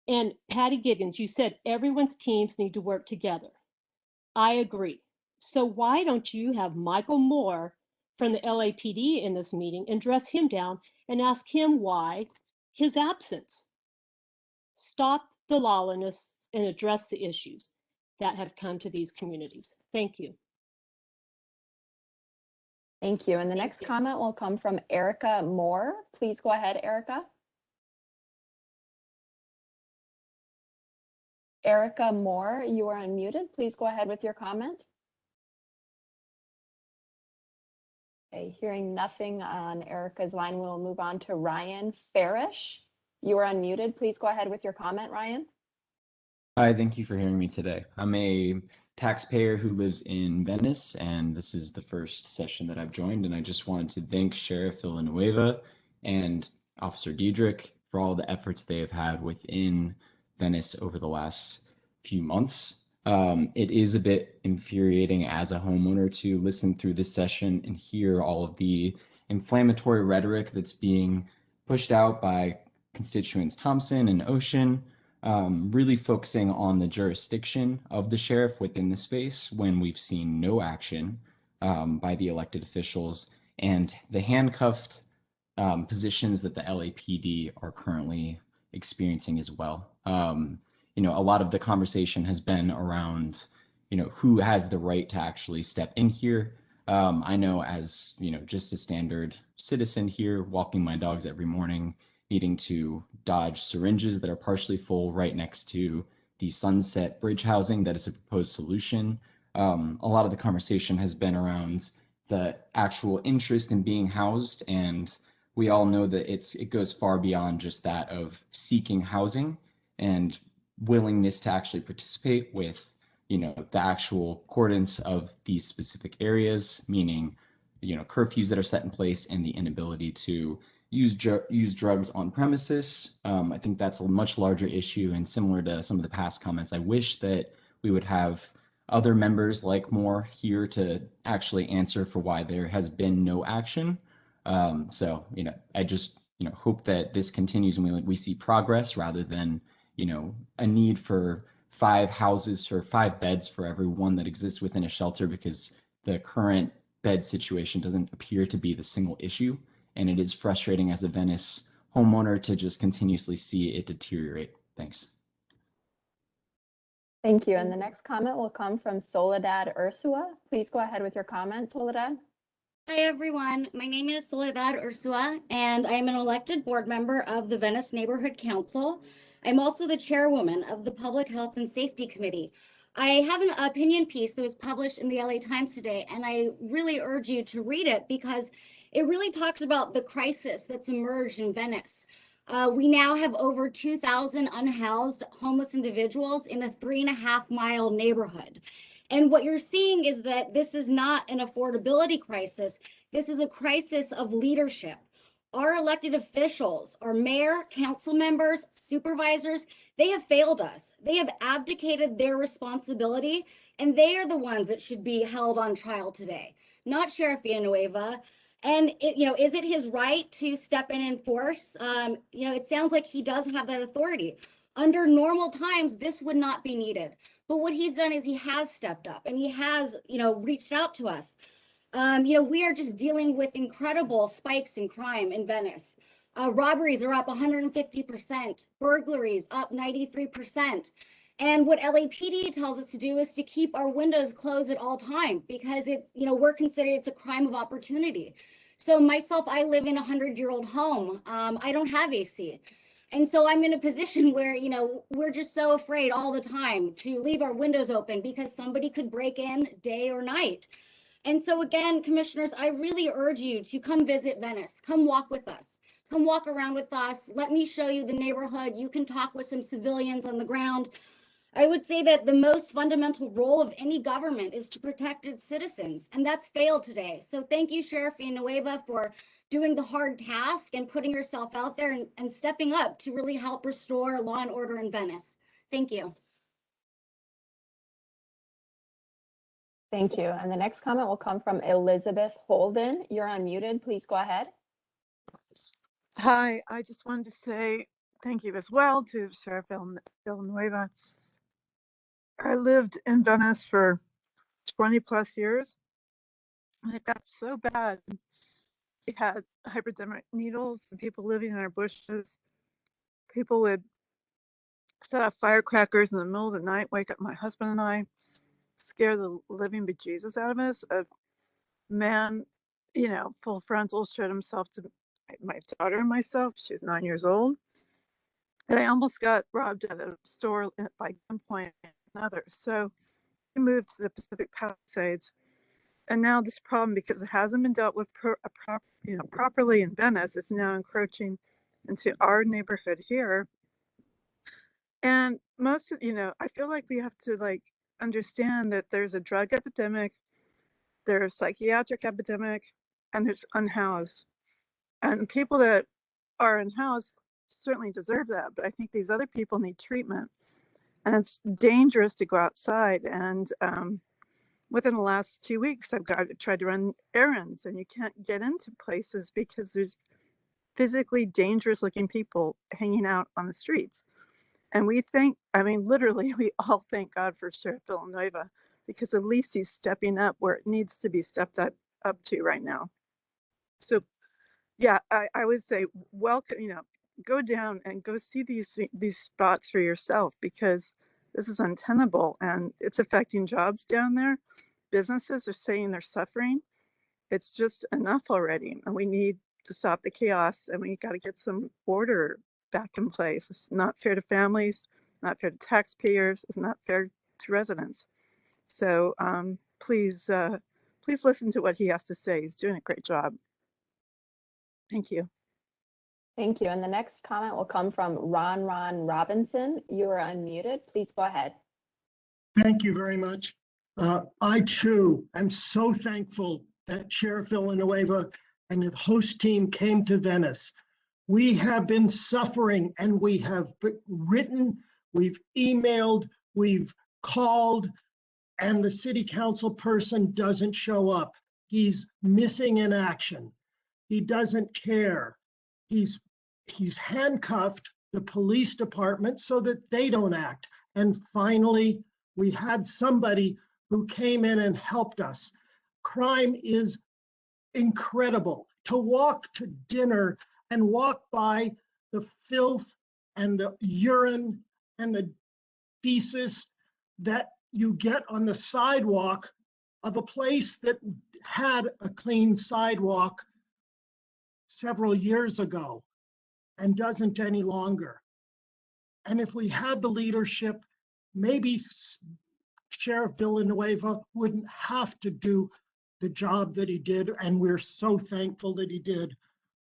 And Patty Giggins, you said everyone's teams need to work together. I agree. So why don't you have Michael Moore from the LAPD in this meeting and dress him down and ask him why his absence? Stop the lawlessness and address the issues that have come to these communities. Thank you. Thank you. And the next comment will come from Erica Moore. Please go ahead, Erica. Erica Moore, you are unmuted. Please go ahead with your comment. Okay, hearing nothing on Erica's line, we'll move on to Ryan Farish. You are unmuted. Please go ahead with your comment, Ryan. Hi, thank you for hearing me today. I'm a taxpayer who lives in Venice, and this is the first session that I've joined, and I just wanted to thank Sheriff Villanueva and Officer Diedrich for all the efforts they have had within Venice over the last few months. It is a bit infuriating as a homeowner to listen through this session and hear all of the inflammatory rhetoric that's being pushed out by constituents Thompson and Ocean, really focusing on the jurisdiction of the sheriff within the space when we've seen no action by the elected officials and the handcuffed positions that the LAPD are currently experiencing as well. You know, a lot of the conversation has been around, you know, who has the right to actually step in here. I know as, you know, just a standard citizen here, walking my dogs every morning, needing to dodge syringes that are partially full right next to the Sunset Bridge housing that is a proposed solution. A lot of the conversation has been around the actual interest in being housed, and we all know that it goes far beyond just that of seeking housing and willingness to actually participate with, you know, the actual accordance of these specific areas, meaning, you know, curfews that are set in place and the inability to use drugs on premises. I think that's a much larger issue, and similar to some of the past comments, I wish that we would have other members like Moore here to actually answer for why there has been no action. So, you know, I just, you know, hope that this continues and we see progress rather than, you know, a need for 5 houses or 5 beds for every one that exists within a shelter, because the current bed situation doesn't appear to be the single issue. And it is frustrating as a Venice homeowner to just continuously see it deteriorate. Thanks. Thank you. And the next comment will come from Soledad Ursua. Please go ahead with your comment, Soledad. Hi, everyone. My name is Soledad Ursua, and I'm an elected board member of the Venice Neighborhood Council. I'm also the chairwoman of the Public Health and Safety Committee. I have an opinion piece that was published in the LA Times today, and I really urge you to read it because it really talks about the crisis that's emerged in Venice. We now have over 2,000 unhoused homeless individuals in a 3.5-mile neighborhood. And what you're seeing is that this is not an affordability crisis. This is a crisis of leadership. Our elected officials, our mayor, council members, supervisors, they have failed us. They have abdicated their responsibility, and they are the ones that should be held on trial today, not Sheriff Villanueva. And is it his right to step in and force? It sounds like he does have that authority. Under normal times, this would not be needed. But what he's done is he has stepped up and he has, reached out to us. We are just dealing with incredible spikes in crime in Venice. Robberies are up 150%, burglaries up 93%. And what LAPD tells us to do is to keep our windows closed at all time because we're considered it's a crime of opportunity. So myself, I live in a 100-year-old home. I don't have AC. And so I'm in a position where, we're just so afraid all the time to leave our windows open because somebody could break in day or night. And so again, commissioners, I really urge you to come visit Venice. Come walk with us. Come walk around with us. Let me show you the neighborhood. You can talk with some civilians on the ground. I would say that the most fundamental role of any government is to protect its citizens, and that's failed today. So thank you, Sheriff Villanueva, for doing the hard task and putting yourself out there and stepping up to really help restore law and order in Venice. Thank you. Thank you. And the next comment will come from Elizabeth Holden. You're unmuted. Please go ahead. Hi, I just wanted to say thank you as well to Sheriff Villanueva. I lived in Venice for 20 plus years, and it got so bad. We had hypodermic needles and people living in our bushes. People would set off firecrackers in the middle of the night, wake up my husband and I, scare the living bejesus out of us. A man, full frontal, showed himself to my daughter and myself. She's 9 years old. And I almost got robbed at a store by gunpoint and another. So we moved to the Pacific Palisades. And now this problem, because it hasn't been dealt with properly in Venice, it's now encroaching into our neighborhood here. And most of, I feel like we have to understand that there's a drug epidemic, there's a psychiatric epidemic, and there's unhoused. And people that are unhoused certainly deserve that, but I think these other people need treatment. And it's dangerous to go outside. And within the last 2 weeks, I've tried to run errands, and you can't get into places because there's physically dangerous looking people hanging out on the streets. And we think, literally, we all thank God for Sheriff Villanueva, because at least he's stepping up where it needs to be stepped up to right now. So, yeah, I would say, welcome, go down and go see these spots for yourself, because this is untenable and it's affecting jobs down there. Businesses are saying they're suffering. It's just enough already, and we need to stop the chaos, and we got to get some order back in place. It's not fair to families, not fair to taxpayers, it's not fair to residents. So please listen to what he has to say. He's doing a great job. Thank you. Thank you. And the next comment will come from Ron Robinson. You are unmuted. Please go ahead. Thank you very much. I too am so thankful that Sheriff Villanueva and the host team came to Venice. We have been suffering, and we have written, we've emailed, we've called, and the city council person doesn't show up. He's missing in action. He doesn't care. He's handcuffed the police department so that they don't act. And finally, we had somebody who came in and helped us. Crime is incredible. To walk to dinner and walk by the filth and the urine and the feces that you get on the sidewalk of a place that had a clean sidewalk several years ago and doesn't any longer. And if we had the leadership, maybe Sheriff Villanueva wouldn't have to do the job that he did, and we're so thankful that he did.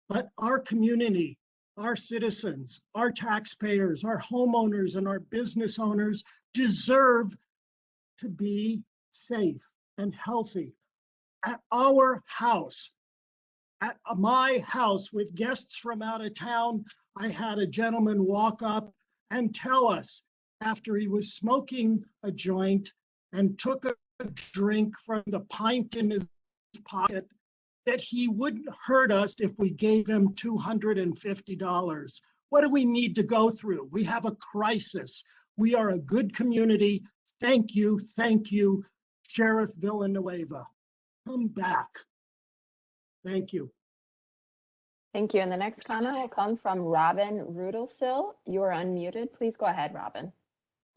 But our community, our citizens, our taxpayers, our homeowners, and our business owners deserve to be safe and healthy. At our house, at my house with guests from out of town, I had a gentleman walk up and tell us, after he was smoking a joint and took a drink from the pint in his pocket, that he wouldn't hurt us if we gave him $250. What do we need to go through? We have a crisis. We are a good community. Thank you, Sheriff Villanueva. Come back. Thank you. Thank you. And the next comment will come from Robin Rudelsill. You are unmuted. Please go ahead, Robin.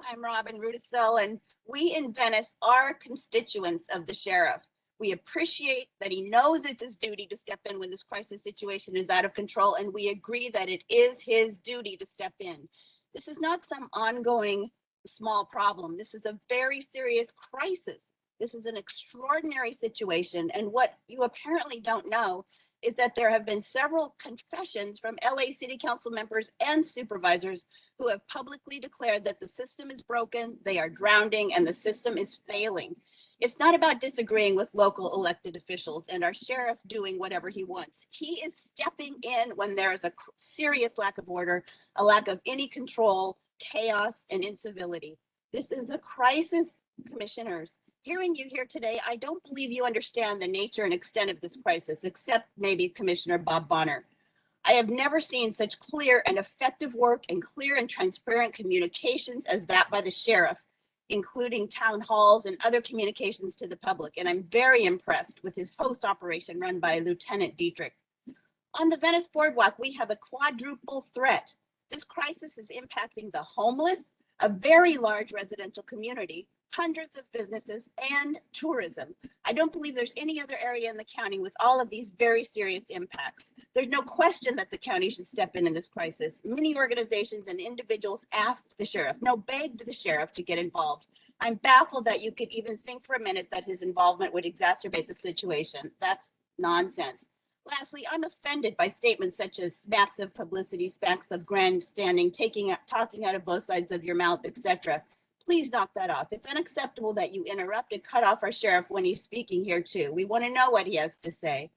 I'm Robin Rudelsill, and we in Venice are constituents of the sheriff. We appreciate that he knows it's his duty to step in when this crisis situation is out of control, and we agree that it is his duty to step in. This is not some ongoing small problem. This is a very serious crisis. This is an extraordinary situation, and what you apparently don't know is that there have been several confessions from LA City Council members and supervisors who have publicly declared that the system is broken, they are drowning, and the system is failing. It's not about disagreeing with local elected officials and our sheriff doing whatever he wants. He is stepping in when there is a serious lack of order, a lack of any control, chaos, and incivility. This is a crisis, commissioners. Hearing you here today, I don't believe you understand the nature and extent of this crisis, except maybe Commissioner Bob Bonner. I have never seen such clear and effective work and clear and transparent communications as that by the sheriff, including town halls and other communications to the public. And I'm very impressed with his host operation run by Lieutenant Dietrich. On the Venice Boardwalk, we have a quadruple threat. This crisis is impacting the homeless, a very large residential community, hundreds of businesses, and tourism. I don't believe there's any other area in the county with all of these very serious impacts. There's no question that the county should step in this crisis. Many organizations and individuals asked the sheriff, no, begged the sheriff to get involved. I'm baffled that you could even think for a minute that his involvement would exacerbate the situation. That's nonsense. Lastly, I'm offended by statements such as smacks of publicity, smacks of grandstanding, talking out of both sides of your mouth, etc. Please knock that off. It's unacceptable that you interrupt and cut off our sheriff when he's speaking here too. We want to know what he has to say.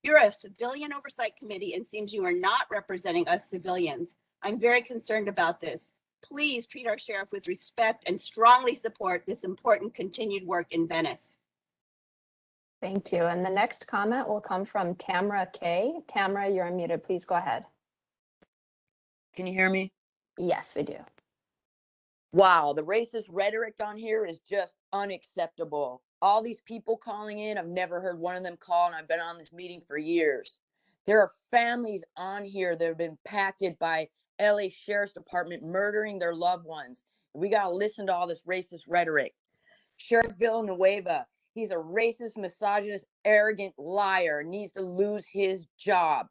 You're a civilian oversight committee and seems you are not representing us civilians. I'm very concerned about this. Please treat our sheriff with respect and strongly support this important continued work in Venice. Thank you. And the next comment will come from Tamara Kay. Tamara, you're unmuted. Please go ahead. Can you hear me? Yes, we do. Wow, the racist rhetoric on here is just unacceptable. All these people calling in, I've never heard one of them call, and I've been on this meeting for years. There are families on here that have been impacted by LA Sheriff's Department murdering their loved ones. We got to listen to all this racist rhetoric. Sheriff Villanueva, he's a racist, misogynist, arrogant liar, needs to lose his job.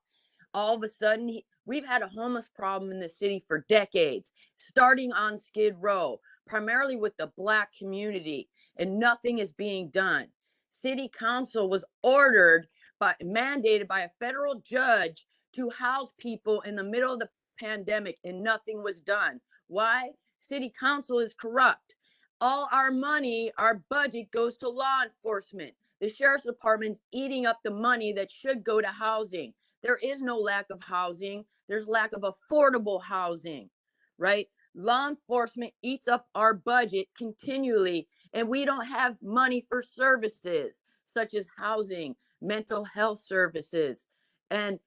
All of a sudden, we've had a homeless problem in the city for decades, starting on Skid Row, primarily with the Black community, and nothing is being done. City Council was mandated by a federal judge to house people in the middle of the pandemic, and nothing was done. Why? City Council is corrupt. All our money, our budget goes to law enforcement. The Sheriff's Department's eating up the money that should go to housing. There is no lack of housing. There's lack of affordable housing, right? Law enforcement eats up our budget continually, and we don't have money for services such as housing, mental health services, and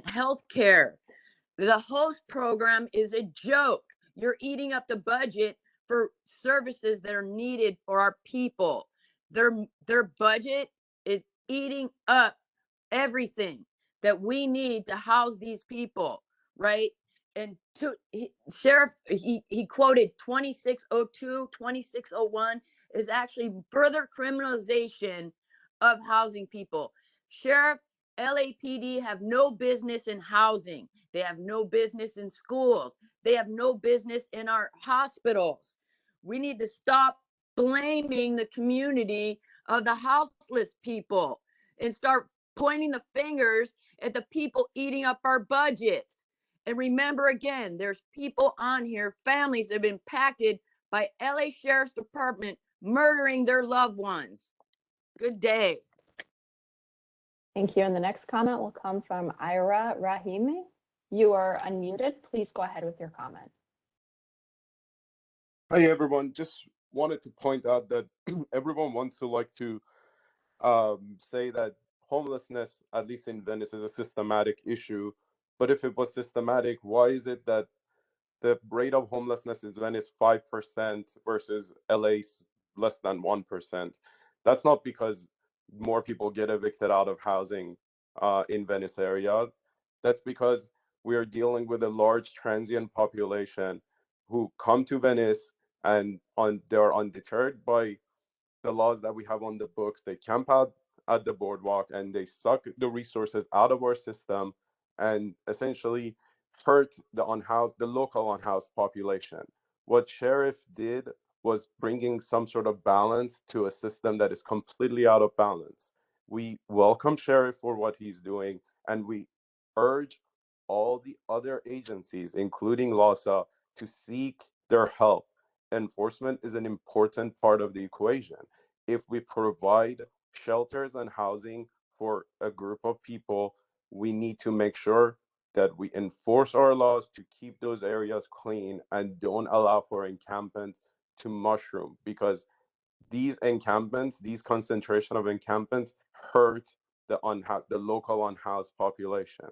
health care. The host program is a joke. You're eating up the budget for services that are needed for our people. Their budget is eating up everything that we need to house these people, right? And Sheriff, he quoted 2602, 2601 is actually further criminalization of housing people. Sheriff, LAPD have no business in housing. They have no business in schools. They have no business in our hospitals. We need to stop blaming the community of the houseless people and start pointing the fingers at the people eating up our budgets. And remember again, there's people on here, families that have been impacted by LA Sheriff's Department murdering their loved ones. Good day. Thank you. And the next comment will come from Ira Rahimi. You are unmuted. Please go ahead with your comment. Hi, everyone. Just wanted to point out that everyone wants to say that homelessness, at least in Venice, is a systematic issue. But if it was systematic, why is it that the rate of homelessness in Venice 5% versus LA's less than 1%? That's not because more people get evicted out of housing in Venice area. That's because we are dealing with a large transient population who come to Venice and they're undeterred by the laws that we have on the books. They camp out at the boardwalk and they suck the resources out of our system and essentially hurt the local unhoused population. What Sheriff did was bringing some sort of balance to a system that is completely out of balance. We welcome Sheriff for what he's doing, and we urge all the other agencies, including LASA, to seek their help. Enforcement is an important part of the equation. if we provide shelters and housing for a group of people, we need to make sure that we enforce our laws to keep those areas clean and don't allow for encampment to mushroom, because these encampments, these concentration of encampments hurt the local unhoused population.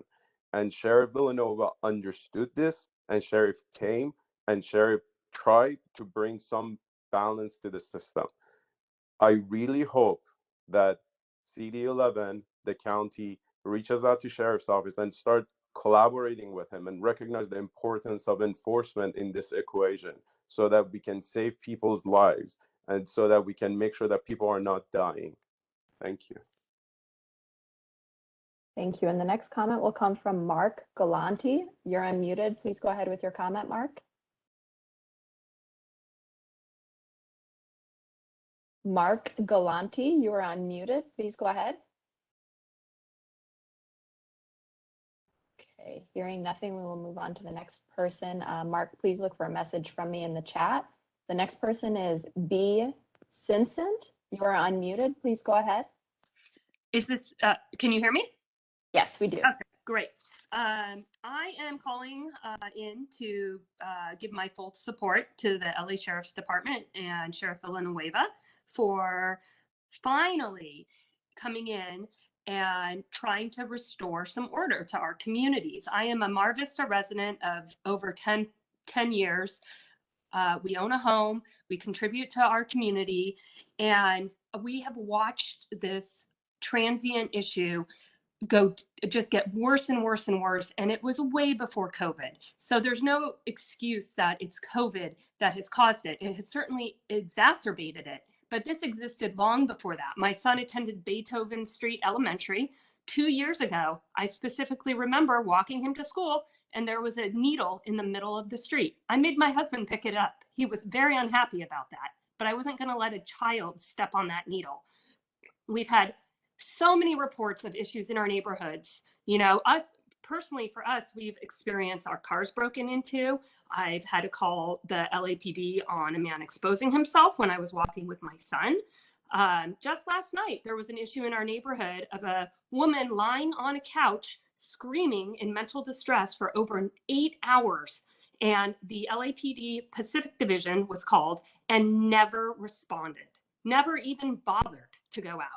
And Sheriff Villanova understood this, and Sheriff came, and Sheriff tried to bring some balance to the system. I really hope that CD11, the county, reaches out to Sheriff's office and start collaborating with him and recognize the importance of enforcement in this equation so that we can save people's lives and so that we can make sure that people are not dying. Thank you. Thank you. And the next comment will come from Mark Galanti. You're unmuted. Please go ahead with your comment, Mark. Mark Galanti, you are unmuted. Please go ahead. Okay, hearing nothing, we will move on to the next person. Mark, please look for a message from me in the chat. The next person is B. Sincent. You are unmuted. Please go ahead. Is this, can you hear me? Yes, we do. Okay, great. I am calling in to give my full support to the LA Sheriff's Department and Sheriff Villanueva for finally coming in and trying to restore some order to our communities. I am a Mar Vista resident of over 10 years. We own a home, we contribute to our community, and we have watched this transient issue just get worse and worse and worse. And it was way before COVID. So there's no excuse that it's COVID that has caused it. It has certainly exacerbated it, but this existed long before that. My son attended Beethoven Street Elementary 2 years ago. I specifically remember walking him to school and there was a needle in the middle of the street. I made my husband pick it up. He was very unhappy about that, but I wasn't going to let a child step on that needle. We've had so many reports of issues in our neighborhoods. You know, us personally, for us, we've experienced our cars broken into. I've had to call the LAPD on a man exposing himself when I was walking with my son. Just last night, there was an issue in our neighborhood of a woman lying on a couch, screaming in mental distress for over 8 hours. And the LAPD Pacific Division was called and never responded, never even bothered to go out.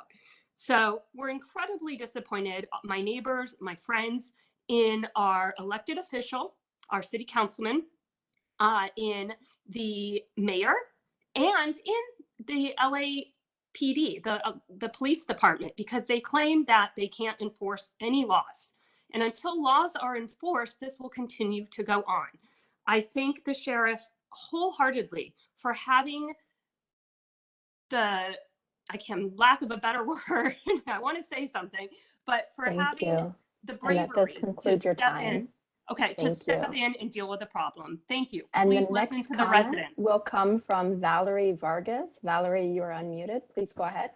So we're incredibly disappointed, my neighbors, my friends, in our elected official, our city councilman, in the mayor, and in the LAPD, the police department, because they claim that they can't enforce any laws. And until laws are enforced, this will continue to go on. I thank the sheriff wholeheartedly for having lack of a better word, I want to say something, but for having the bravery to step in. Okay, to step in and deal with the problem. Thank you. And please the listen next to the residents. will come from Valerie Vargas. Valerie, you are unmuted. Please go ahead.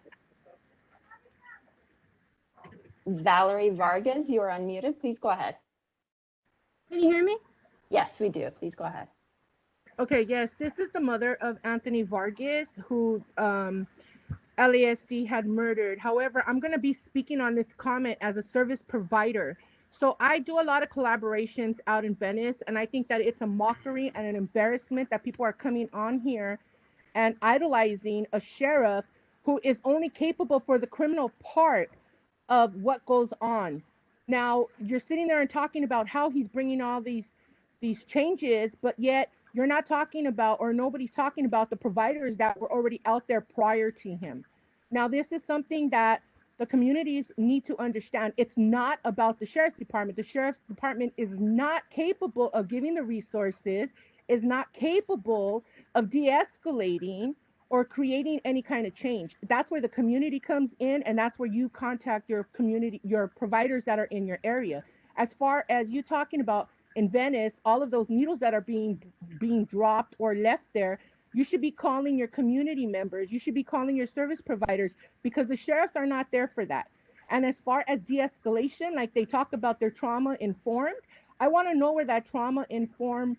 Valerie Vargas, you are unmuted. Please go ahead. Can you hear me? Yes, we do. Please go ahead. Okay, yes, this is the mother of Anthony Vargas, who LASD had murdered. However, I'm going to be speaking on this comment as a service provider. So I do a lot of collaborations out in Venice, and I think that it's a mockery and an embarrassment that people are coming on here and idolizing a sheriff who is only capable for the criminal part of what goes on. Now, you're sitting there and talking about how he's bringing all these changes, but yet you're not talking about, or nobody's talking about, the providers that were already out there prior to him. Now, this is something that the communities need to understand. It's not about the sheriff's department. The sheriff's department is not capable of giving the resources, is not capable of de-escalating or creating any kind of change. That's where the community comes in, and that's where you contact your community, your providers that are in your area. As far as you talking about in Venice, all of those needles that are being dropped or left there, you should be calling your community members. You should be calling your service providers, because the sheriffs are not there for that. And as far as de-escalation, like they talk about their trauma-informed, I want to know where that trauma-informed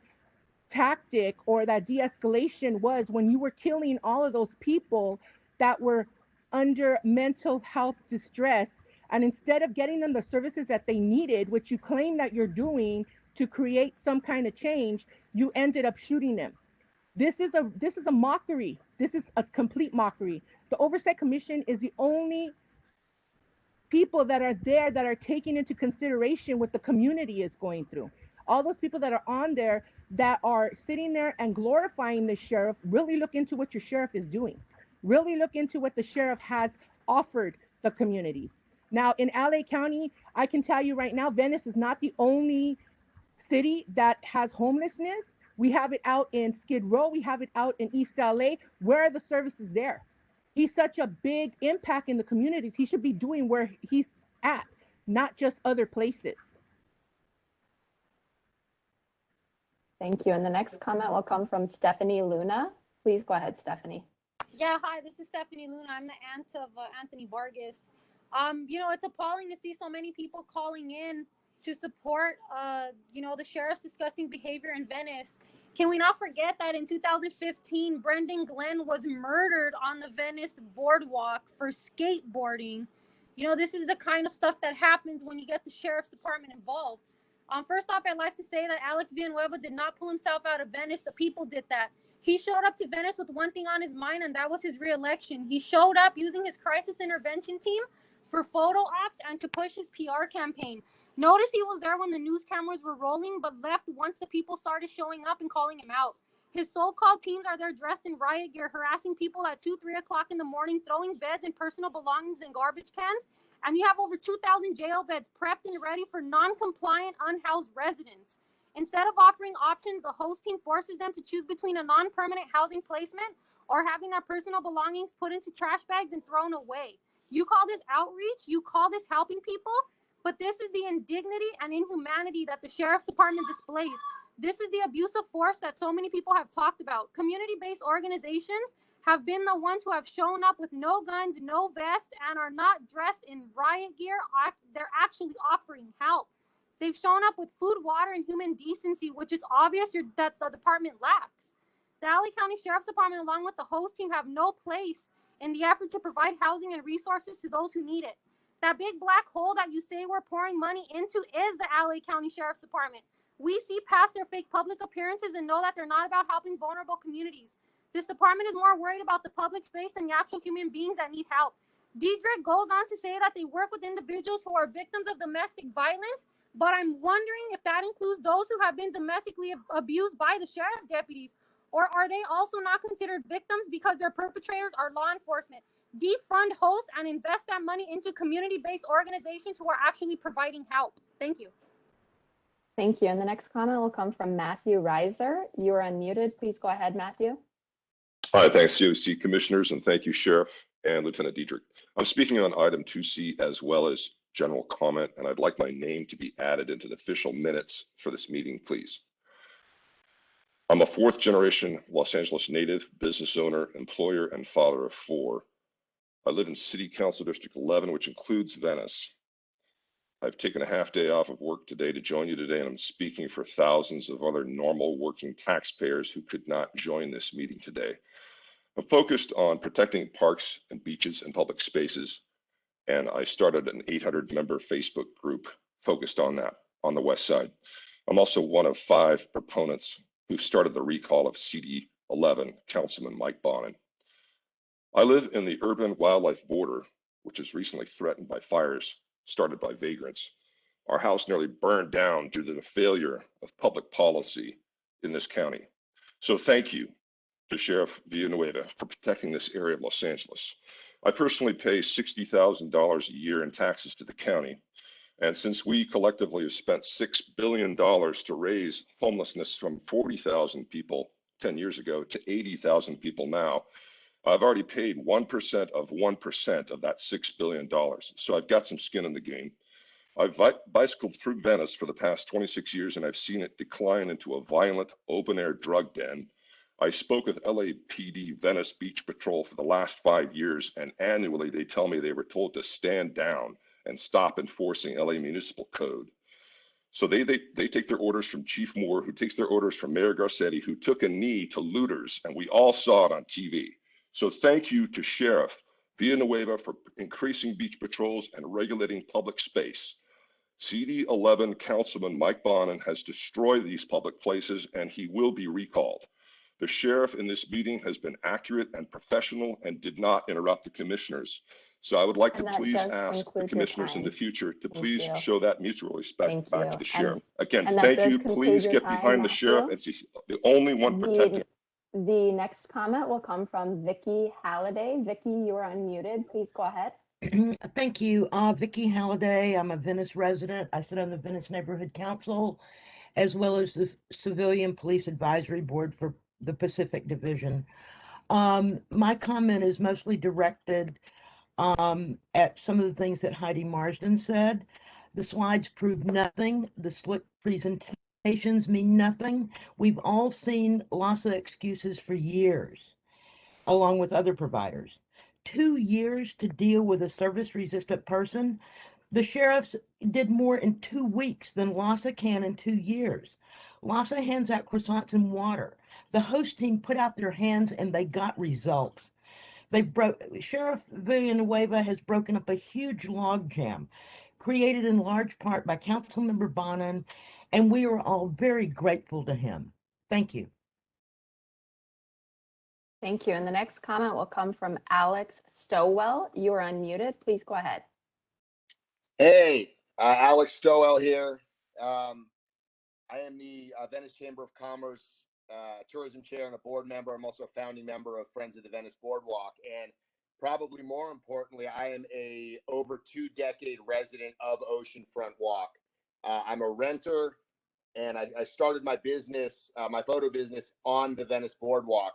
tactic or that de-escalation was when you were killing all of those people that were under mental health distress. And instead of getting them the services that they needed, which you claim that you're doing to create some kind of change, you ended up shooting them. This is a mockery. This is a complete mockery. The Oversight Commission is the only people that are there that are taking into consideration what the community is going through. All those people that are on there that are sitting there and glorifying the sheriff, really look into what your sheriff is doing. Really look into what the sheriff has offered the communities. Now, in LA County, I can tell you right now, Venice is not the only city that has homelessness. We have it out in Skid Row. We have it out in East LA. Where are the services there? He's such a big impact in the communities. He should be doing where he's at, not just other places. Thank you. And the next comment will come from Stephanie Luna. Please go ahead, Stephanie. Yeah, hi, this is Stephanie Luna. I'm the aunt of Anthony Vargas. You know, it's appalling to see so many people calling in to support, you know, the sheriff's disgusting behavior in Venice. Can we not forget that in 2015, Brendan Glenn was murdered on the Venice boardwalk for skateboarding? You know, this is the kind of stuff that happens when you get the sheriff's department involved. First off, I'd like to say that Alex Villanueva did not pull himself out of Venice. The people did that. He showed up to Venice with one thing on his mind, and that was his reelection. He showed up using his crisis intervention team for photo ops and to push his PR campaign. Notice he was there when the news cameras were rolling, but left once the people started showing up and calling him out. His so-called teams are there dressed in riot gear, harassing people at 2, 3 o'clock in the morning, throwing beds and personal belongings in garbage cans. And you have over 2,000 jail beds prepped and ready for non-compliant, unhoused residents. Instead of offering options, the host team forces them to choose between a non-permanent housing placement or having their personal belongings put into trash bags and thrown away. You call this outreach? You call this helping people? But this is the indignity and inhumanity that the sheriff's department displays. This is the abuse of force that so many people have talked about. Community-based organizations have been the ones who have shown up with no guns, no vest, and are not dressed in riot gear. They're actually offering help. They've shown up with food, water, and human decency, which it's obvious that the department lacks. The LA County Sheriff's Department, along with the host team, have no place in the effort to provide housing and resources to those who need it. That big black hole that you say we're pouring money into is the LA County Sheriff's Department. We see past their fake public appearances and know that they're not about helping vulnerable communities. This department is more worried about the public space than the actual human beings that need help. Diedrich goes on to say that they work with individuals who are victims of domestic violence, but I'm wondering if that includes those who have been domestically abused by the sheriff deputies, or are they also not considered victims because their perpetrators are law enforcement? Defund hosts and invest that money into community-based organizations who are actually providing help. Thank you. Thank you. And the next comment will come from Matthew Reiser. You are unmuted. Please go ahead, Matthew. Hi, thanks, COC commissioners, and thank you, Sheriff and Lieutenant Diedrich. I'm speaking on item 2C as well as general comment, and I'd like my name to be added into the official minutes for this meeting, please. I'm a fourth generation Los Angeles native, business owner, employer, and father of 4. I live in City Council District 11, which includes Venice. I've taken a half day off of work today to join you today, and I'm speaking for thousands of other normal working taxpayers who could not join this meeting today. I'm focused on protecting parks and beaches and public spaces, and I started an 800-member Facebook group focused on that on the West Side. I'm also one of 5 proponents who started the recall of CD 11, Councilman Mike Bonin. I live in the urban wildlife border, which is recently threatened by fires started by vagrants. Our house nearly burned down due to the failure of public policy in this county. So thank you to Sheriff Villanueva for protecting this area of Los Angeles. I personally pay $60,000 a year in taxes to the county. And since we collectively have spent $6 billion to raise homelessness from 40,000 people 10 years ago to 80,000 people now, I've already paid 1% of 1% of that $6 billion. So I've got some skin in the game. I've bicycled through Venice for the past 26 years, and I've seen it decline into a violent open-air drug den. I spoke with LAPD Venice Beach Patrol for the last 5 years, and annually they tell me they were told to stand down and stop enforcing LA Municipal Code. So they take their orders from Chief Moore, who takes their orders from Mayor Garcetti, who took a knee to looters, and we all saw it on TV. So thank you to Sheriff Villanueva for increasing beach patrols and regulating public space. CD 11 Councilman Mike Bonin has destroyed these public places and he will be recalled. The sheriff in this meeting has been accurate and professional and did not interrupt the commissioners. So I would like to And that please does ask the conclude your commissioners in the time. future to Thank please you. show that mutual respect Thank back you. to the sheriff. Again, And that thank does you. conclude Please your get time, behind the sheriff. Matthew. It's the only one protecting. The next comment will come from Vicky Halliday. Vicky, you are unmuted. Please go ahead. Thank you. Vicky Halliday. I'm a Venice resident. I sit on the Venice Neighborhood Council, as well as the Civilian Police Advisory Board for the Pacific Division. My comment is mostly directed at some of the things that Heidi Marsden said. The slides prove nothing. The slick presentations mean nothing. We've all seen lots of excuses for years, along with other providers. 2 years to deal with a service-resistant person. The sheriffs did more in 2 weeks than LASA can in 2 years. LASA hands out croissants and water. The host team put out their hands and they got results. Sheriff Villanueva has broken up a huge logjam, created in large part by Councilmember Bonin, and we are all very grateful to him. Thank you. Thank you. And the next comment will come from Alex Stowell. You are unmuted. Please go ahead. Hey, Alex Stowell here. I am the Venice Chamber of Commerce tourism chair and a board member. I'm also a founding member of Friends of the Venice Boardwalk. And probably more importantly, I am a over 2-decade resident of Oceanfront Walk. I'm a renter and I started my business, my photo business on the Venice Boardwalk.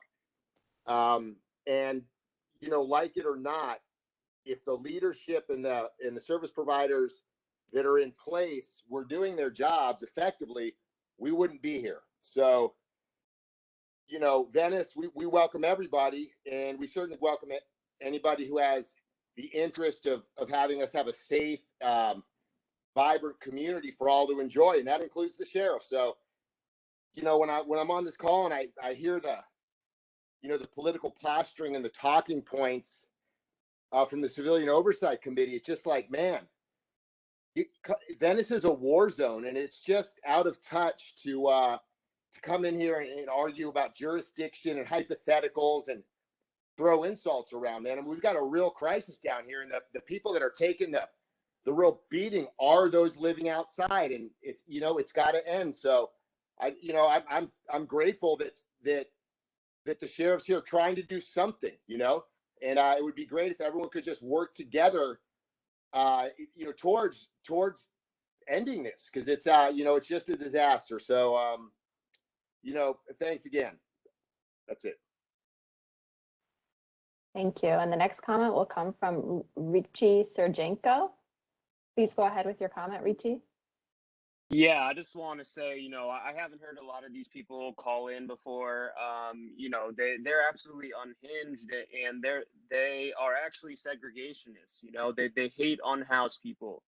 And, you know, like it or not, if the leadership and the service providers that are in place were doing their jobs effectively, we wouldn't be here. So, you know, Venice, we welcome everybody, and we certainly welcome anybody who has the interest of having us have a safe, vibrant community for all to enjoy, and that includes the sheriff. So, you know, when I'm on this call and I hear the political plastering and the talking points from the Civilian Oversight Committee, it's just like, man, Venice is a war zone, and it's just out of touch to come in here and argue about jurisdiction and hypotheticals and throw insults around, man. And we've got a real crisis down here, and the people that are taking the real beating are those living outside, and it's got to end. So I'm grateful that the sheriff's here trying to do something, and it would be great if everyone could just work together, towards ending this, because it's it's just a disaster. So thanks again. That's it. Thank you. And the next comment will come from Richie Sergenko. Please go ahead with your comment, Richie. Yeah, I just want to say, I haven't heard a lot of these people call in before. They're absolutely unhinged, and they are actually segregationists. They hate unhoused people.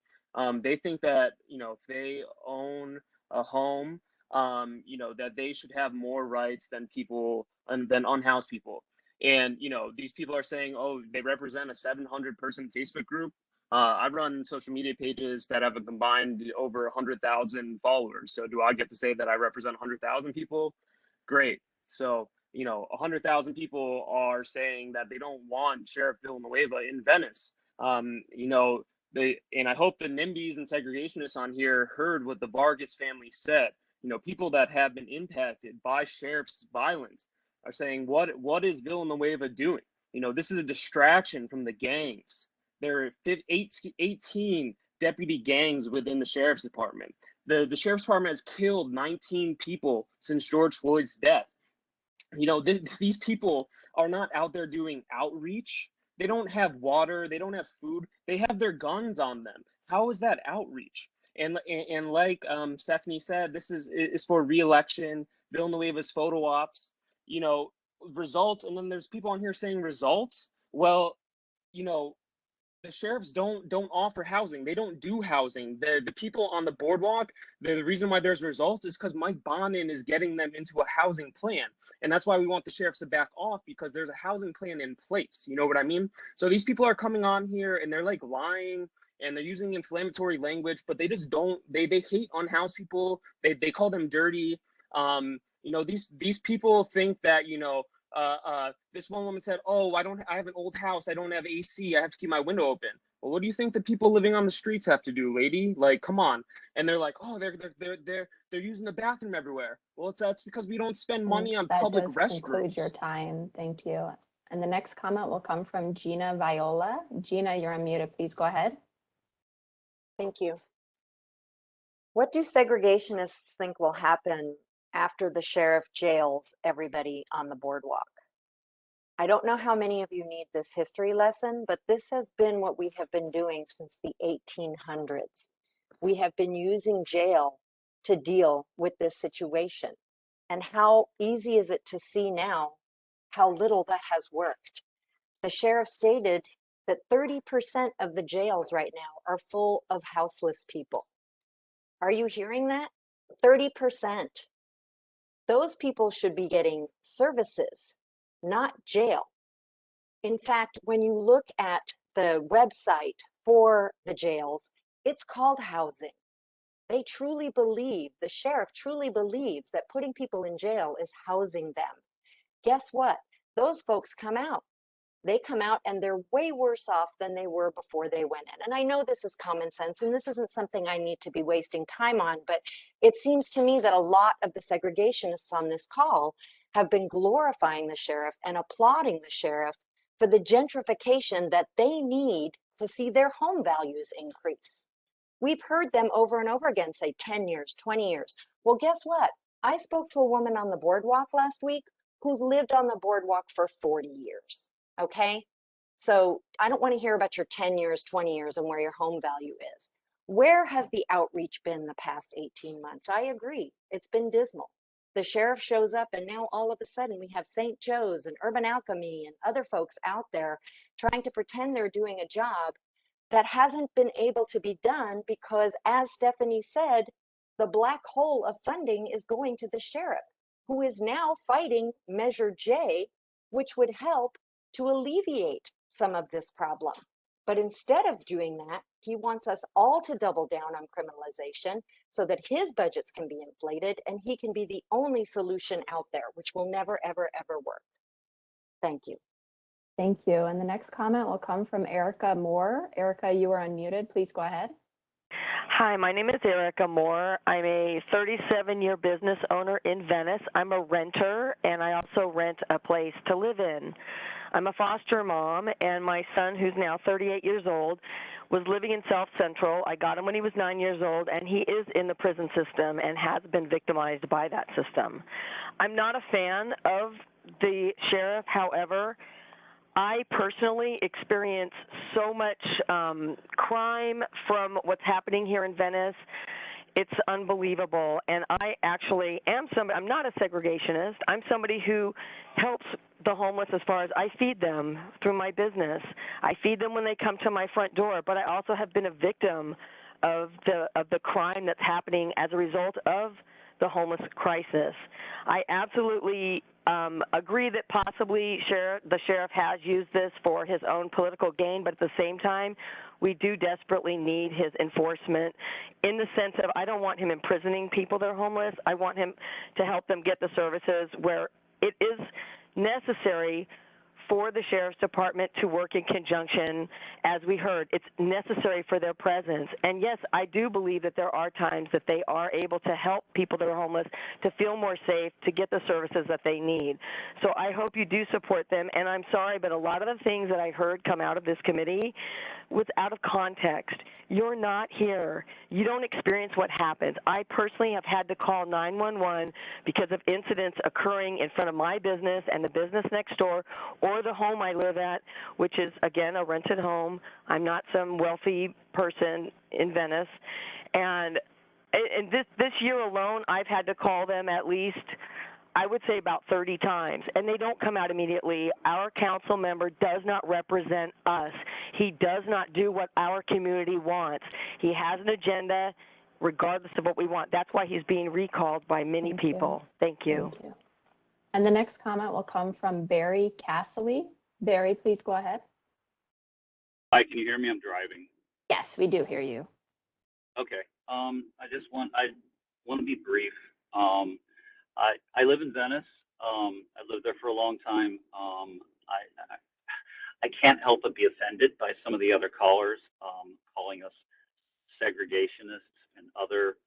They think that if they own a home, that they should have more rights than unhoused people. And these people are saying, oh, they represent a 700-person Facebook group. I run social media pages that have a combined over 100,000 followers. So do I get to say that I represent 100,000 people? Great. So, 100,000 people are saying that they don't want Sheriff Villanueva in Venice. And I hope the NIMBYs and segregationists on here heard what the Vargas family said. People that have been impacted by sheriff's violence are saying, what is Villanueva doing? This is a distraction from the gangs. There are 18 deputy gangs within the sheriff's department. The sheriff's department has killed 19 people since George Floyd's death. These people are not out there doing outreach. They don't have water. They don't have food. They have their guns on them. How is that outreach? And like Stephanie said, this is for re-election. Villanueva's photo ops. Results. And then there's people on here saying results. Well, the sheriffs don't offer housing. They don't do housing. The people on the boardwalk, the reason why there's results is because Mike Bonin is getting them into a housing plan. And that's why we want the sheriffs to back off, because there's a housing plan in place. You know what I mean? So these people are coming on here and they're like lying and they're using inflammatory language, but they just don't, they hate unhoused people. They call them dirty. You know, these people think that, you know, this one woman said, "Oh, I have an old house. I don't have AC. I have to keep my window open." Well, what do you think the people living on the streets have to do, lady? Like, come on. And they're like, "Oh, they're using the bathroom everywhere." Well, that's because we don't spend money on That public does conclude your restrooms. time. Thank you. And the next comment will come from Gina Viola. Gina, you're unmuted. Please go ahead. Thank you. What do segregationists think will happen after the sheriff jails everybody on the boardwalk? I don't know how many of you need this history lesson, but this has been what we have been doing since the 1800s. We have been using jail to deal with this situation. And how easy is it to see now how little that has worked? The sheriff stated that 30% of the jails right now are full of houseless people. Are you hearing that? 30%. Those people should be getting services, not jail. In fact, when you look at the website for the jails, it's called housing. They truly believe, the sheriff truly believes that putting people in jail is housing them. Guess what? Those folks come out. They come out and they're way worse off than they were before they went in. And I know this is common sense and this isn't something I need to be wasting time on, but it seems to me that a lot of the segregationists on this call have been glorifying the sheriff and applauding the sheriff for the gentrification that they need to see their home values increase. We've heard them over and over again say 10 years, 20 years. Well, guess what? I spoke to a woman on the boardwalk last week who's lived on the boardwalk for 40 years. Okay, so I don't want to hear about your 10 years, 20 years and where your home value is. Where has the outreach been the past 18 months? I agree, it's been dismal. The sheriff shows up and now all of a sudden we have St. Joe's and Urban Alchemy and other folks out there trying to pretend they're doing a job that hasn't been able to be done because, as Stephanie said, the black hole of funding is going to the sheriff, who is now fighting Measure J, which would help to alleviate some of this problem. But instead of doing that, he wants us all to double down on criminalization so that his budgets can be inflated and he can be the only solution out there, which will never, ever, ever work. Thank you. Thank you. And the next comment will come from Erica Moore. Erica, you are unmuted. Please go ahead. Hi, my name is Erica Moore. I'm a 37-year business owner in Venice. I'm a renter, and I also rent a place to live in. I'm a foster mom, and my son, who's now 38 years old, was living in South Central. I got him when he was 9 years old, and he is in the prison system and has been victimized by that system. I'm not a fan of the sheriff, however. I personally experience so much crime from what's happening here in Venice. It's unbelievable. And I actually am somebody, I'm not a segregationist. I'm somebody who helps the homeless as far as I feed them through my business. I feed them when they come to my front door, but I also have been a victim of the crime that's happening as a result of the homeless crisis. I absolutely agree that possibly the sheriff has used this for his own political gain, but at the same time, we do desperately need his enforcement in the sense of I don't want him imprisoning people that are homeless. I want him to help them get the services where it is necessary for the sheriff's department to work in conjunction. As we heard, it's necessary for their presence. And yes, I do believe that there are times that they are able to help people that are homeless to feel more safe, to get the services that they need. So I hope you do support them. And I'm sorry, but a lot of the things that I heard come out of this committee was out of context. You're not here. You don't experience what happens. I personally have had to call 911 because of incidents occurring in front of my business and the business next door or the home I live at, which is, again, a rented home. I'm not some wealthy person in Venice. And this year alone, I've had to call them at least, I would say, about 30 times, and they don't come out immediately. Our council member does not represent us. He does not do what our community wants. He has an agenda regardless of what we want. That's why he's being recalled by many people. Thank you. Thank you. And the next comment will come from Barry Castley. Barry, please go ahead. Hi, can you hear me? I'm driving. Yes, we do hear you. Okay. I want to be brief. I live in Venice. I lived there for a long time. I can't help but be offended by some of the other callers calling us segregationists and other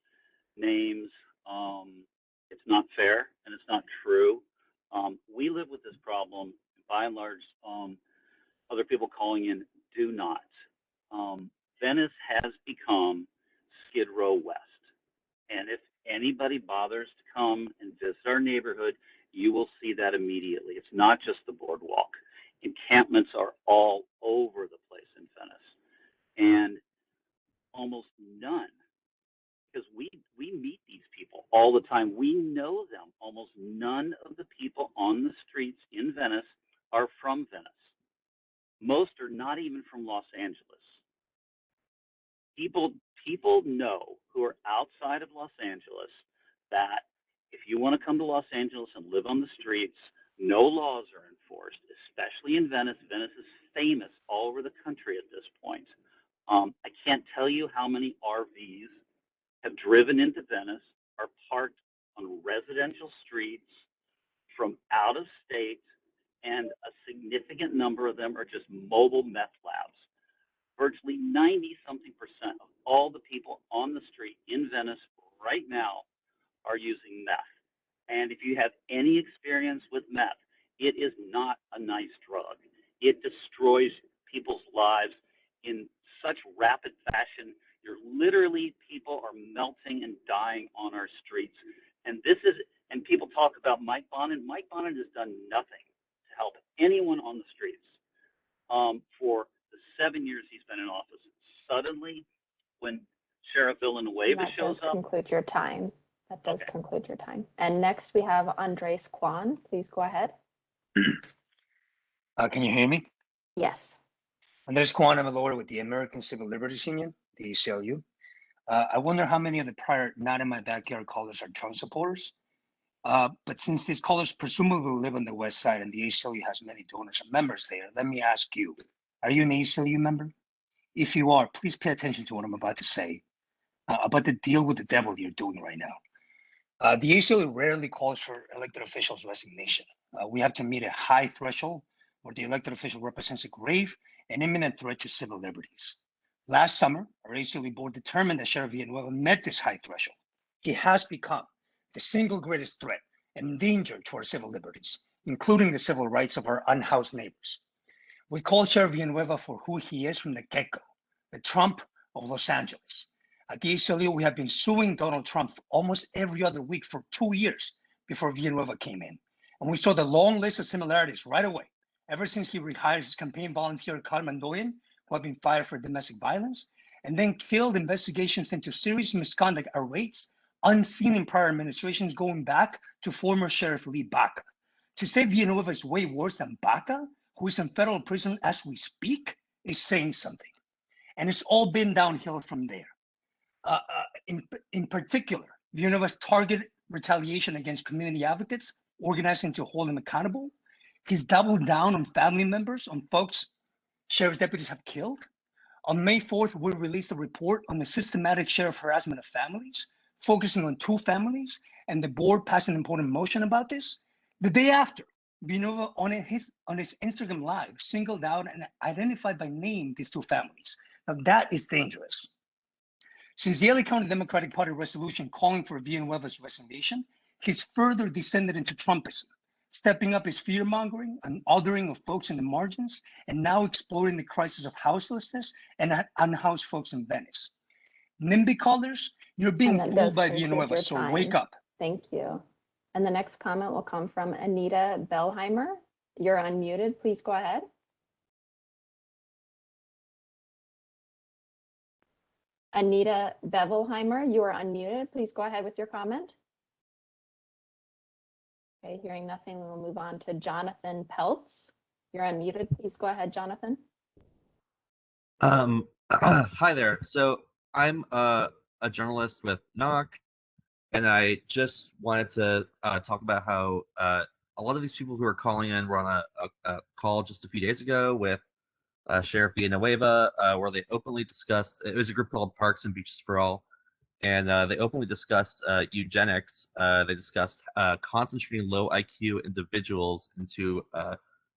names. It's not fair and it's not true. We live with this problem. By and large, other people calling in do not. Venice has become Skid Row West. And if anybody bothers to come and visit our neighborhood, you will see that immediately. It's not just the boardwalk. Encampments are all over the place in Venice. And almost none, because we meet these people all the time. We know them. Almost none of the people on the streets in Venice are from Venice. Most are not even from Los Angeles. People know who are outside of Los Angeles that if you want to come to Los Angeles and live on the streets, no laws are enforced, especially in Venice. Venice is famous all over the country at this point. I can't tell you how many RVs have driven into Venice, are parked on residential streets from out of state, and a significant number of them are just mobile meth labs. Virtually 90-something% of all the people on the street in Venice right now are using meth. And if you have any experience with meth, it is not a nice drug. It destroys people's lives in such rapid fashion. People are melting and dying on our streets. And people talk about Mike Bonin. Mike Bonin has done nothing to help anyone on the streets for the 7 years he's been in office. Suddenly, when Sheriff Villanueva shows up. Conclude your time. That does conclude your time. And next we have Andres Kwan. Please go ahead. Can you hear me? Yes. Andres Kwan, I'm a lawyer with the American Civil Liberties Union, the ACLU. I wonder how many of the prior not in my backyard callers are Trump supporters. But since these callers presumably live on the West Side and the ACLU has many donors and members there, let me ask you, are you an ACLU member? If you are, please pay attention to what I'm about to say about the deal with the devil you're doing right now. The ACLU rarely calls for elected officials' resignation. We have to meet a high threshold where the elected official represents a grave and imminent threat to civil liberties. Last summer, our ACLU board determined that Sheriff Villanueva met this high threshold. He has become the single greatest threat and danger to our civil liberties, including the civil rights of our unhoused neighbors. We call Sheriff Villanueva for who he is from the get-go, the Trump of Los Angeles. At the ACLU, we have been suing Donald Trump almost every other week for 2 years before Villanueva came in. And we saw the long list of similarities right away, ever since he rehired his campaign volunteer, Carl Mandoyan, who had been fired for domestic violence, and then killed investigations into serious misconduct at rates unseen in prior administrations going back to former Sheriff Lee Baca. To say Villanueva is way worse than Baca, who is in federal prison as we speak, is saying something. And it's all been downhill from there. In particular, Villanueva's targeted retaliation against community advocates, organizing to hold him accountable. He's doubled down on family members, on folks sheriff's deputies have killed. On May 4th, we released a report on the systematic sheriff harassment of families, focusing on 2 families, and the board passed an important motion about this. The day after, Villanueva on his Instagram Live singled out and identified by name these 2 families. Now that is dangerous. Since the LA County Democratic Party resolution calling for Villanueva's resignation, he's further descended into Trumpism, stepping up his fear-mongering and othering of folks in the margins, and now exploring the crisis of houselessness and unhoused folks in Venice. NIMBY callers, you're being fooled by Villanueva, so wake up. Thank you. And the next comment will come from Anita Bellheimer. You're unmuted. Please go ahead. Anita Bevelheimer, you are unmuted. Please go ahead with your comment. Okay, hearing nothing, we'll move on to Jonathan Peltz. You're unmuted. Please go ahead, Jonathan. Hi there. So I'm a journalist with Knock, and I just wanted to talk about how a lot of these people who are calling in were on a call just a few days ago with Sheriff Villanueva, where they openly discussed. It was a group called Parks and Beaches for All, and they openly discussed eugenics. They discussed concentrating low IQ individuals into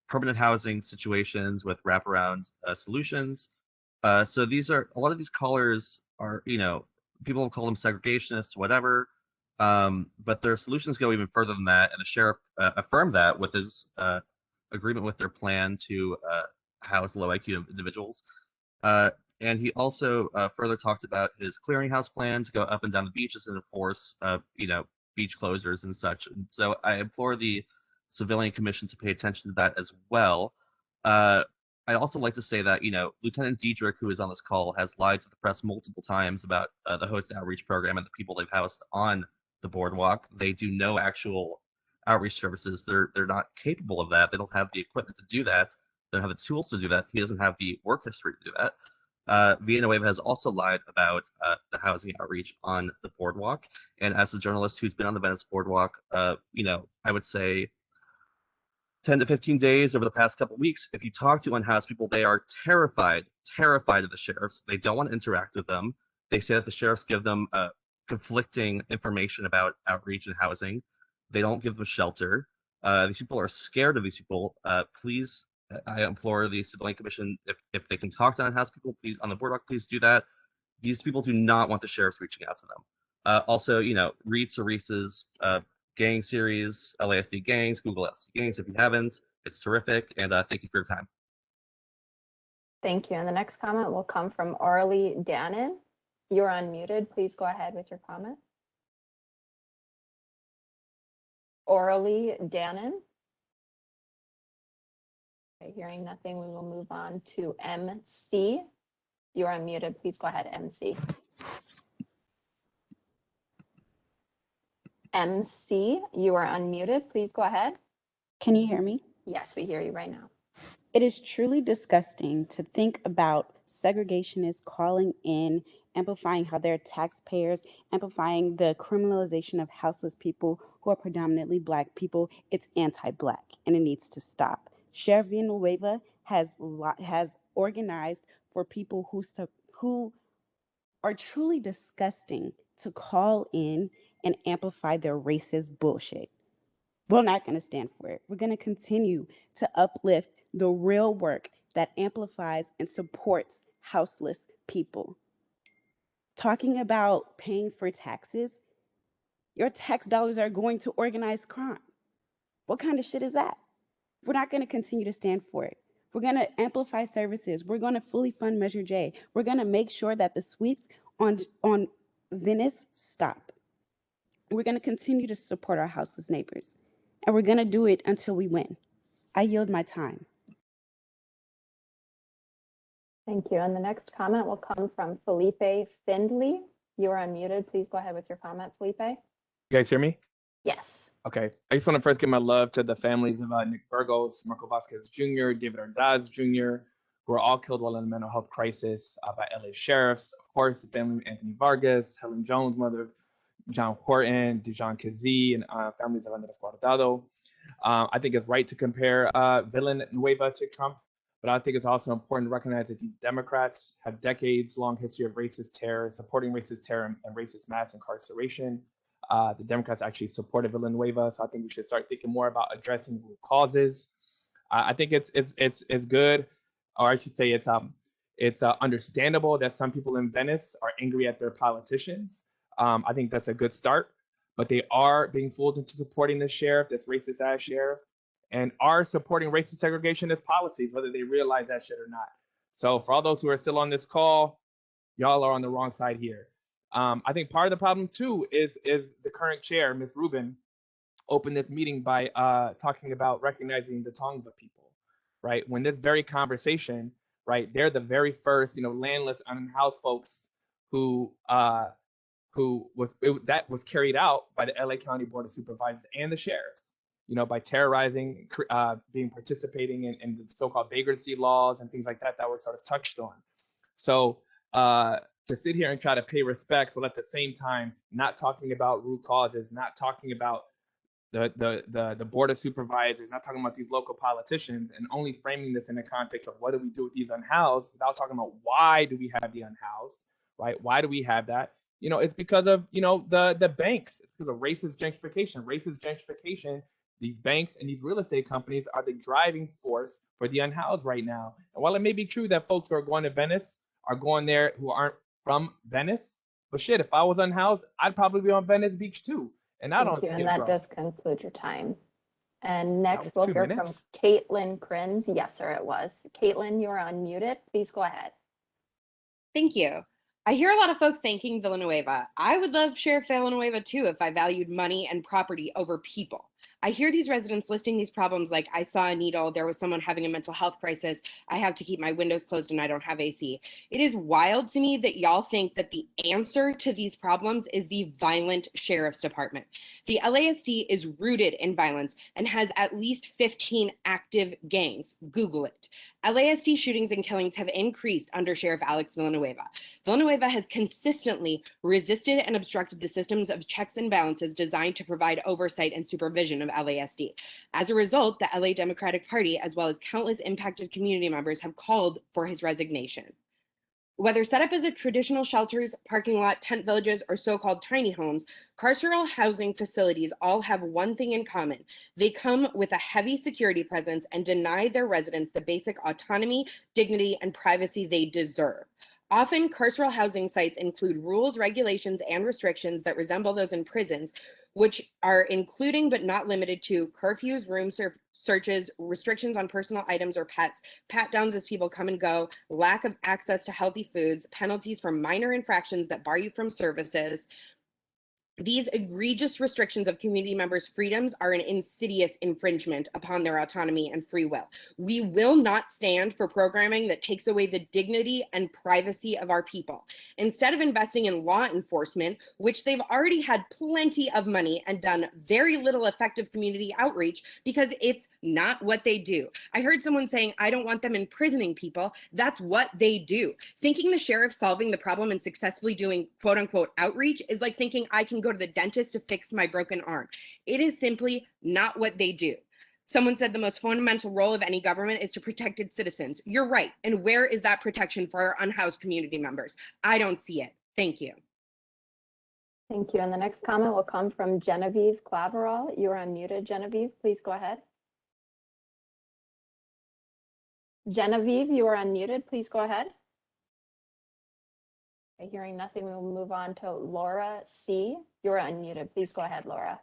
permanent housing situations with wraparound solutions. So these are a lot of these callers are, people call them segregationists, whatever. But their solutions go even further than that, and the sheriff affirmed that with his agreement with their plan to house low IQ individuals. And he also further talked about his clearinghouse plan to go up and down the beaches and enforce, beach closures and such. And so I implore the Civilian Commission to pay attention to that as well. I'd also like to say that, Lieutenant Diedrich, who is on this call, has lied to the press multiple times about the host outreach program and the people they've housed on the boardwalk. They do no actual outreach services. They're not capable of that. They don't have the equipment to do that. They don't have the tools to do that. He doesn't have the work history to do that. Villanueva has also lied about the housing outreach on the boardwalk. And as a journalist who's been on the Venice boardwalk, I would say 10 to 15 days over the past couple of weeks, if you talk to unhoused people, they are terrified of the sheriffs. They don't want to interact with them. They say that the sheriffs give them conflicting information about outreach and housing. They don't give them shelter. These people are scared of these people. Please, I implore the Civilian Commission, if they can talk to unhoused people, please, on the boardwalk, please do that. These people do not want the sheriffs reaching out to them. Also, read Cerise's gang series, LASD Gangs, Google LASD Gangs if you haven't. It's terrific, and thank you for your time. Thank you. And the next comment will come from Orly Dannon. You're unmuted. Please go ahead with your comment. Orly Dannon. Okay, hearing nothing, we will move on to MC. You're unmuted. Please go ahead, MC. MC, you are unmuted. Please go ahead. Can you hear me? Yes, we hear you right now. It is truly disgusting to think about segregationists calling in, amplifying how they're taxpayers, amplifying the criminalization of houseless people who are predominantly Black people. It's anti-Black, and it needs to stop. Sheriff Villanueva has organized for people who are truly disgusting to call in and amplify their racist bullshit. We're not going to stand for it. We're going to continue to uplift the real work that amplifies and supports houseless people. Talking about paying for taxes, your tax dollars are going to organized crime. What kind of shit is that? We're not going to continue to stand for it. We're going to amplify services. We're going to fully fund Measure J. We're going to make sure that the sweeps on Venice stop. We're going to continue to support our houseless neighbors. And we're going to do it until we win. I yield my time. Thank you. And the next comment will come from Felipe Findley. You are unmuted. Please go ahead with your comment, Felipe. You guys hear me? Yes. Okay. I just want to first give my love to the families of Nick Burgos, Marco Vasquez Jr., David Ordaz Jr., who were all killed while in a mental health crisis by LA sheriffs. Of course, the family of Anthony Vargas, Helen Jones, mother of John Horton, Dijon Kazee, and families of Andres Guardado. I think it's right to compare Villanueva to Trump, but I think it's also important to recognize that these Democrats have decades-long history of racist terror, supporting racist terror and racist mass incarceration. The Democrats actually supported Villanueva, so I think we should start thinking more about addressing root causes. I think it's good, or I should say it's understandable that some people in Venice are angry at their politicians. I think that's a good start, but they are being fooled into supporting this sheriff, this racist ass sheriff, and are supporting racist segregationist policies, whether they realize that shit or not. So for all those who are still on this call, y'all are on the wrong side here. I think part of the problem too is the current chair, Ms. Rubin, opened this meeting by talking about recognizing the Tongva people, right? When this very conversation, right, they're the very first, landless, unhoused folks that was carried out by the LA County Board of Supervisors and the sheriffs, by terrorizing, participating in the so-called vagrancy laws and things like that were sort of touched on. So to sit here and try to pay respects while at the same time not talking about root causes, not talking about the board of supervisors, not talking about these local politicians, and only framing this in the context of what do we do with these unhoused without talking about why do we have the unhoused, right? Why do we have that? It's because of, the banks. It's because of racist gentrification. These banks and these real estate companies are the driving force for the unhoused right now. And while it may be true that folks who are going to Venice are going there who aren't from Venice, but shit, if I was unhoused, I'd probably be on Venice Beach too. And I don't Thank you. skip And that rope. does conclude your time. And That next was we'll 2 hear from minutes. Caitlin Crins. Yes, sir, it was. Caitlin, you are unmuted. Please go ahead. Thank you. I hear a lot of folks thanking Villanueva. I would love Sheriff Villanueva too if I valued money and property over people. I hear these residents listing these problems like I saw a needle, there was someone having a mental health crisis, I have to keep my windows closed and I don't have AC. It is wild to me that y'all think that the answer to these problems is the violent sheriff's department. The LASD is rooted in violence and has at least 15 active gangs. Google it. LASD shootings and killings have increased under Sheriff Alex Villanueva. Villanueva has consistently resisted and obstructed the systems of checks and balances designed to provide oversight and supervision of LASD. As a result, the LA Democratic Party, as well as countless impacted community members, have called for his resignation. Whether set up as a traditional shelters, parking lot, tent villages, or so-called tiny homes, carceral housing facilities all have one thing in common. They come with a heavy security presence and deny their residents the basic autonomy, dignity, and privacy they deserve. Often, carceral housing sites include rules, regulations, and restrictions that resemble those in prisons, which are including but not limited to curfews, room searches, restrictions on personal items or pets, pat downs as people come and go, lack of access to healthy foods, penalties for minor infractions that bar you from services. These egregious restrictions of community members' freedoms are an insidious infringement upon their autonomy and free will. We will not stand for programming that takes away the dignity and privacy of our people. Instead of investing in law enforcement, which they've already had plenty of money and done very little effective community outreach because it's not what they do. I heard someone saying, I don't want them imprisoning people. That's what they do. Thinking the sheriff solving the problem and successfully doing quote unquote outreach is like thinking I can go to the dentist to fix my broken arm. It is simply not what they do. Someone said the most fundamental role of any government is to protect its citizens. You're right. And where is that protection for our unhoused community members? I don't see it. Thank you. Thank you. And the next comment will come from Genevieve Claverall. You are unmuted, Genevieve. Please go ahead. Genevieve, you are unmuted. Please go ahead. Okay, hearing nothing, we will move on to Laura C. You're unmuted. Please go ahead, Laura.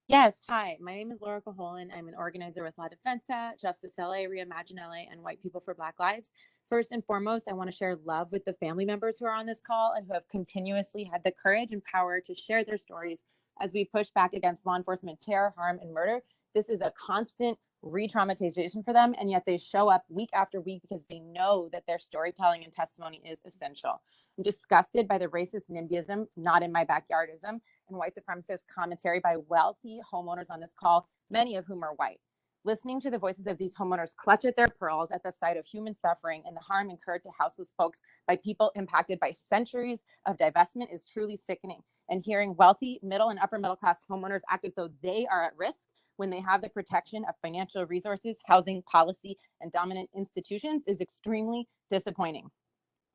Yes, hi. My name is Laura Caholen. I'm an organizer with La Defensa, Justice LA, Reimagine LA, and White People for Black Lives. First and foremost, I want to share love with the family members who are on this call and who have continuously had the courage and power to share their stories as we push back against law enforcement terror, harm, and murder. This is a constant re-traumatization for them, and yet they show up week after week because they know that their storytelling and testimony is essential. I'm disgusted by the racist NIMBYism, not in my backyardism, and white supremacist commentary by wealthy homeowners on this call, many of whom are white. Listening to the voices of these homeowners clutch at their pearls at the sight of human suffering and the harm incurred to houseless folks by people impacted by centuries of divestment is truly sickening. And hearing wealthy, middle, and upper middle class homeowners act as though they are at risk when they have the protection of financial resources, housing, policy, and dominant institutions is extremely disappointing.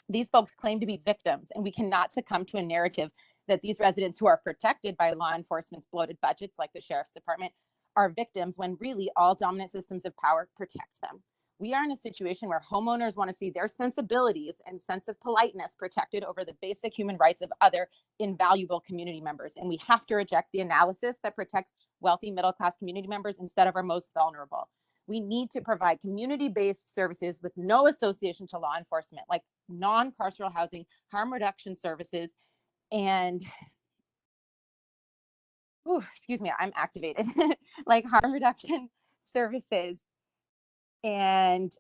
These folks claim to be victims, and we cannot succumb to a narrative that these residents who are protected by law enforcement's bloated budgets, like the sheriff's department, are victims when really all dominant systems of power protect them. We are in a situation where homeowners want to see their sensibilities and sense of politeness protected over the basic human rights of other invaluable community members. And we have to reject the analysis that protects wealthy middle-class community members instead of our most vulnerable. We need to provide community-based services with no association to law enforcement, like non-carceral housing, harm reduction services, and excuse me, I'm activated, like harm reduction services. And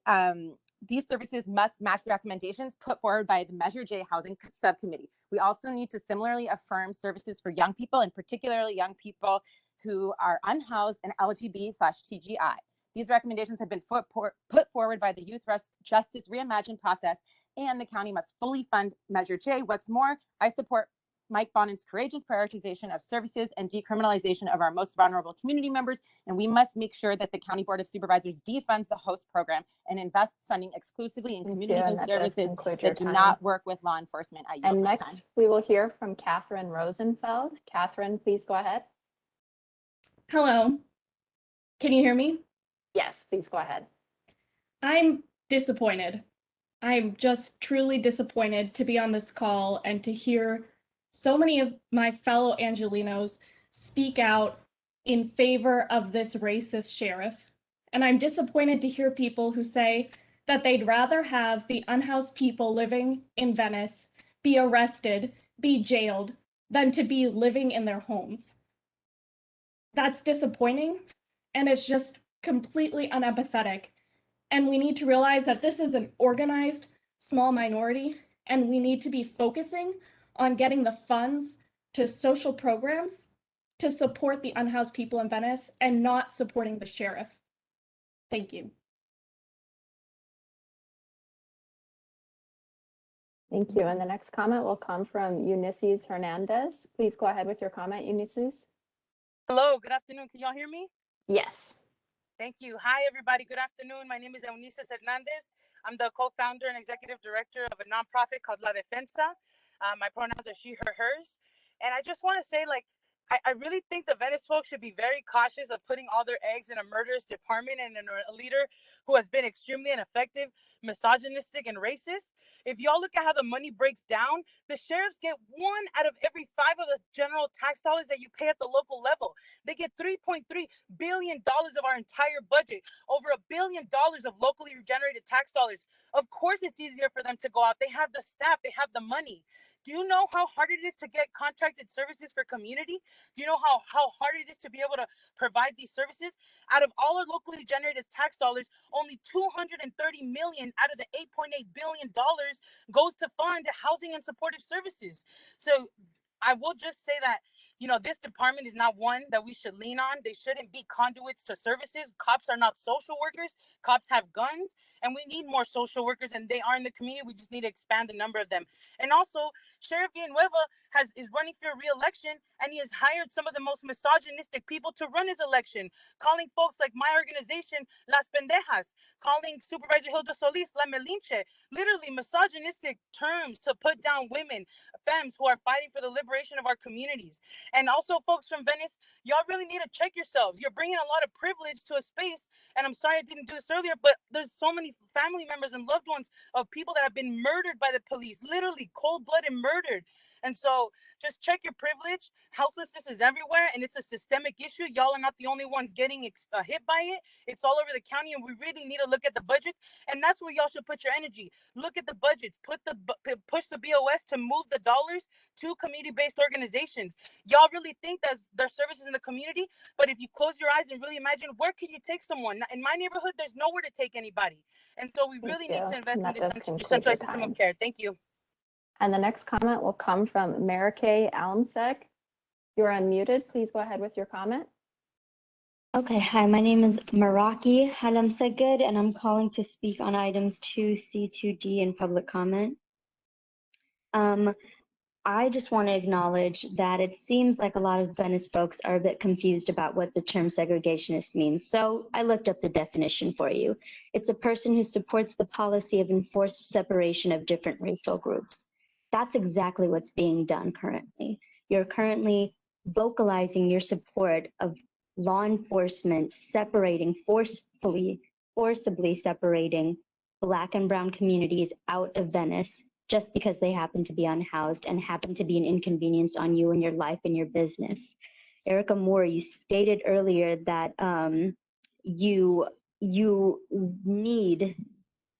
these services must match the recommendations put forward by the Measure J Housing Subcommittee. We also need to similarly affirm services for young people, and particularly young people who are unhoused and LGB/TGI. These recommendations have been put forward by the Youth Justice Reimagined process and the county must fully fund Measure J. What's more, I support Mike Bonin's courageous prioritization of services and decriminalization of our most vulnerable community members, and we must make sure that the County Board of Supervisors defunds the host program and invests funding exclusively in community-based services that do not work with law enforcement. I yield And my next, time. we will hear from Catherine Rosenfeld. Catherine, please go ahead. Hello. Can you hear me? Yes, please go ahead. I'm disappointed. I'm just truly disappointed to be on this call and to hear so many of my fellow Angelinos speak out in favor of this racist sheriff. And I'm disappointed to hear people who say that they'd rather have the unhoused people living in Venice be arrested, be jailed, than to be living in their homes. That's disappointing, and it's just completely unempathetic. And we need to realize that this is an organized small minority, and we need to be focusing on getting the funds to social programs to support the unhoused people in Venice and not supporting the sheriff. Thank you. Thank you. And the next comment will come from Eunices Hernandez. Please go ahead with your comment, Eunices. Hello, good afternoon. Can y'all hear me? Yes. Thank you. Hi, everybody. Good afternoon. My name is Eunices Hernandez. I'm the co-founder and executive director of a nonprofit called La Defensa. My pronouns are she, her, hers. And I just want to say, like, I really think the Venice folks should be very cautious of putting all their eggs in a murderous department and in a leader who has been extremely ineffective, misogynistic, and racist. If y'all look at how the money breaks down, the sheriffs get 1 out of every 5 of the general tax dollars that you pay at the local level. They get $3.3 billion of our entire budget, over $1 billion of locally generated tax dollars. Of course, it's easier for them to go out. They have the staff, they have the money. Do you know how hard it is to get contracted services for community? Do you know how hard it is to be able to provide these services? Out of all our locally generated tax dollars, only $230 million out of the $8.8 billion goes to fund housing and supportive services. So I will just say that, you know, this department is not one that we should lean on. They shouldn't be conduits to services. Cops are not social workers. Cops have guns, and we need more social workers, and they are in the community. We just need to expand the number of them. And also, Sheriff Villanueva is running for re-election, and he has hired some of the most misogynistic people to run his election, calling folks like my organization Las Pendejas, calling Supervisor Hilda Solis La Melinche, literally misogynistic terms to put down women, femmes who are fighting for the liberation of our communities. And also, folks from Venice, y'all really need to check yourselves. You're bringing a lot of privilege to a space, and I'm sorry I didn't do this earlier, but there's so many family members and loved ones of people that have been murdered by the police, literally cold-blooded murdered. And so just check your privilege. Houselessness is everywhere, and it's a systemic issue. Y'all are not the only ones getting hit by it. It's all over the county, and we really need to look at the budget. And that's where y'all should put your energy. Look at the budgets. Push the BOS to move the dollars to community-based organizations. Y'all really think that there's services in the community, but if you close your eyes and really imagine, where could you take someone? In my neighborhood, there's nowhere to take anybody. And so we really need to invest in this decentralized system of care. Thank you. And the next comment will come from Marike Almsek. You're unmuted. Please go ahead with your comment. Okay, hi, my name is Maraki Halamseged, and I'm calling to speak on items 2C, 2D in public comment. I just want to acknowledge that it seems like a lot of Venice folks are a bit confused about what the term segregationist means. So I looked up the definition for you. It's a person who supports the policy of enforced separation of different racial groups. That's exactly what's being done currently. You're currently vocalizing your support of law enforcement separating, forcibly separating Black and Brown communities out of Venice just because they happen to be unhoused and happen to be an inconvenience on you and your life and your business. Erica Moore, you stated earlier that you need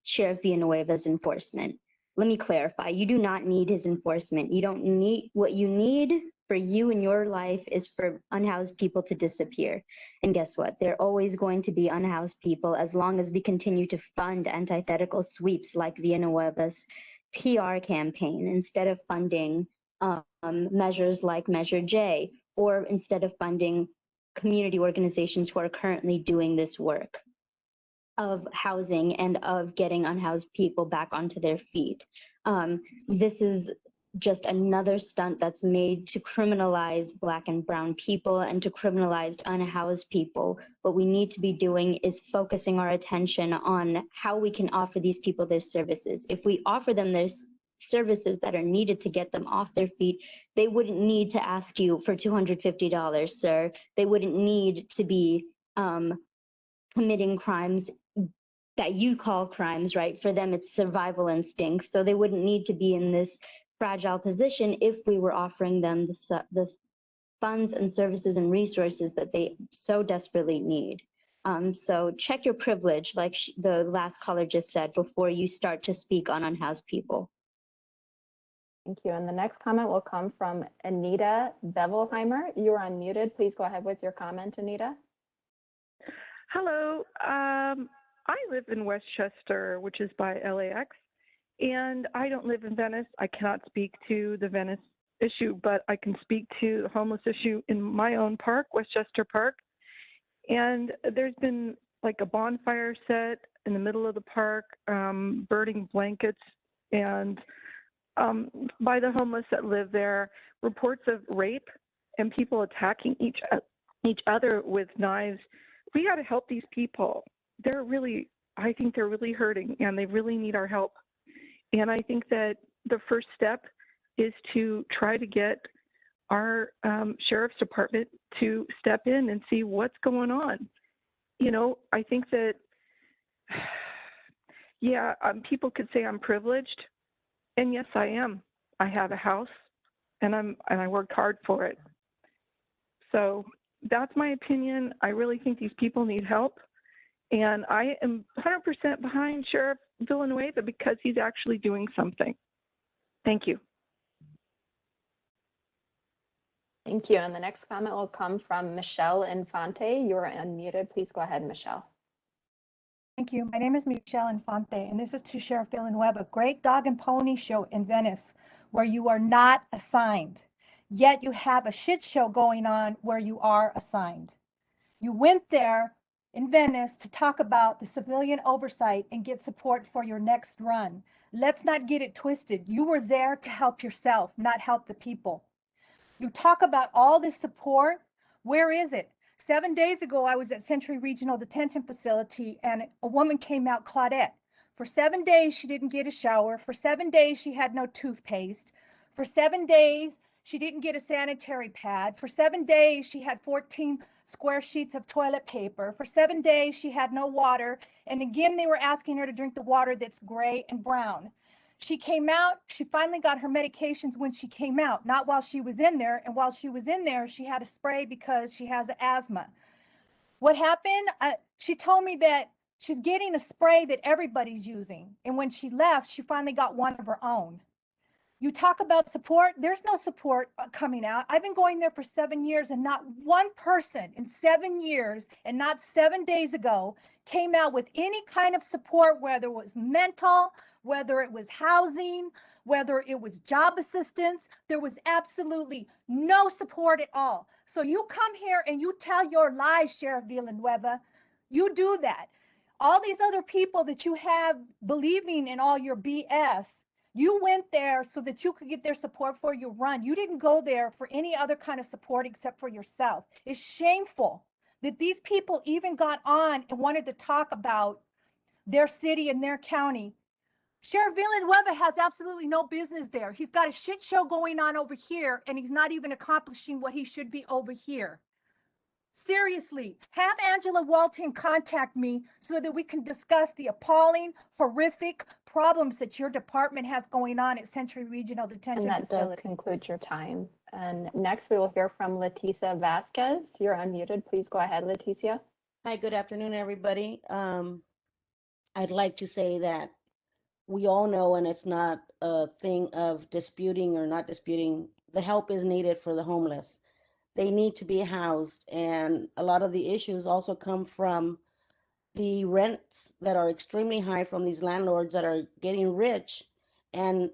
Sheriff Villanueva's enforcement. Let me clarify, you do not need his enforcement. You don't need, what you need for you in your life is for unhoused people to disappear. And guess what? There are always going to be unhoused people as long as we continue to fund antithetical sweeps like Villanueva's PR campaign instead of funding measures like Measure J, or instead of funding community organizations who are currently doing this work. of housing and of getting unhoused people back onto their feet. This is just another stunt that's made to criminalize Black and brown people and to criminalize unhoused people. What we need to be doing is focusing our attention on how we can offer these people their services. If we offer them their services that are needed to get them off their feet, they wouldn't need to ask you for $250, sir. They wouldn't need to be committing crimes that you call crimes, right? For them, it's survival instinct. So they wouldn't need to be in this fragile position if we were offering them the funds and services and resources that they so desperately need. So check your privilege, like the last caller just said, before you start to speak on unhoused people. Thank you. And the next comment will come from Anita Bevelheimer. You are unmuted. Please go ahead with your comment, Anita. Hello. I live in Westchester, which is by LAX, and I don't live in Venice. I cannot speak to the Venice issue, but I can speak to the homeless issue in my own park, Westchester Park. And there's been like a bonfire set in the middle of the park, burning blankets, and by the homeless that live there, reports of rape and people attacking each other with knives. We got to help these people. I think they're really hurting and they really need our help. And I think that the first step is to try to get our sheriff's department to step in and see what's going on. You know, I think that, yeah, people could say I'm privileged, and yes, I am. I have a house, and I worked hard for it. So that's my opinion. I really think these people need help. And I am 100% behind Sheriff Villanueva because he's actually doing something. Thank you. Thank you. And the next comment will come from Michelle Infante. You are unmuted. Please go ahead, Michelle. Thank you. My name is Michelle Infante, and this is to Sheriff Villanueva. Great Dog and Pony Show in Venice, where you are not assigned, yet you have a shit show going on where you are assigned. You went there in Venice to talk about the civilian oversight and get support for your next run. Let's not get it twisted. You were there to help yourself, not help the people. You talk about all this support. Where is it? 7 days ago, I was at Century Regional Detention Facility and a woman came out, Claudette. For 7 days, she didn't get a shower. For 7 days, she had no toothpaste. For 7 days, she didn't get a sanitary pad. For 7 days, she had 14 square sheets of toilet paper. For 7 days, she had no water. And again, they were asking her to drink the water that's gray and brown. She came out, she finally got her medications when she came out, not while she was in there. And while she was in there, she had a spray because she has asthma. What happened? She told me that she's getting a spray that everybody's using. And when she left, she finally got one of her own. You talk about support, there's no support coming out. I've been going there for 7 years and not one person in 7 years and not 7 days ago came out with any kind of support, whether it was mental, whether it was housing, whether it was job assistance. There was absolutely no support at all. So you come here and you tell your lies, Sheriff Villanueva. You do that. All these other people that you have believing in all your BS, you went there so that you could get their support for your run. You didn't go there for any other kind of support except for yourself. It's shameful that these people even got on and wanted to talk about their city and their county. Sheriff Villanueva has absolutely no business there. He's got a shit show going on over here, and he's not even accomplishing what he should be over here. Seriously, have Angela Walton contact me so that we can discuss the appalling, horrific problems that your department has going on at Century Regional Detention And that Facility. does conclude your time. And next we will hear from Leticia Vasquez. You're unmuted. Please go ahead, Leticia. Hi, good afternoon, everybody. I'd like to say that we all know, and it's not a thing of disputing or not disputing, the help is needed for the homeless. They need to be housed, and a lot of the issues also come from the rents that are extremely high from these landlords that are getting rich and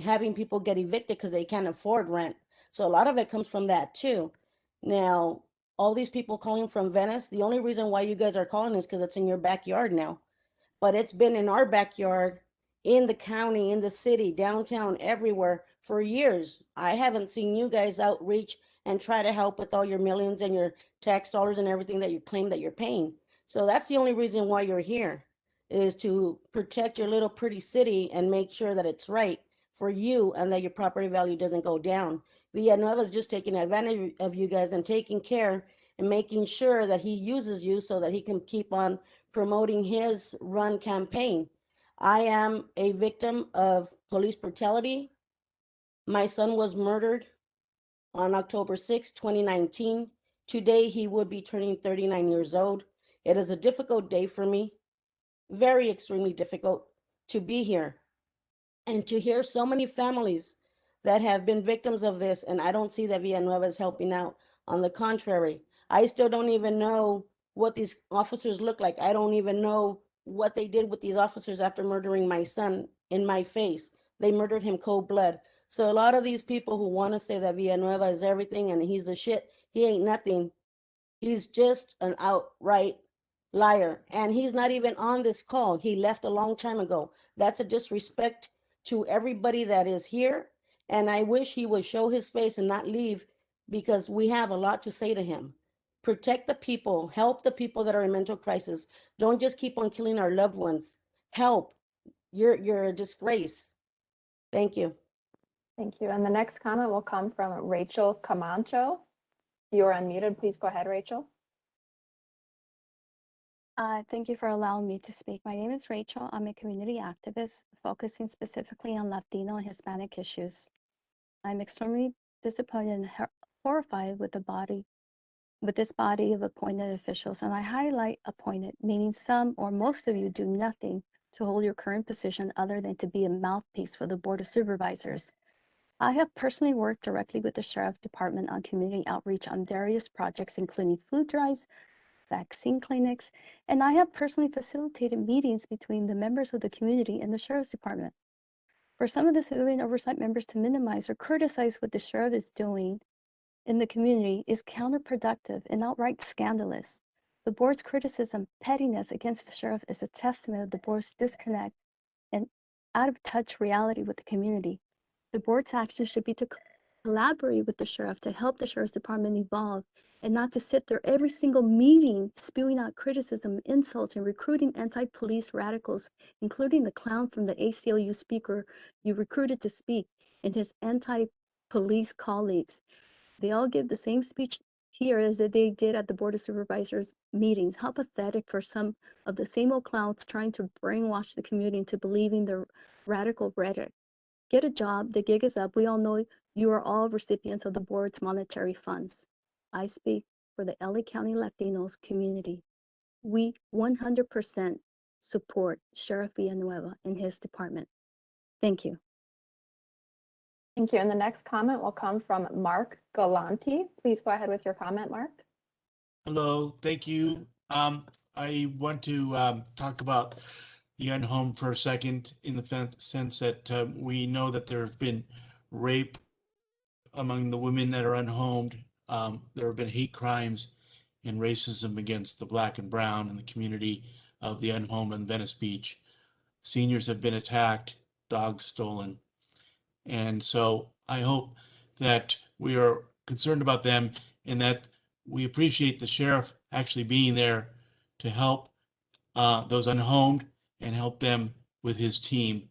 having people get evicted because they can't afford rent. So a lot of it comes from that too. Now, all these people calling from Venice, the only reason why you guys are calling is because it's in your backyard now. But it's been in our backyard, in the county, in the city, downtown, everywhere for years. I haven't seen you guys outreach and try to help with all your millions and your tax dollars and everything that you claim that you're paying. So that's the only reason why you're here, is to protect your little pretty city and make sure that it's right for you and that your property value doesn't go down. Villanueva is just taking advantage of you guys and taking care and making sure that he uses you so that he can keep on promoting his run campaign. I am a victim of police brutality. My son was murdered on October 6, 2019. Today, he would be turning 39 years old. It is a difficult day for me, very extremely difficult to be here and to hear so many families that have been victims of this, and I don't see that Villanueva is helping out. On the contrary, I still don't even know what these officers look like. I don't even know what they did with these officers after murdering my son in my face. They murdered him cold blood. So a lot of these people who want to say that Villanueva is everything and he's the shit, he ain't nothing. He's just an outright liar. And he's not even on this call. He left a long time ago. That's a disrespect to everybody that is here. And I wish he would show his face and not leave, because we have a lot to say to him. Protect the people, help the people that are in mental crisis. Don't just keep on killing our loved ones. Help. You're a disgrace. Thank you. Thank you. And the next comment will come from Rachel Camacho. You are unmuted. Please go ahead, Rachel. Thank you for allowing me to speak. My name is Rachel. I'm a community activist focusing specifically on Latino and Hispanic issues. I'm extremely disappointed and horrified with this body of appointed officials, and I highlight appointed, meaning some or most of you do nothing to hold your current position other than to be a mouthpiece for the Board of Supervisors. I have personally worked directly with the Sheriff Department on community outreach on various projects, including food drives, vaccine clinics, and I have personally facilitated meetings between the members of the community and the Sheriff's Department. For some of the civilian oversight members to minimize or criticize what the Sheriff is doing in the community is counterproductive and outright scandalous. The board's criticism, pettiness against the Sheriff is a testament of the board's disconnect and out of touch reality with the community. The board's action should be to collaborate with the Sheriff to help the Sheriff's Department evolve, and not to sit there every single meeting spewing out criticism, insults, and recruiting anti-police radicals, including the clown from the ACLU speaker you recruited to speak and his anti-police colleagues. They all give the same speech here as they did at the Board of Supervisors meetings. How pathetic for some of the same old clowns trying to brainwash the community into believing the radical rhetoric. Get a job, the gig is up. We all know you are all recipients of the board's monetary funds. I speak for the LA County Latinos community. We 100% support Sheriff Villanueva and his department. Thank you. Thank you. And the next comment will come from Mark Galanti. Please go ahead with your comment, Mark. Hello, thank you. I want to talk about the unhomed for a second, in the sense that we know that there have been rape among the women that are unhomed. There have been hate crimes and racism against the Black and brown in the community of the unhomed on Venice Beach. Seniors have been attacked, dogs stolen. And so I hope that we are concerned about them, and that we appreciate the sheriff actually being there to help those unhomed and help them with his team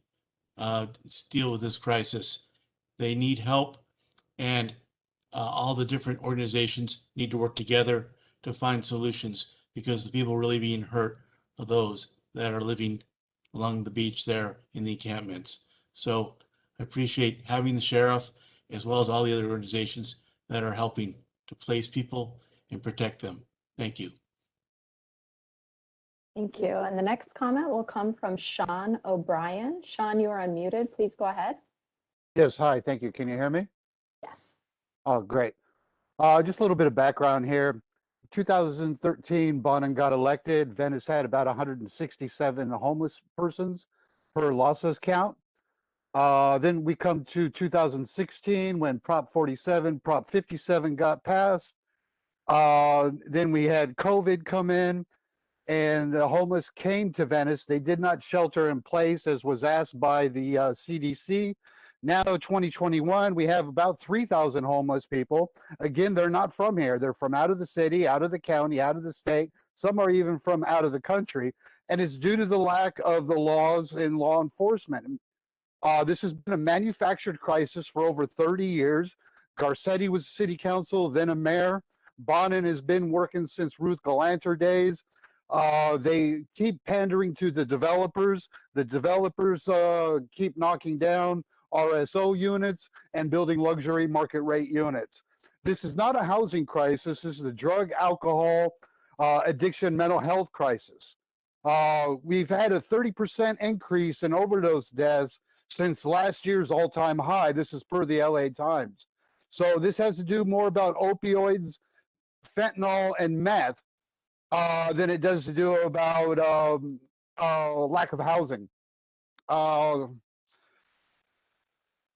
deal with this crisis. They need help, and all the different organizations need to work together to find solutions, because the people really being hurt are those that are living along the beach there in the encampments. So I appreciate having the sheriff, as well as all the other organizations that are helping to place people and protect them. Thank you. Thank you. And the next comment will come from Sean O'Brien. Sean, you are unmuted. Please go ahead. Yes, hi, thank you. Can you hear me? Yes. Oh, great. Just a little bit of background here. 2013, Bonin got elected. Venice had about 167 homeless persons per LASA's count. Then we come to 2016 when Prop 47, Prop 57 got passed. Then we had COVID come in, and the homeless came to Venice. They did not shelter in place as was asked by the CDC. Now, 2021, we have about 3,000 homeless people. Again, they're not from here. They're from out of the city, out of the county, out of the state. Some are even from out of the country. And it's due to the lack of the laws and law enforcement. This has been a manufactured crisis for over 30 years. Garcetti was city council, then a mayor. Bonin has been working since Ruth Galanter days. They keep pandering to the developers. The developers keep knocking down RSO units and building luxury market rate units. This is not a housing crisis. This is a drug, alcohol, addiction, mental health crisis. We've had a 30% increase in overdose deaths since last year's all-time high. This is per the LA Times. So this has to do more about opioids, fentanyl, and meth than it does to do about lack of housing.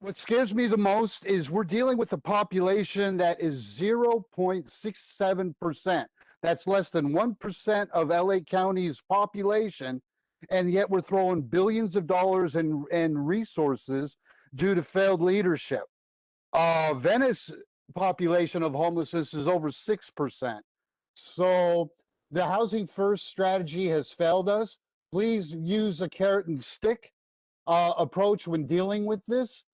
What scares me the most is we're dealing with a population that is 0.67%. That's less than 1% of LA County's population, and yet we're throwing billions of dollars in resources due to failed leadership. Venice population of homelessness is over 6%. So the housing first strategy has failed us. Please use a carrot and stick approach when dealing with this.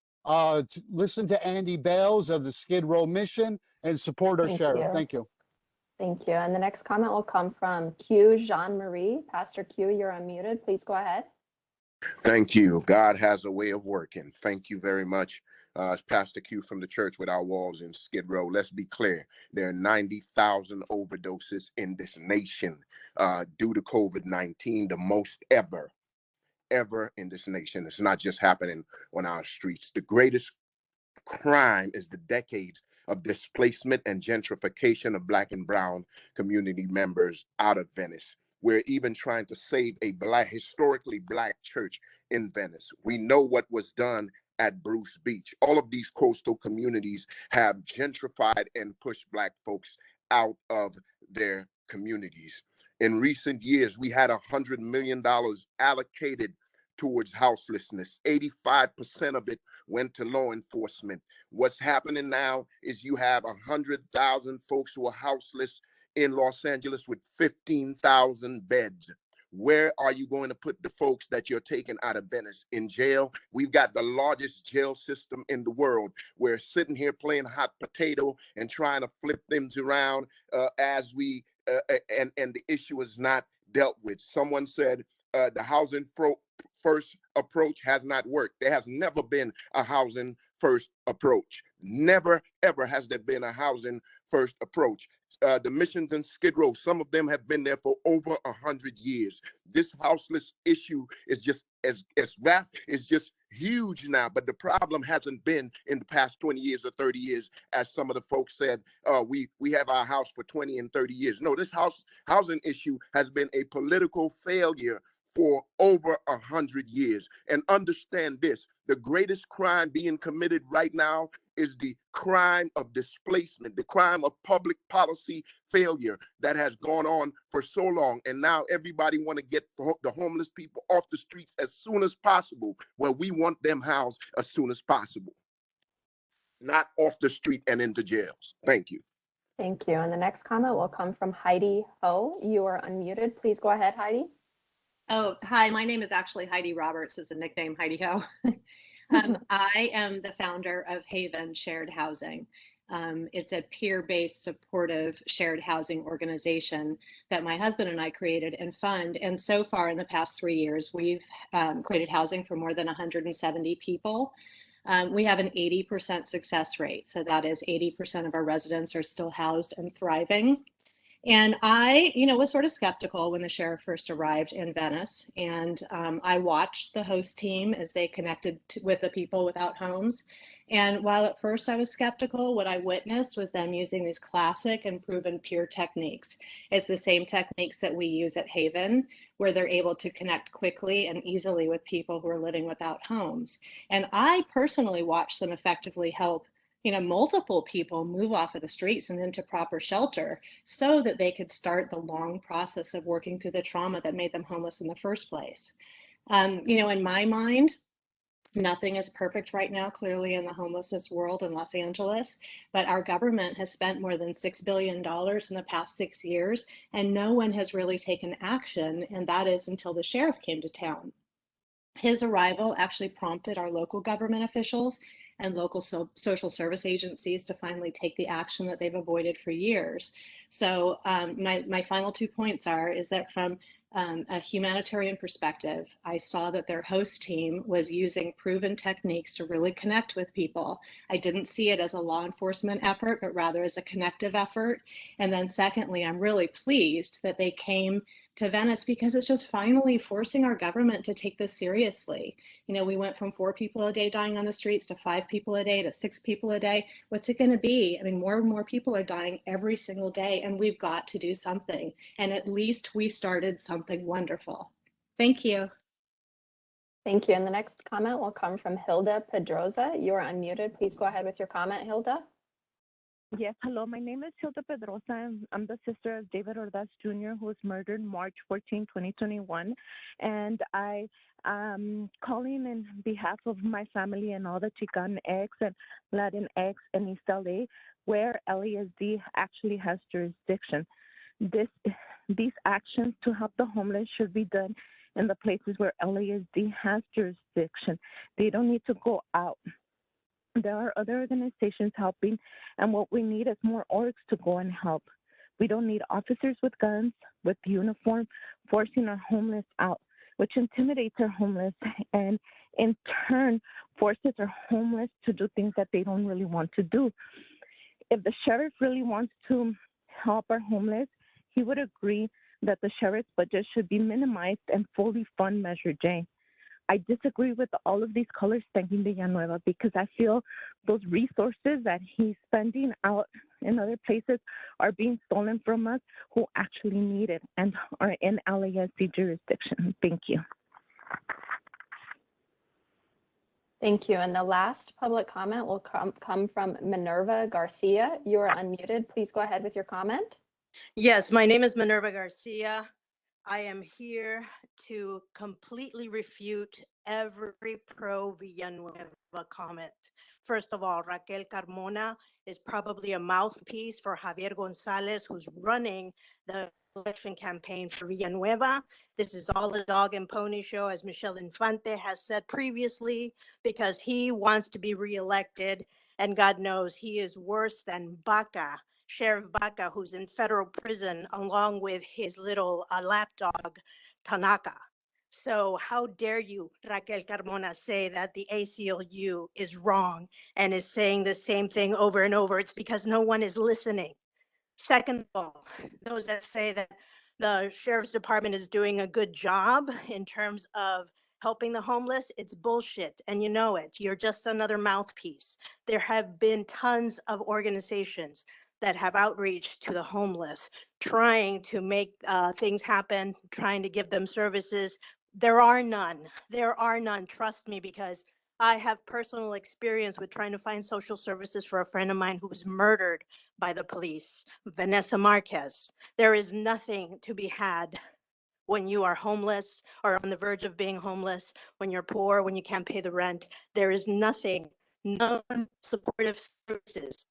Listen to Andy Bales of the Skid Row Mission and support our sheriff. Thank you. Thank you. And the next comment will come from Q Jean-Marie. Pastor Q, you're unmuted. Please go ahead. Thank you. God has a way of working. Thank you very much. Pastor Q from the Church Without Walls in Skid Row. Let's be clear. There are 90,000 overdoses in this nation due to COVID-19, the most ever in this nation. It's not just happening on our streets. The greatest crime is the decades of displacement and gentrification of Black and brown community members out of Venice. We're even trying to save a historically Black church in Venice. We know what was done at Bruce Beach. All of these coastal communities have gentrified and pushed Black folks out of their communities. In recent years, we had $100 million allocated towards houselessness. 85% of it went to law enforcement. What's happening now is you have 100,000 folks who are houseless in Los Angeles with 15,000 beds. Where are you going to put the folks that you're taking out of Venice? In jail? We've got the largest jail system in the world. We're sitting here playing hot potato and trying to flip things around and the issue is not dealt with. Someone said the housing first approach has not worked. There has never been a housing first approach. Never, ever has there been a housing first approach. The missions in Skid Row, some of them have been there for over 100 years. This houseless issue is just is just huge now, but the problem hasn't been in the past 20 years or 30 years, as some of the folks said, we have our house for 20 and 30 years. No, this housing issue has been a political failure for over 100 years. And understand this, the greatest crime being committed right now is the crime of displacement, the crime of public policy failure that has gone on for so long. And now everybody want to get the homeless people off the streets as soon as possible. Well, we want them housed as soon as possible, not off the street and into jails. Thank you. Thank you. And the next comment will come from Heidi Ho. You are unmuted. Please go ahead, Heidi. Oh, hi, my name is actually Heidi Roberts, is the nickname Heidi Ho. I am the founder of Haven Shared Housing. It's a peer-based supportive shared housing organization that my husband and I created and fund. And so far in the past 3 years, we've created housing for more than 170 people. We have an 80% success rate. So that is 80% of our residents are still housed and thriving. And I, was sort of skeptical when the sheriff first arrived in Venice. And I watched the host team as they connected with the people without homes. And while at first I was skeptical, what I witnessed was them using these classic and proven peer techniques. It's the same techniques that we use at Haven, where they're able to connect quickly and easily with people who are living without homes. And I personally watched them effectively help multiple people move off of the streets and into proper shelter so that they could start the long process of working through the trauma that made them homeless in the first place. In my mind, nothing is perfect right now, clearly, in the homelessness world in Los Angeles, but our government has spent more than $6 billion in the past 6 years, and no one has really taken action, and that is until the sheriff came to town. His arrival actually prompted our local government officials and local social service agencies to finally take the action that they've avoided for years. So my final 2 points is that from a humanitarian perspective, I saw that their host team was using proven techniques to really connect with people. I didn't see it as a law enforcement effort, but rather as a connective effort. And then secondly, I'm really pleased that they came to Venice because it's just finally forcing our government to take this seriously. We went from 4 people a day dying on the streets to 5 people a day to 6 people a day. What's it going to be? I mean, more and more people are dying every single day, and we've got to do something. And at least we started something wonderful. Thank you. Thank you. And the next comment will come from Hilda Pedroza. You are unmuted. Please go ahead with your comment, Hilda. Yes, hello. My name is Hilda Pedrosa. I'm the sister of David Ordaz Jr., who was murdered March 14, 2021. And I am calling in behalf of my family and all the Chicanx and Latinx in East LA, where LASD actually has jurisdiction. These actions to help the homeless should be done in the places where LASD has jurisdiction. They don't need to go out. There are other organizations helping, and what we need is more orgs to go and help. We don't need officers with guns, with uniform, forcing our homeless out, which intimidates our homeless and in turn forces our homeless to do things that they don't really want to do. If the sheriff really wants to help our homeless, he would agree that the sheriff's budget should be minimized and fully fund Measure J. I disagree with all of these callers thanking Villanueva because I feel those resources that he's spending out in other places are being stolen from us who actually need it and are in LASD jurisdiction. Thank you. Thank you. And the last public comment will come from Minerva Garcia. You are unmuted. Please go ahead with your comment. Yes, my name is Minerva Garcia. I am here to completely refute every pro-Villanueva comment. First of all, Raquel Carmona is probably a mouthpiece for Javier Gonzalez, who's running the election campaign for Villanueva. This is all a dog and pony show, as Michelle Infante has said previously, because he wants to be reelected, and God knows he is worse than Baca. Sheriff Baca, who's in federal prison, along with his little lapdog, Tanaka. So how dare you, Raquel Carmona, say that the ACLU is wrong and is saying the same thing over and over? It's because no one is listening. Second of all, those that say that the sheriff's department is doing a good job in terms of helping the homeless, it's bullshit, and you know it. You're just another mouthpiece. There have been tons of organizations that have outreach to the homeless, trying to make things happen, trying to give them services. There are none. There are none. Trust me, because I have personal experience with trying to find social services for a friend of mine who was murdered by the police, Vanessa Marquez. There is nothing to be had when you are homeless or on the verge of being homeless, when you're poor, when you can't pay the rent. There is nothing, no supportive services.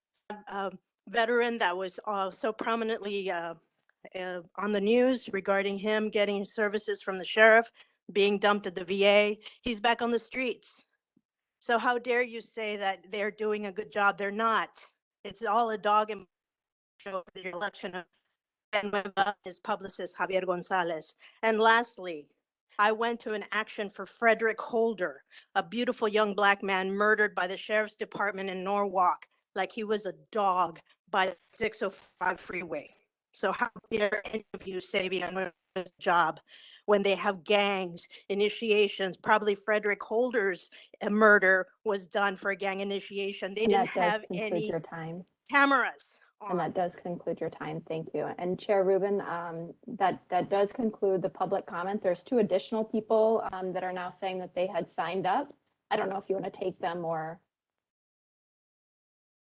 Veteran that was so prominently on the news regarding him getting services from the sheriff, being dumped at the VA. He's back on the streets. So how dare you say that they're doing a good job? They're not. It's all a dog and show for the election of his publicist, Javier Gonzalez. And lastly, I went to an action for Frederick Holder, a beautiful young Black man murdered by the sheriff's department in Norwalk like he was a dog by the 605 freeway. So how dare any of you say Villanueva's job when they have gangs, initiations? Probably Frederick Holder's murder was done for a gang initiation. They didn't have any your time. cameras. And that does conclude your time. Thank you. And Chair Rubin, that does conclude the public comment. There's 2 additional people that are now saying that they had signed up. I don't know if you want to take them or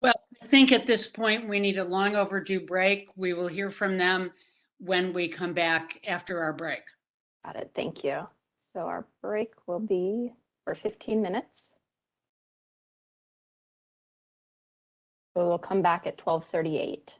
Well, I think at this point, we need a long overdue break. We will hear from them when we come back after our break. Got it. Thank you. So our break will be for 15 minutes. So we'll come back at 12:38.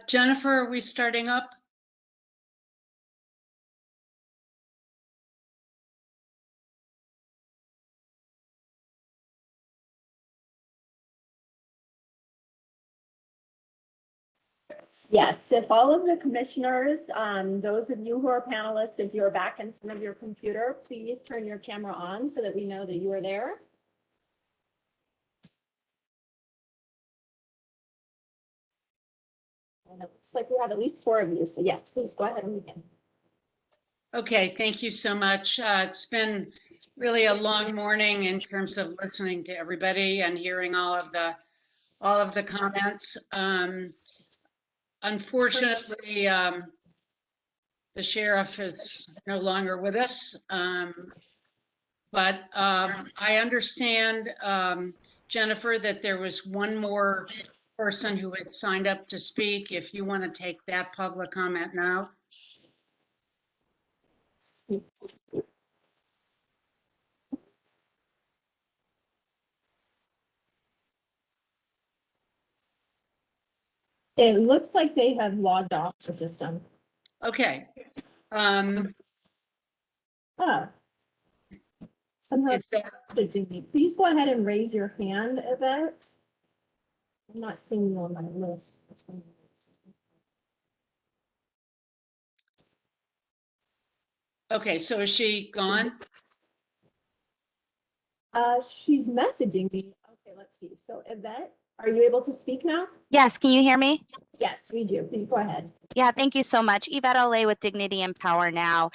Jennifer, are we starting up? Yes, if all of the commissioners, those of you who are panelists, if you're back in front of your computer, please turn your camera on so that we know that you are there. And it looks like we have at least 4 of you, so yes, please go ahead and begin. Okay, thank you so much. It's been really a long morning in terms of listening to everybody and hearing all of the comments. Unfortunately, the sheriff is no longer with us. But I understand, Jennifer, that there was one more person who had signed up to speak. If you want to take that public comment now. It looks like they have logged off the system. Okay. Somehow please go ahead and raise your hand, Yvette. I'm not seeing you on my list. Okay, so is she gone? She's messaging me. Okay, let's see. So Yvette, are you able to speak now? Yes, can you hear me? Yes, we do. Please go ahead. Yeah, thank you so much. Yvette LA with Dignity and Power Now.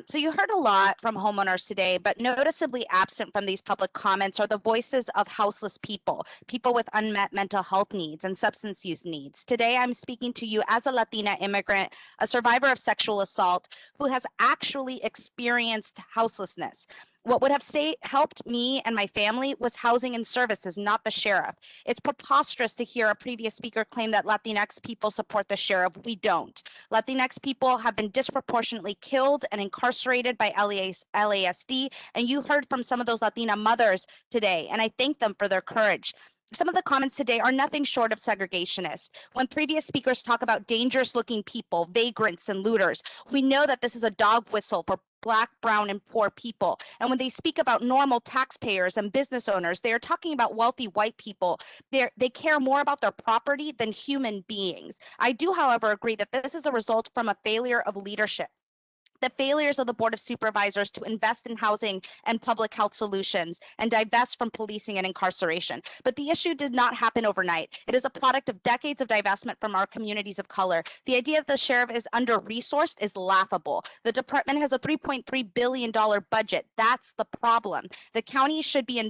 So you heard a lot from homeowners today, but noticeably absent from these public comments are the voices of houseless people, people with unmet mental health needs and substance use needs. Today, I'm speaking to you as a Latina immigrant, a survivor of sexual assault, who has actually experienced houselessness. What would have helped me and my family was housing and services, not the sheriff. It's preposterous to hear a previous speaker claim that Latinx people support the sheriff. We don't. Latinx people have been disproportionately killed and incarcerated by LASD, and you heard from some of those Latina mothers today, and I thank them for their courage. Some of the comments today are nothing short of segregationist. When previous speakers talk about dangerous looking people, vagrants, and looters, we know that this is a dog whistle for Black, brown, and poor people. And when they speak about normal taxpayers and business owners, they are talking about wealthy white people. They care more about their property than human beings. I do, however, agree that this is a result from a failure of leadership. The failures of the Board of Supervisors to invest in housing and public health solutions and divest from policing and incarceration. But the issue did not happen overnight. It is a product of decades of divestment from our communities of color. The idea that the sheriff is under-resourced is laughable. The department has a $3.3 billion budget. That's the problem. The county should be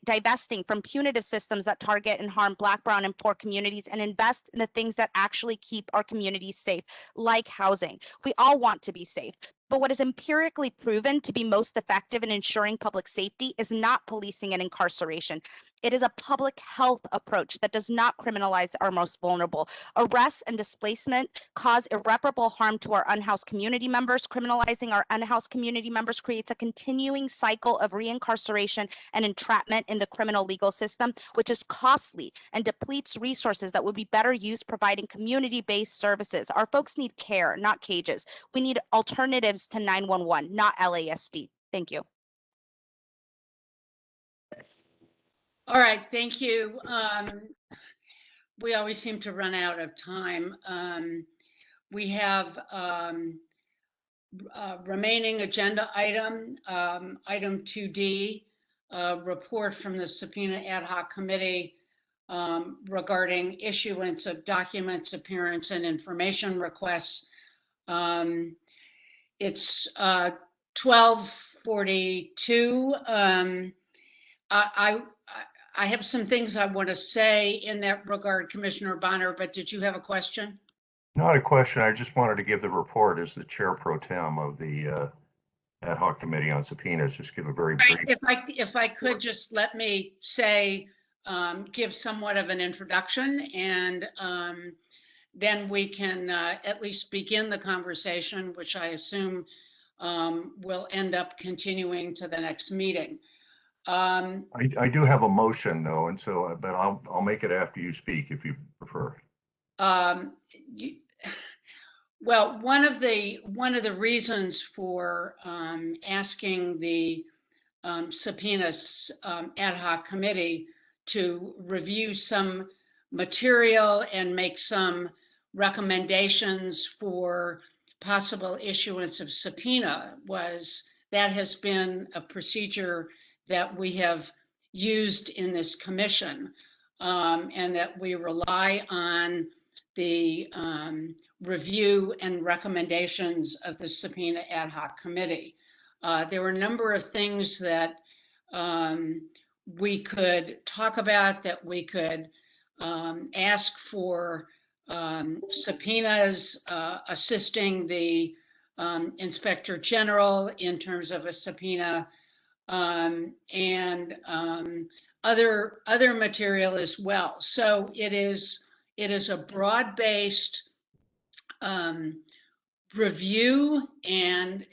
divesting from punitive systems that target and harm Black, brown, and poor communities and invest in the things that actually keep our communities safe, like housing. We all want to be safe. But what is empirically proven to be most effective in ensuring public safety is not policing and incarceration. It is a public health approach that does not criminalize our most vulnerable. Arrest and displacement cause irreparable harm to our unhoused community members. Criminalizing our unhoused community members creates a continuing cycle of reincarceration and entrapment in the criminal legal system, which is costly and depletes resources that would be better used providing community-based services. Our folks need care, not cages. We need alternatives to 911, not LASD. Thank you. All right, thank you. We always seem to run out of time. We have remaining agenda item 2D, report from the subpoena ad hoc committee regarding issuance of documents, appearance, and information requests. It's 12:42. I have some things I want to say in that regard, Commissioner Bonner, but did you have a question? Not a question. I just wanted to give the report as the chair pro tem of the ad hoc committee on subpoenas. Just give a very brief. If I could just let me say, give somewhat of an introduction, and then we can at least begin the conversation, which I assume will end up continuing to the next meeting. I do have a motion though, and so but I'll make it after you speak if you prefer. you, well, one of the reasons for asking the subpoena ad hoc committee to review some material and make some recommendations for possible issuance of subpoena was that has been a procedure that we have used in this commission, and that we rely on the review and recommendations of the subpoena ad hoc committee. There were a number of things that we could talk about, that we could ask for subpoenas, assisting the Inspector General in terms of a subpoena, and other material as well. So it is a broad-based review, and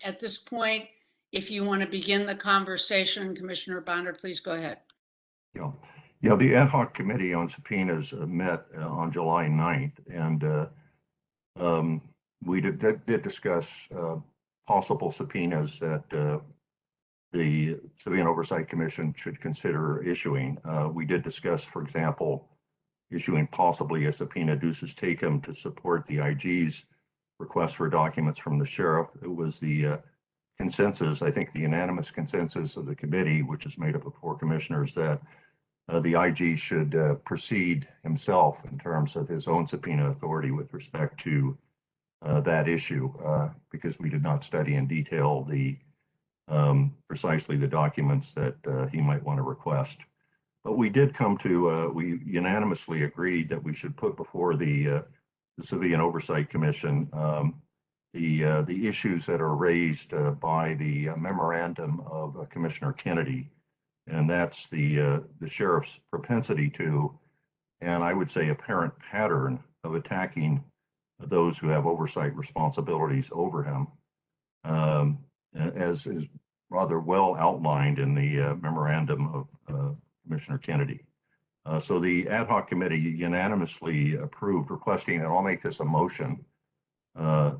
at this point, if you want to begin the conversation, Commissioner Bonder, please go ahead. Yeah, the ad hoc committee on subpoenas met on July 9th, and we did discuss possible subpoenas that the Civilian Oversight Commission should consider issuing. We did discuss, for example, issuing possibly a subpoena ducis tecum to support the IG's request for documents from the sheriff. It was the consensus, I think the unanimous consensus of the committee, which is made up of 4 commissioners, that the IG should proceed himself in terms of his own subpoena authority with respect to that issue, because we did not study in detail the precisely the documents that he might want to request. But we did come to, we unanimously agreed that we should put before the Civilian Oversight Commission the issues that are raised by the memorandum of Commissioner Kennedy, and that's the sheriff's propensity to, and I would say apparent pattern of attacking those who have oversight responsibilities over him, as is rather well outlined in the memorandum of Commissioner Kennedy. So the ad hoc committee unanimously approved requesting, and I'll make this a motion, that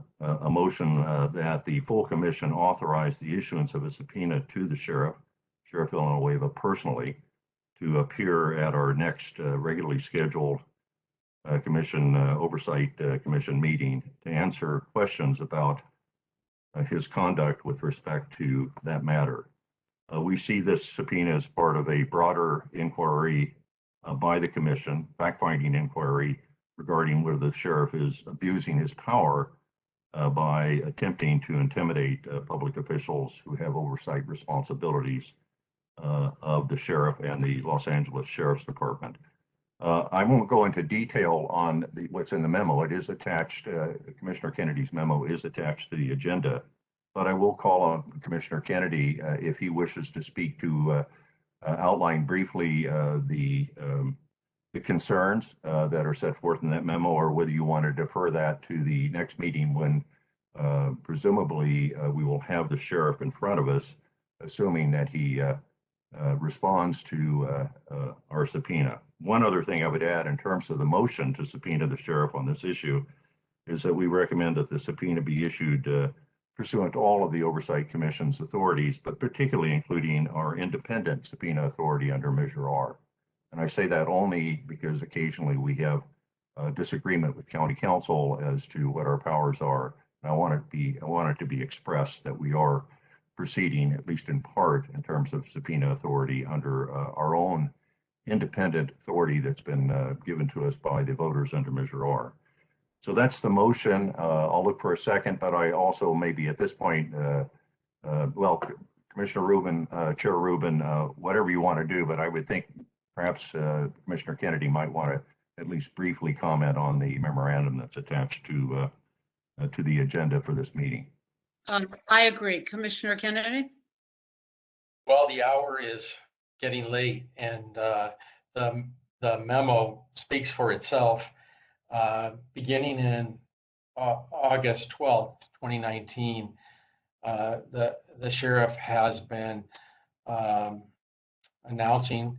the full commission authorize the issuance of a subpoena to the Sheriff Villanueva personally, to appear at our next regularly scheduled commission oversight commission meeting to answer questions about his conduct with respect to that matter. We see this subpoena as part of a broader inquiry by the commission, fact-finding inquiry regarding whether the sheriff is abusing his power by attempting to intimidate public officials who have oversight responsibilities of the sheriff and the Los Angeles Sheriff's Department. I won't go into detail on what's in the memo. It is attached, Commissioner Kennedy's memo is attached to the agenda, but I will call on Commissioner Kennedy if he wishes to speak to outline briefly the concerns that are set forth in that memo, or whether you want to defer that to the next meeting when presumably we will have the sheriff in front of us, assuming that he responds to our subpoena. One other thing I would add in terms of the motion to subpoena the sheriff on this issue is that we recommend that the subpoena be issued pursuant to all of the Oversight Commission's authorities, but particularly including our independent subpoena authority under Measure R. And I say that only because occasionally we have disagreement with county council as to what our powers are. And I want it to be expressed that we are proceeding, at least in part, in terms of subpoena authority under our own independent authority that's been given to us by the voters under Measure R. So that's the motion. I'll look for a second, but I also maybe at this point, well, Commissioner Rubin, Chair Rubin, whatever you want to do, but I would think perhaps Commissioner Kennedy might want to at least briefly comment on the memorandum that's attached to the agenda for this meeting. I agree. Commissioner Kennedy? Well, the hour is getting late, and the memo speaks for itself. Beginning in August 12th, 2019, the sheriff has been announcing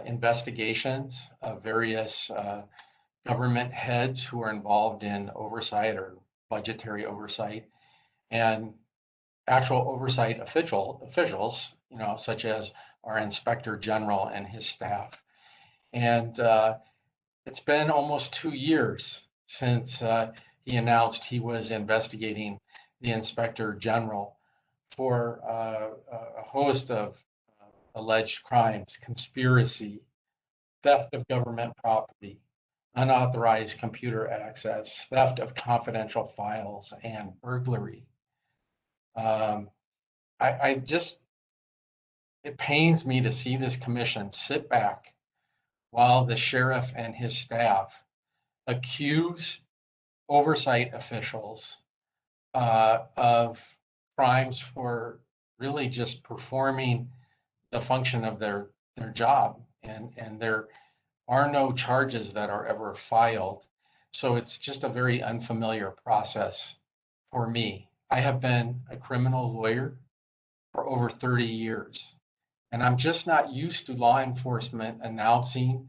investigations of various government heads who are involved in oversight or budgetary oversight, and actual oversight officials, such as our Inspector General and his staff. And it's been almost 2 years since he announced he was investigating the Inspector General for a host of alleged crimes: conspiracy, theft of government property, unauthorized computer access, theft of confidential files, and burglary. I just, it pains me to see this commission sit back while the sheriff and his staff accuse oversight officials of crimes for really just performing the function of their job, and there are no charges that are ever filed. So it's just a very unfamiliar process for me. I have been a criminal lawyer for over 30 years, and I'm just not used to law enforcement announcing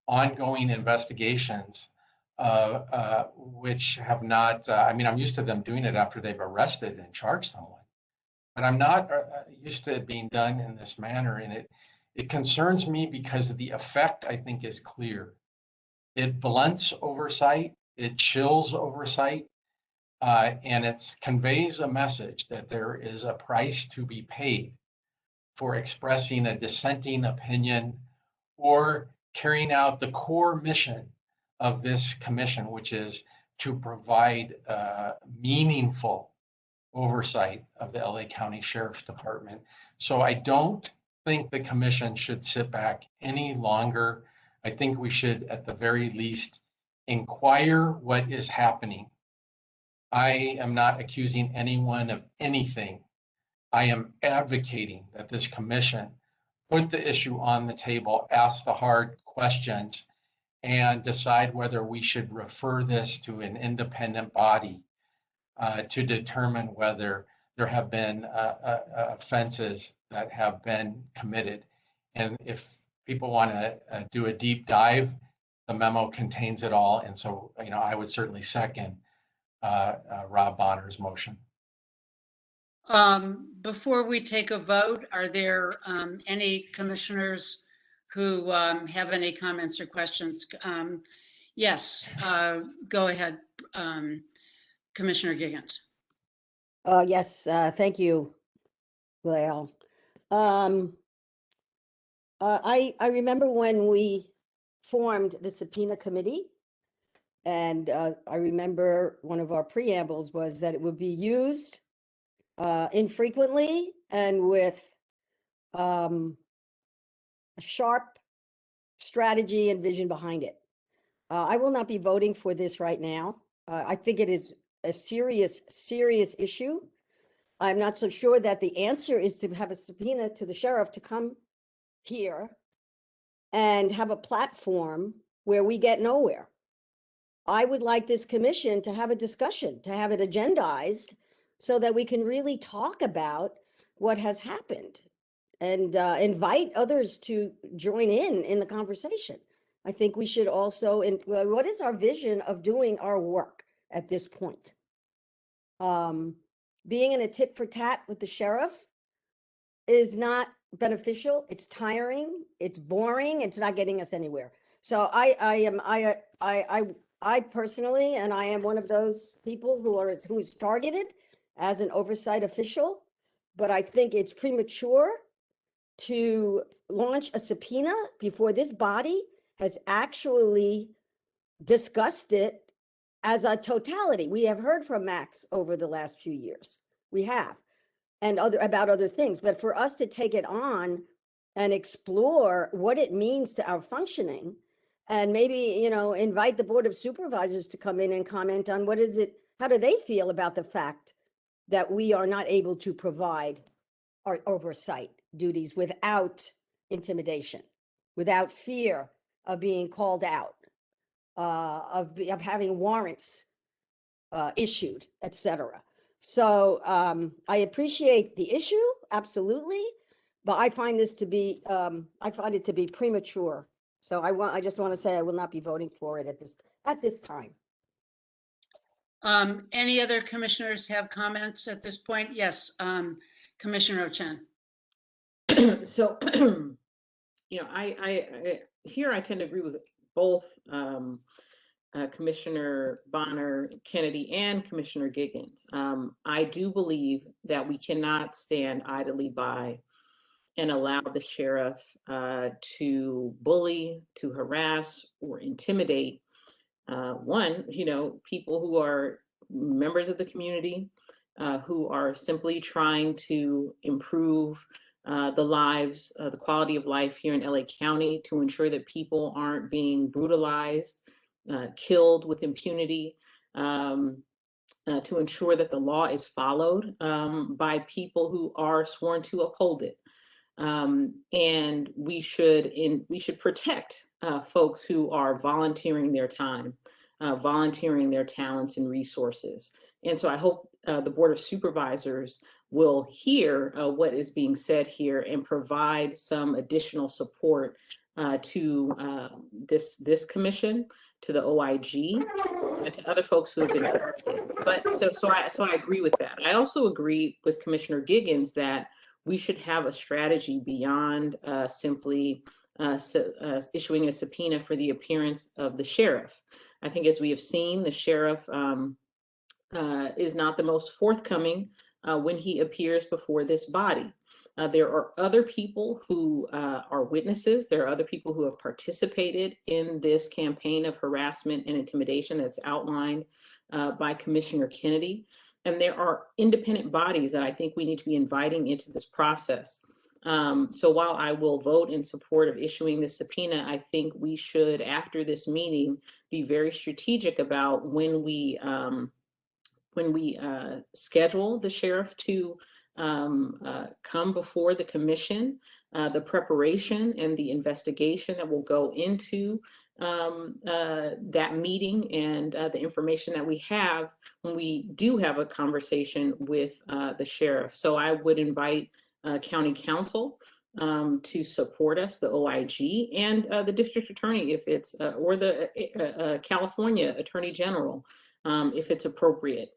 ongoing investigations, which have not, I mean, I'm used to them doing it after they've arrested and charged someone, but I'm not used to it being done in this manner. And it concerns me because the effect, I think, is clear. It blunts oversight, it chills oversight, and it conveys a message that there is a price to be paid for expressing a dissenting opinion or carrying out the core mission of this commission, which is to provide meaningful oversight of the LA County Sheriff's Department. So I don't think the commission should sit back any longer. I think we should, at the very least, inquire what is happening. I am not accusing anyone of anything. I am advocating that this commission put the issue on the table, ask the hard questions, and decide whether we should refer this to an independent body to determine whether there have been offenses that have been committed. And if people want to do a deep dive, the memo contains it all. And so, I would certainly second Rob Bonner's motion. Before we take a vote, are there any commissioners who have any comments or questions? Yes, go ahead, Commissioner Giggins. Yes, thank you, Gail. I remember when we formed the subpoena committee, and I remember one of our preambles was that it would be used infrequently and with a sharp strategy and vision behind it. I will not be voting for this right now. I think it is a serious, serious issue. I'm not so sure that the answer is to have a subpoena to the sheriff to come here and have a platform where we get nowhere. I would like this commission to have a discussion, to have it agendized so that we can really talk about what has happened and invite others to join in the conversation. I think we should also, what is our vision of doing our work at this point? Being in a tit for tat with the sheriff is not beneficial. It's tiring. It's boring. It's not getting us anywhere. So I personally, and I am one of those people who is targeted as an oversight official, but I think it's premature to launch a subpoena before this body has actually discussed it as a totality. We have heard from Max over the last few years. We have, and about other things, but for us to take it on and explore what it means to our functioning, and maybe, invite the Board of Supervisors to come in and comment on how do they feel about the fact that we are not able to provide our oversight duties without intimidation, without fear of being called out, of having warrants issued, etc. So I appreciate the issue, absolutely, but I find this to be, I find it to be premature. So I just want to say I will not be voting for it at this time. Any other commissioners have comments at this point? Yes, Commissioner Chen. So, I tend to agree with both Commissioner Bonner, Kennedy, and Commissioner Giggins. I do believe that we cannot stand idly by and allow the sheriff to bully, to harass, or intimidate people who are members of the community, who are simply trying to improve the lives, the quality of life here in LA County, to ensure that people aren't being brutalized, killed with impunity, to ensure that the law is followed by people who are sworn to uphold it. And we should protect folks who are volunteering their time, volunteering their talents and resources. And so I hope the Board of Supervisors will hear what is being said here and provide some additional support to this commission, to the OIG, and to other folks who have been targeted. But so I agree with that. I also agree with Commissioner Giggins that we should have a strategy beyond simply issuing a subpoena for the appearance of the sheriff. I think, as we have seen, the sheriff is not the most forthcoming when he appears before this body. There are other people who are witnesses. There are other people who have participated in this campaign of harassment and intimidation that's outlined by Commissioner Kennedy. And there are independent bodies that I think we need to be inviting into this process. So while I will vote in support of issuing the subpoena, I think we should, after this meeting, be very strategic about when we schedule the sheriff to come before the commission, the preparation and the investigation that will go into that meeting, and the information that we have when we do have a conversation with the sheriff. So I would invite County Council to support us, the OIG, and the District Attorney, if it's, or the California Attorney General, if it's appropriate.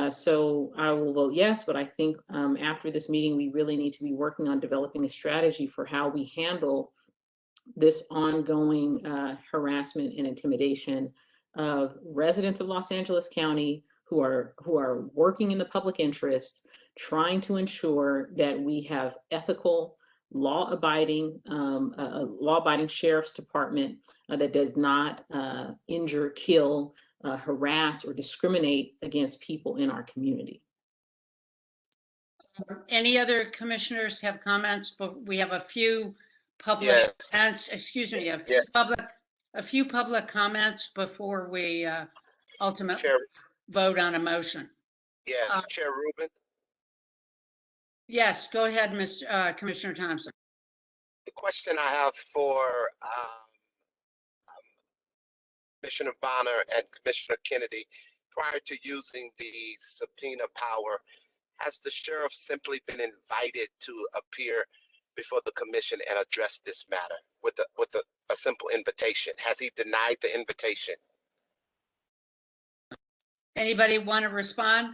So I will vote yes, but I think after this meeting, we really need to be working on developing a strategy for how we handle this ongoing harassment and intimidation of residents of Los Angeles County who are working in the public interest, trying to ensure that we have ethical, law-abiding sheriff's department that does not injure, kill, harass, or discriminate against people in our community. Any other commissioners have comments? But we have a few public, excuse me, a few public comments before we ultimately vote on a motion. Yes, Chair Rubin. Yes, go ahead, Mr. Commissioner Thompson. The question I have for Commissioner Bonner and Commissioner Kennedy, prior to using the subpoena power, has the sheriff simply been invited to appear before the commission and address this matter with a simple invitation? Has he denied the invitation? Anybody want to respond?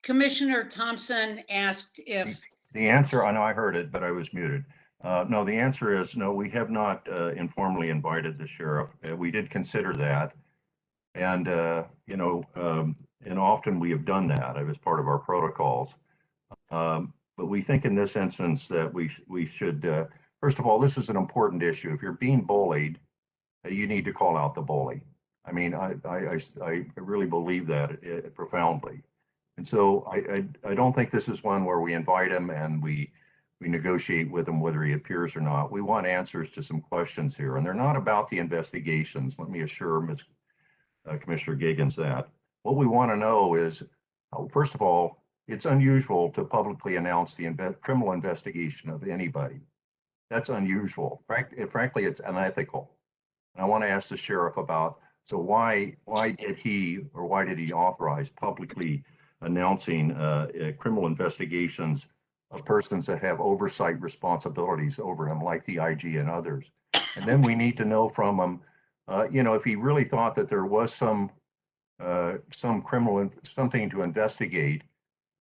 Commissioner Thompson asked if... The answer, I know I heard it, but I was muted. No, the answer is no, we have not informally invited the sheriff. We did consider that. And, and often we have done that as part of our protocols. But we think in this instance that we should, first of all, this is an important issue. If you're being bullied, you need to call out the bully. I mean, I really believe that profoundly. And so I don't think this is one where we invite him and we negotiate with him whether he appears or not. We want answers to some questions here, and they're not about the investigations. Let me assure Commissioner Giggins that. What we want to know is, first of all, it's unusual to publicly announce the criminal investigation of anybody. That's unusual. Frankly, it's unethical. And I want to ask the sheriff about, so why did he authorize publicly announcing criminal investigations of persons that have oversight responsibilities over him, like the IG and others? And then we need to know from him If he really thought that there was some criminal, something to investigate,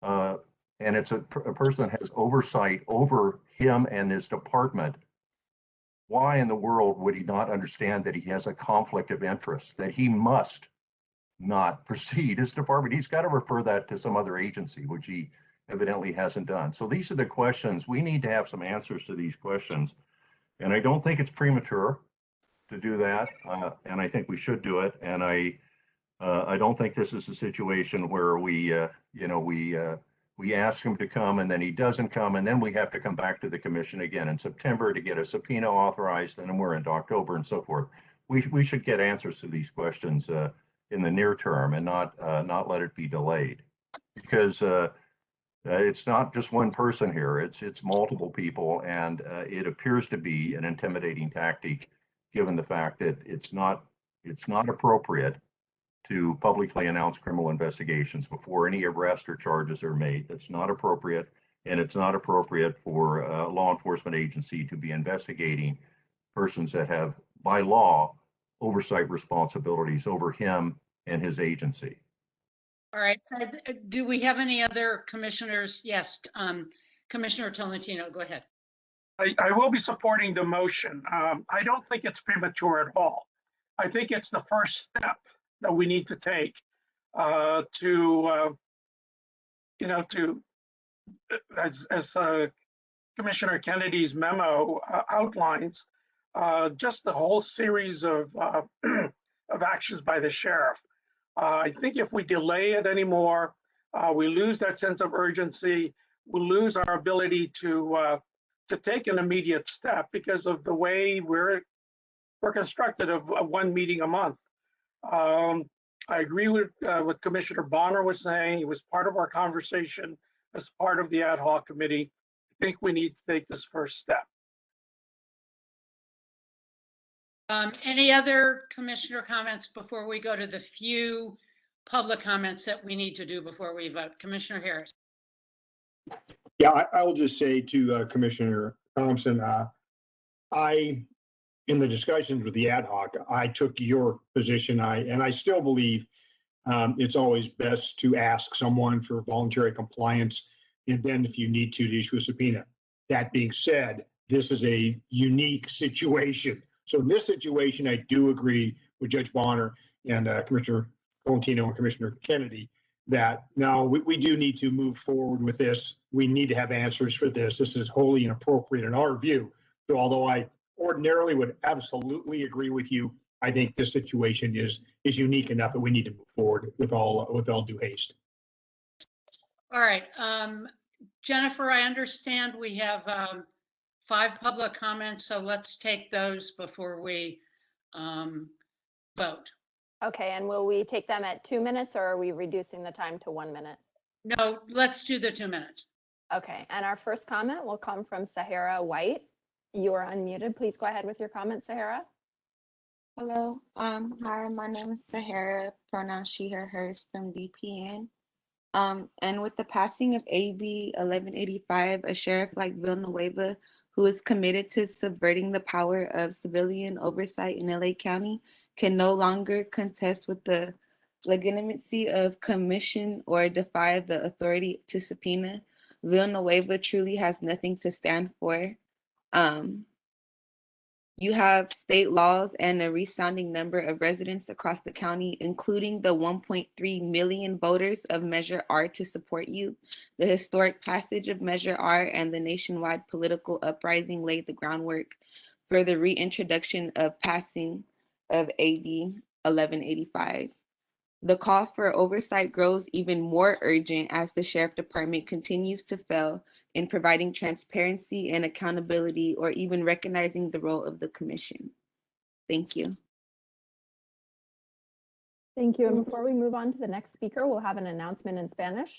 and it's a person that has oversight over him and his department, why in the world would he not understand that he has a conflict of interest, that he must not proceed his department? He's got to refer that to some other agency, which he evidently hasn't done. So these are the questions. We need to have some answers to these questions. And I don't think it's premature to do that. And I think we should do it. And I don't think this is a situation where we ask him to come and then he doesn't come, and then we have to come back to the commission again in September to get a subpoena authorized, and then we're into October and so forth. We should get answers to these questions in the near term and not let it be delayed, because it's not just one person here. It's multiple people, and it appears to be an intimidating tactic, given the fact that it's not appropriate to publicly announce criminal investigations before any arrest or charges are made. That's not appropriate, and it's not appropriate for a law enforcement agency to be investigating persons that have, by law, oversight responsibilities over him and his agency. All right. Do we have any other commissioners? Yes, Commissioner Tolentino, go ahead. I will be supporting the motion. I don't think it's premature at all. I think it's the first step that we need to take as Commissioner Kennedy's memo outlines, just the whole series of actions by the sheriff. I think if we delay it anymore, we lose that sense of urgency. We lose our ability to take an immediate step because of the way we're constructed of one meeting a month. I agree with what Commissioner Bonner was saying. It was part of our conversation as part of the ad hoc committee. I think we need to take this first step. Any other commissioner comments before we go to the few public comments that we need to do before we vote? Commissioner Harris. Yeah, I will just say to Commissioner Thompson, in the discussions with the ad hoc, I took your position. I still believe it's always best to ask someone for voluntary compliance, and then if you need to issue a subpoena. That being said, this is a unique situation. So in this situation, I do agree with Judge Bonner and Commissioner Tolentino and Commissioner Kennedy that no, we do need to move forward with this. We need to have answers for this. This is wholly inappropriate in our view. So although I ordinarily would absolutely agree with you, I think this situation is unique enough that we need to move forward with all due haste. All right, Jennifer, I understand we have 5 public comments, so let's take those before we vote. Okay, and will we take them at 2 minutes, or are we reducing the time to 1 minute? No, let's do the 2 minutes. Okay, and our first comment will come from Sahara White. You are unmuted. Please go ahead with your comment, Sahara. Hello. Hi, my name is Sahara, pronoun she, her, hers, from DPN. And with the passing of AB 1185, a sheriff like Villanueva, who is committed to subverting the power of civilian oversight in LA County, can no longer contest with the legitimacy of commission or defy the authority to subpoena. Villanueva truly has nothing to stand for. You have state laws and a resounding number of residents across the county, including the 1.3 million voters of Measure R to support you. The historic passage of Measure R and the nationwide political uprising laid the groundwork for the reintroduction of passing of AB 1185. The call for oversight grows even more urgent as the Sheriff Department continues to fail in providing transparency and accountability, or even recognizing the role of the Commission. Thank you. Thank you. And before we move on to the next speaker, we'll have an announcement in Spanish.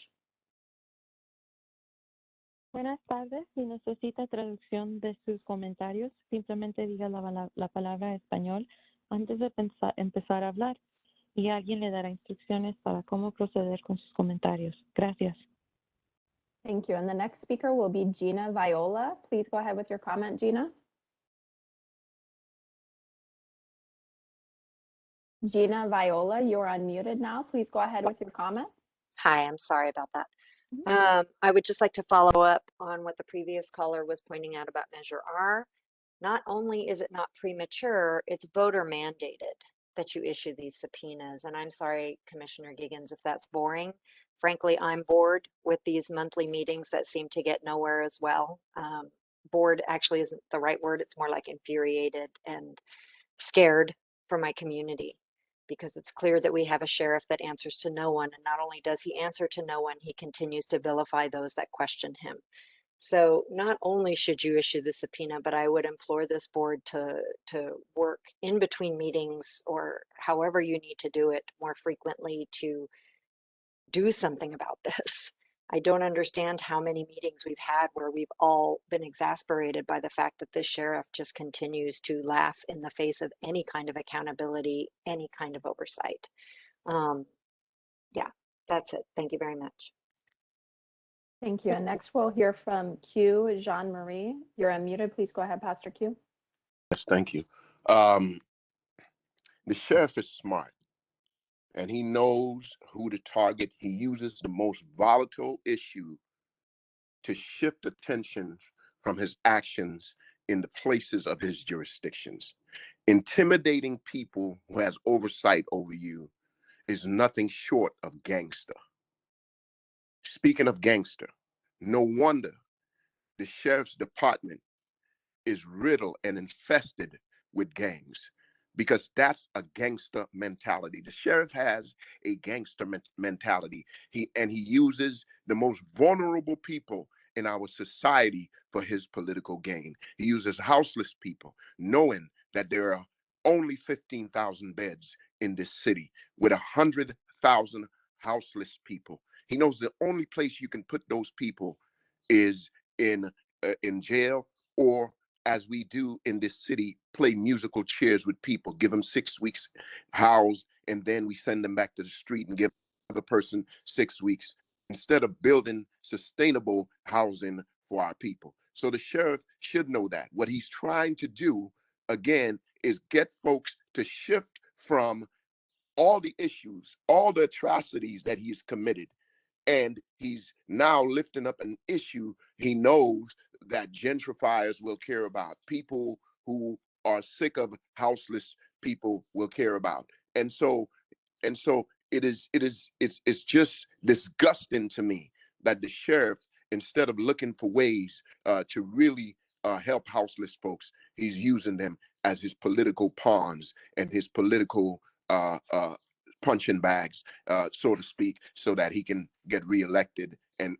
Buenas tardes. Si necesita traducción de sus comentarios, simplemente diga la palabra español antes de empezar a hablar, y alguien le dará instrucciones para cómo proceder con sus comentarios. Gracias. Thank you. And the next speaker will be Gina Viola. Please go ahead with your comment, Gina. Gina Viola, you're unmuted now. Please go ahead with your comment. Hi, I'm sorry about that. I would just like to follow up on what the previous caller was pointing out about Measure R. Not only is it not premature, it's voter mandated that you issue these subpoenas. And I'm sorry, Commissioner Giggins, if that's boring. Frankly, I'm bored with these monthly meetings that seem to get nowhere as well. Bored actually isn't the right word. It's more like infuriated and scared for my community, because it's clear that we have a sheriff that answers to no one. And not only does he answer to no one, he continues to vilify those that question him. So not only should you issue the subpoena, but I would implore this board to work in between meetings, or however you need to do it more frequently, to do something about this. I don't understand how many meetings we've had where we've all been exasperated by the fact that this sheriff just continues to laugh in the face of any kind of accountability, any kind of oversight. Yeah, that's it. Thank you very much. Thank you. And next we'll hear from Q Jean-Marie. You're unmuted. Please go ahead, Pastor Q. Yes, thank you. The sheriff is smart, and he knows who to target. He uses the most volatile issue to shift attention from his actions in the places of his jurisdictions. Intimidating people who has oversight over you is nothing short of gangster. Speaking of gangster, no wonder the sheriff's department is riddled and infested with gangs, because that's a gangster mentality. The sheriff has a gangster mentality. He uses the most vulnerable people in our society for his political gain. He uses houseless people, knowing that there are only 15,000 beds in this city with 100,000 houseless people. He knows the only place you can put those people is in jail, or, as we do in this city, play musical chairs with people, give them 6 weeks housed, and then we send them back to the street and give the person 6 weeks, instead of building sustainable housing for our people. So the sheriff should know that. What he's trying to do, again, is get folks to shift from all the issues, all the atrocities that he's committed. And he's now lifting up an issue he knows that gentrifiers will care about. People who are sick of houseless people will care about. And so it's just disgusting to me that the sheriff, instead of looking for ways to really help houseless folks, he's using them as his political pawns and his political punching bags, so to speak, so that he can get reelected and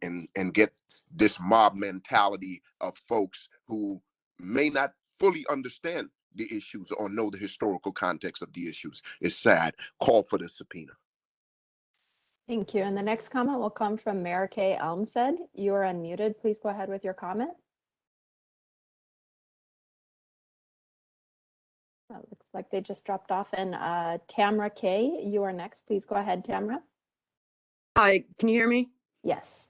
get this mob mentality of folks who may not fully understand the issues or know the historical context of the issues. It's sad. Call for the subpoena. Thank you. And the next comment will come from Mary Kay Elmstead. You are unmuted. Please go ahead with your comment. Looks like they just dropped off. And Tamra Kay, you are next. Please go ahead, Tamra. Hi, can you hear me? Yes.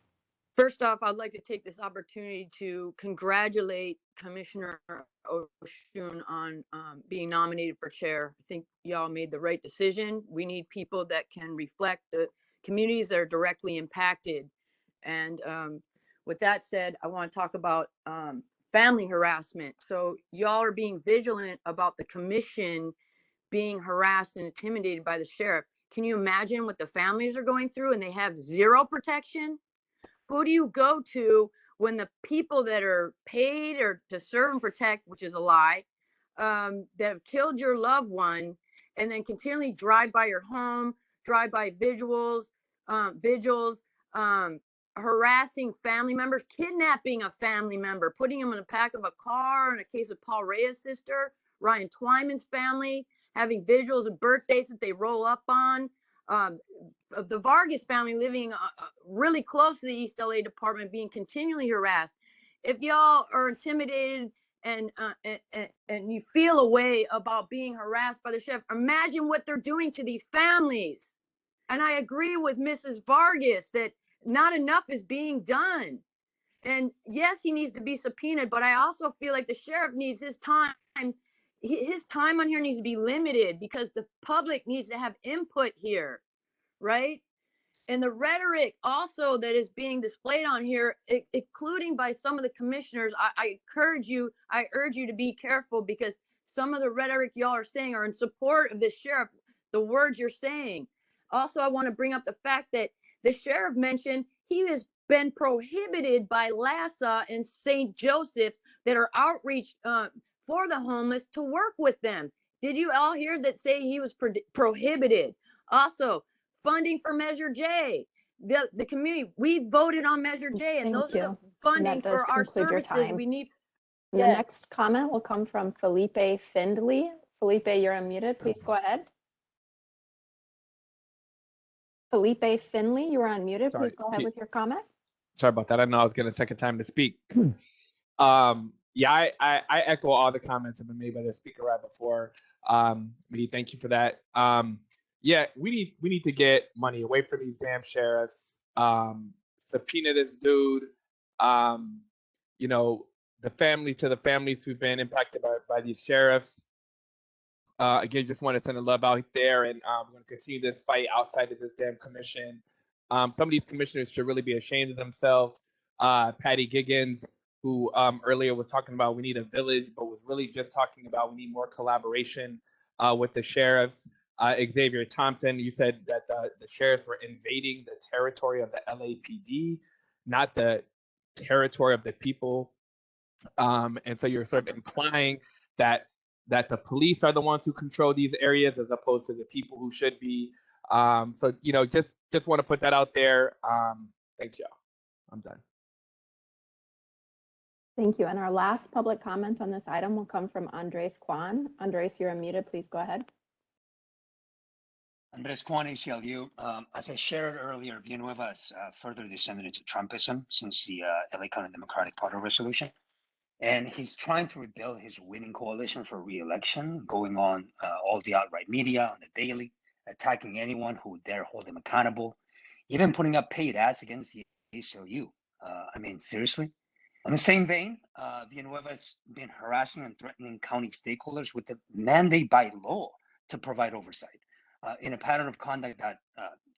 First off, I'd like to take this opportunity to congratulate Commissioner Oshun on being nominated for chair. I think y'all made the right decision. We need people that can reflect the communities that are directly impacted. And with that said, I want to talk about family harassment. So y'all are being vigilant about the commission being harassed and intimidated by the sheriff. Can you imagine what the families are going through, and they have zero protection? Who do you go to when the people that are paid or to serve and protect, which is a lie, that have killed your loved one, and then continually drive by your home, drive by vigils, harassing family members, kidnapping a family member, putting them in the back of a car? In a case of Paul Reyes' sister, Ryan Twyman's family, having vigils and birthdays that they roll up on. Of the Vargas family living really close to the East LA department, being continually harassed. If y'all are intimidated and you feel a way about being harassed by the sheriff, imagine what they're doing to these families. And I agree with Mrs. Vargas that not enough is being done. And yes, he needs to be subpoenaed, but I also feel like the sheriff needs his time his time on here needs to be limited because the public needs to have input here, right? And the rhetoric also that is being displayed on here, including by some of the commissioners, I urge you to be careful because some of the rhetoric y'all are saying are in support of the sheriff, the words you're saying. Also, I want to bring up the fact that the sheriff mentioned he has been prohibited by LASA and St. Joseph that are outreach for the homeless to work with them. Did you all hear that say he was prohibited? Also, funding for Measure J. The community, we voted on Measure J, and those are the funding for our services we need. The next comment will come from Felipe Findley. Felipe, you're unmuted. Please go ahead. Felipe Finley, you are unmuted. Sorry. Please go ahead with your comment. Sorry about that. I know I was getting a second time to speak. Yeah, I echo all the comments that have been made by the speaker right before. Me, thank you for that. Yeah, we need to get money away from these damn sheriffs. Subpoena this dude. You know, the families who've been impacted by these sheriffs. Again, just want to send a love out there, and we're going to continue this fight outside of this damn commission. Some of these commissioners should really be ashamed of themselves. Patty Giggins, who earlier was talking about we need a village, but was really just talking about we need more collaboration with the sheriffs. Xavier Thompson, you said that the sheriffs were invading the territory of the LAPD, not the territory of the people. And so you're sort of implying that the police are the ones who control these areas as opposed to the people who should be. So, you know, just want to put that out there. Thanks, y'all. I'm done. Thank you. And our last public comment on this item will come from Andres Kwan. Andres, you're unmuted. Please go ahead. Andres Kwan, ACLU. As I shared earlier, Villanueva has further descended into Trumpism since the LA County Democratic Party resolution. And he's trying to rebuild his winning coalition for re-election, going on all the outright media, on the daily, attacking anyone who dare hold him accountable, even putting up paid ads against the ACLU. I mean, seriously? In the same vein, Villanueva has been harassing and threatening county stakeholders with the mandate by law to provide oversight in a pattern of conduct that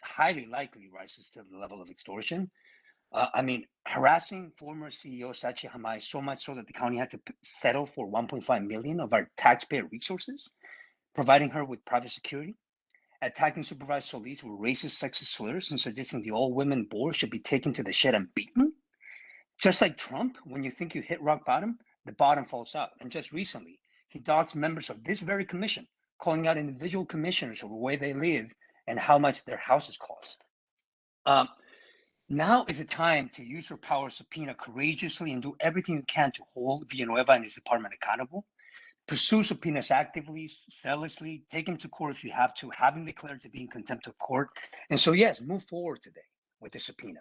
highly likely rises to the level of extortion. I mean, harassing former CEO Sachi Hamai so much so that the county had to settle for 1.5 million of our taxpayer resources, providing her with private security, attacking Supervisor Solis with racist, sexist slurs, and suggesting the all-women board should be taken to the shed and beaten. Just like Trump, when you think you hit rock bottom, the bottom falls out. And just recently, he doxed members of this very commission, calling out individual commissioners over the way they live and how much their houses cost. Now is the time to use your power of subpoena courageously and do everything you can to hold Villanueva and his department accountable. Pursue subpoenas actively, zealously, take him to court if you have to, have him declared to be in contempt of court. And so, yes, move forward today with the subpoena.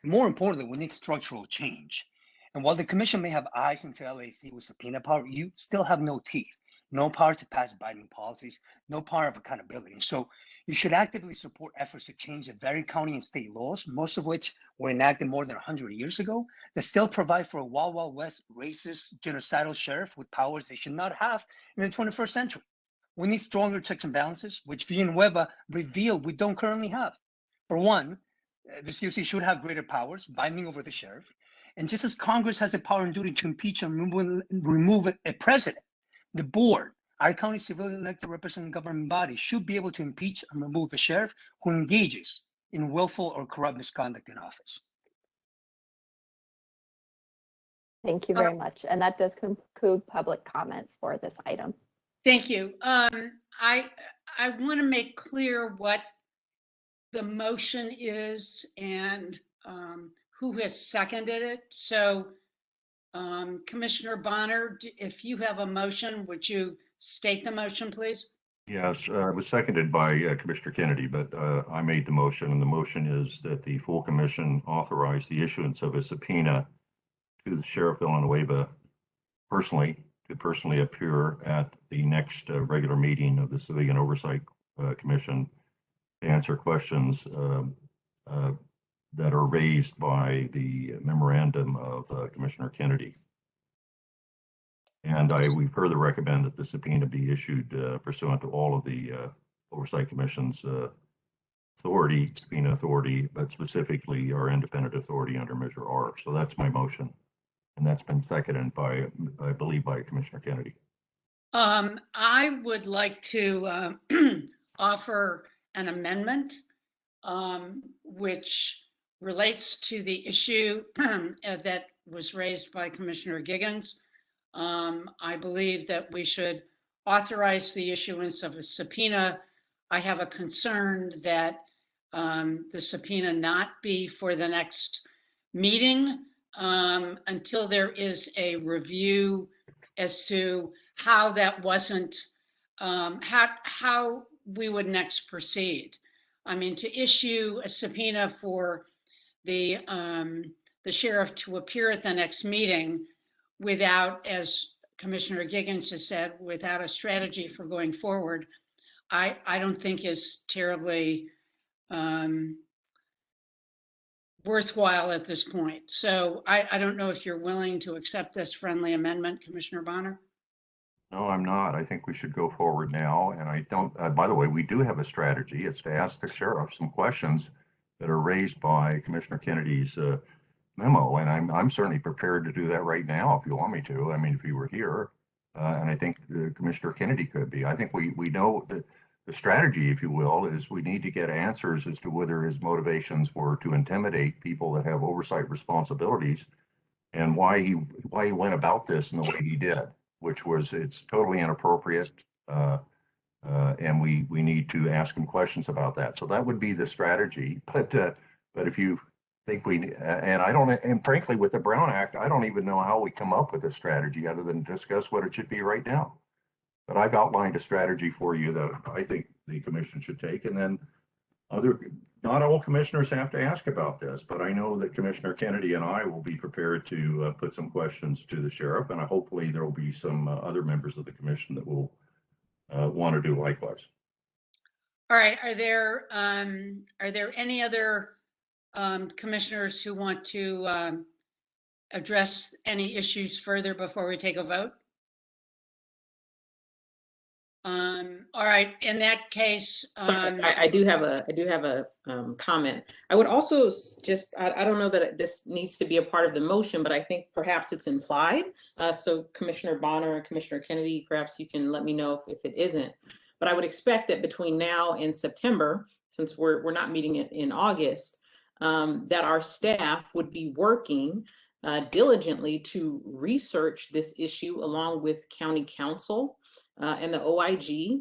And more importantly, we need structural change. And while the commission may have eyes into LAC with subpoena power, you still have no teeth, no power to pass binding policies, no power of accountability. So you should actively support efforts to change the very county and state laws, most of which were enacted more than 100 years ago, that still provide for a Wild Wild West racist, genocidal sheriff with powers they should not have in the 21st century. We need stronger checks and balances, which Villanueva revealed we don't currently have. For one, the COC should have greater powers, binding over the sheriff. And just as Congress has the power and duty to impeach and remove a president, the board, our county civilian elected representative government body, should be able to impeach and remove the sheriff who engages in willful or corrupt misconduct in office. Thank you very much. And that does conclude public comment for this item. Thank you. I want to make clear what the motion is and who has seconded it. So Commissioner Bonner, if you have a motion, would you state the motion, please? Yes, it was seconded by Commissioner Kennedy, but I made the motion, and the motion is that the full commission authorize the issuance of a subpoena to the Sheriff Villanueva personally appear at the next regular meeting of the Civilian Oversight Commission to answer questions that are raised by the memorandum of Commissioner Kennedy. And we further recommend that the subpoena be issued pursuant to all of the Oversight Commission's subpoena authority, but specifically our independent authority under Measure R. So that's my motion. And that's been seconded by, I believe, by Commissioner Kennedy. I would like to offer an amendment which relates to the issue that was raised by Commissioner Giggins. I believe that we should authorize the issuance of a subpoena. I have a concern that the subpoena not be for the next meeting until there is a review as to how that wasn't, how we would next proceed. I mean, to issue a subpoena for the sheriff to appear at the next meeting without, as Commissioner Giggins has said, without a strategy for going forward, I don't think is terribly worthwhile at this point. So I don't know if you're willing to accept this friendly amendment, Commissioner Bonner. No, I'm not. I think we should go forward now. And I don't, by the way, we do have a strategy. It's to ask the sheriff some questions that are raised by Commissioner Kennedy's memo. And I'm certainly prepared to do that right now if you want me to. I mean, if he were here, and I think Commissioner Kennedy could be. I think we know that the strategy, if you will, is we need to get answers as to whether his motivations were to intimidate people that have oversight responsibilities and why he went about this in the way he did, which was, it's totally inappropriate. And we need to ask him questions about that. So that would be the strategy. But if you think and frankly, with the Brown Act, I don't even know how we come up with a strategy other than discuss what it should be right now. But I've outlined a strategy for you that I think the commission should take, and then not all commissioners have to ask about this, but I know that Commissioner Kennedy and I will be prepared to put some questions to the sheriff, and hopefully there will be some other members of the commission that will want to do likewise. All right. Are there any other commissioners who want to address any issues further before we take a vote? All right. In that case, Sorry, I do have a comment. I would also just, I don't know that this needs to be a part of the motion, but I think perhaps it's implied. So Commissioner Bonner and Commissioner Kennedy, perhaps you can let me know if it isn't. But I would expect that between now and September, since we're not meeting it in August, that our staff would be working diligently to research this issue along with County Council and the OIG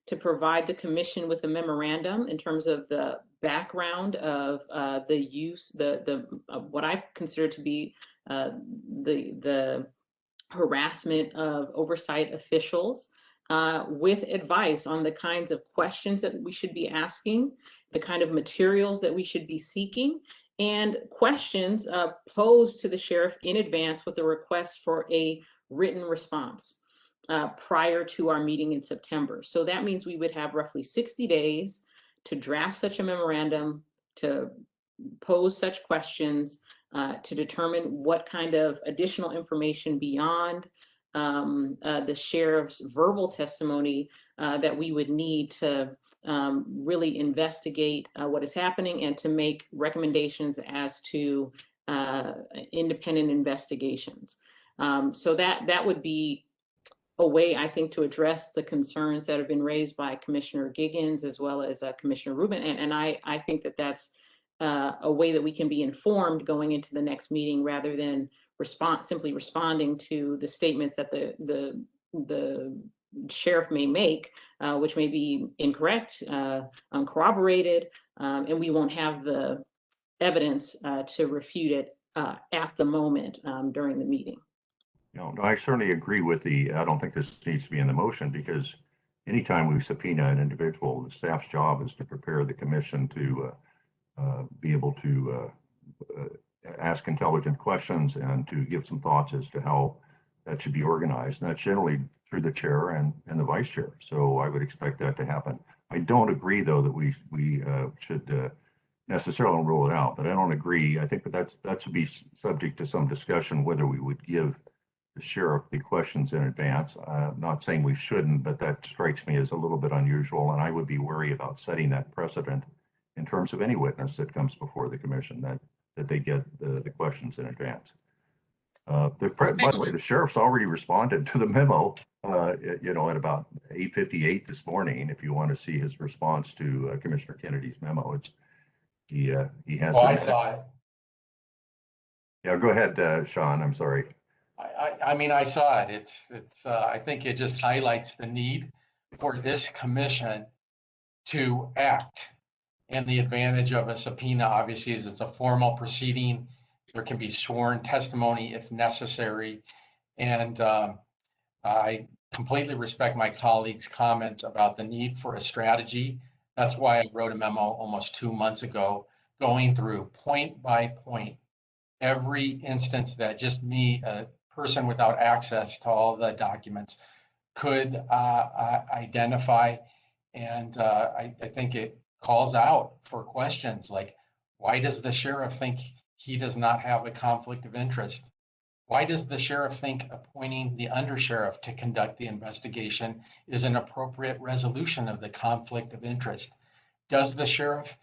to provide the commission with a memorandum in terms of the background of the use, what I consider to be the harassment of oversight officials, with advice on the kinds of questions that we should be asking, the kind of materials that we should be seeking, and questions posed to the sheriff in advance with a request for a written response prior to our meeting in September. So that means we would have roughly 60 days to draft such a memorandum, to pose such questions, to determine what kind of additional information beyond the sheriff's verbal testimony that we would need to really investigate what is happening and to make recommendations as to independent investigations. So that would be a way, I think, to address the concerns that have been raised by Commissioner Giggins as well as Commissioner Rubin. And I think that that's a way that we can be informed going into the next meeting rather than simply responding to the statements that the sheriff may make, which may be incorrect, uncorroborated, and we won't have the evidence to refute it at the moment during the meeting. No, I certainly agree with I don't think this needs to be in the motion, because anytime we subpoena an individual, the staff's job is to prepare the commission to be able to ask intelligent questions and to give some thoughts as to how that should be organized. And that's generally through the chair and the vice chair. So I would expect that to happen. I don't agree, though, that we should necessarily rule it out, but I don't agree. I think that should be subject to some discussion whether we would give the sheriff the questions in advance. Not saying we shouldn't, but that strikes me as a little bit unusual, and I would be wary about setting that precedent in terms of any witness that comes before the commission, that they get the questions in advance. By the way, the sheriff's already responded to the memo, at about 8:58 this morning. If you want to see his response to Commissioner Kennedy's memo, he has. Oh, I saw it. Yeah, go ahead, Sean. I'm sorry. I mean, I saw it. It's. I think it just highlights the need for this commission to act. And the advantage of a subpoena, obviously, is it's a formal proceeding. There can be sworn testimony if necessary. And I completely respect my colleagues' comments about the need for a strategy. That's why I wrote a memo almost 2 months ago, going through point by point every instance that just me, a person without access to all the documents, could identify. And I think it calls out for questions like, why does the sheriff think he does not have a conflict of interest? Why does the sheriff think appointing the undersheriff to conduct the investigation is an appropriate resolution of the conflict of interest? Does the sheriff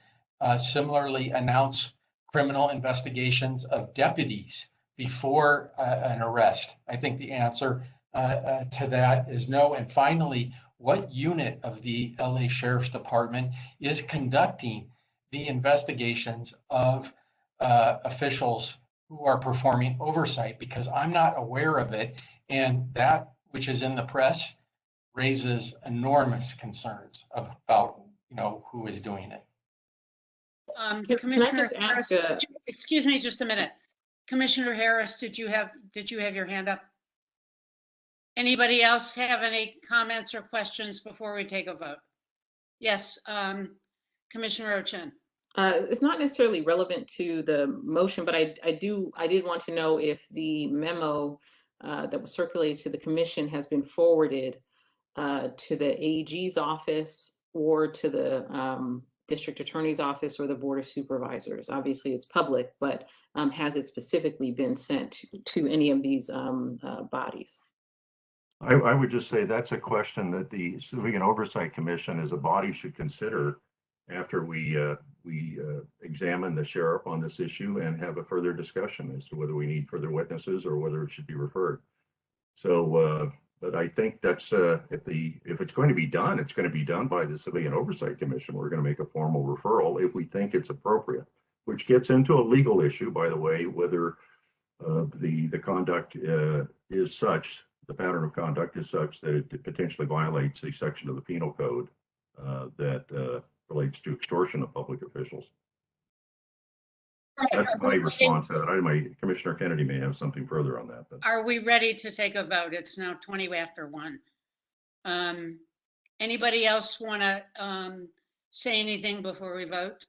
similarly announce criminal investigations of deputies before an arrest? I think the answer to that is no. And finally, what unit of the LA Sheriff's Department is conducting the investigations of officials who are performing oversight? Because I'm not aware of it, and that which is in the press raises enormous concerns about who is doing it. Commissioner can I just Harris, ask excuse me just a minute. Commissioner Harris, did you have your hand up? Anybody else have any comments or questions before we take a vote? Yes, Commissioner Ochin. It's not necessarily relevant to the motion, but I did want to know if the memo that was circulated to the commission has been forwarded to the AG's office or to the district attorney's office or the board of supervisors. Obviously, it's public, but has it specifically been sent to any of these bodies? I would just say that's a question that the Civilian Oversight Commission as a body should consider after we examine the sheriff on this issue and have a further discussion as to whether we need further witnesses or whether it should be referred. So, but I think that's if it's going to be done, it's going to be done by the Civilian Oversight Commission. We're going to make a formal referral if we think it's appropriate, which gets into a legal issue, by the way, whether the conduct is such, the pattern of conduct is such that it potentially violates a section of the penal code that relates to extortion of public officials. That's my response to that. Commissioner Kennedy may have something further on that. But. Are we ready to take a vote? It's now 20 after 1. Anybody else want to say anything before we vote?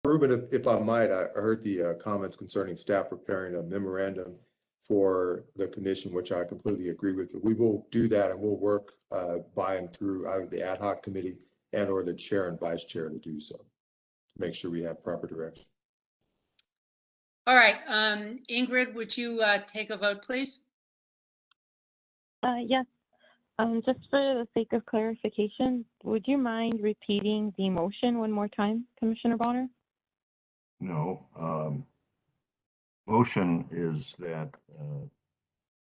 Ruben, if I might, I heard the comments concerning staff preparing a memorandum for the commission, which I completely agree with. We will do that, and we'll work by and through either the ad hoc committee and or the chair and vice chair to do so, to make sure we have proper direction. All right, Ingrid, would you take a vote, please? Yes. Just for the sake of clarification, would you mind repeating the motion one more time, Commissioner Bonner? No. Motion is that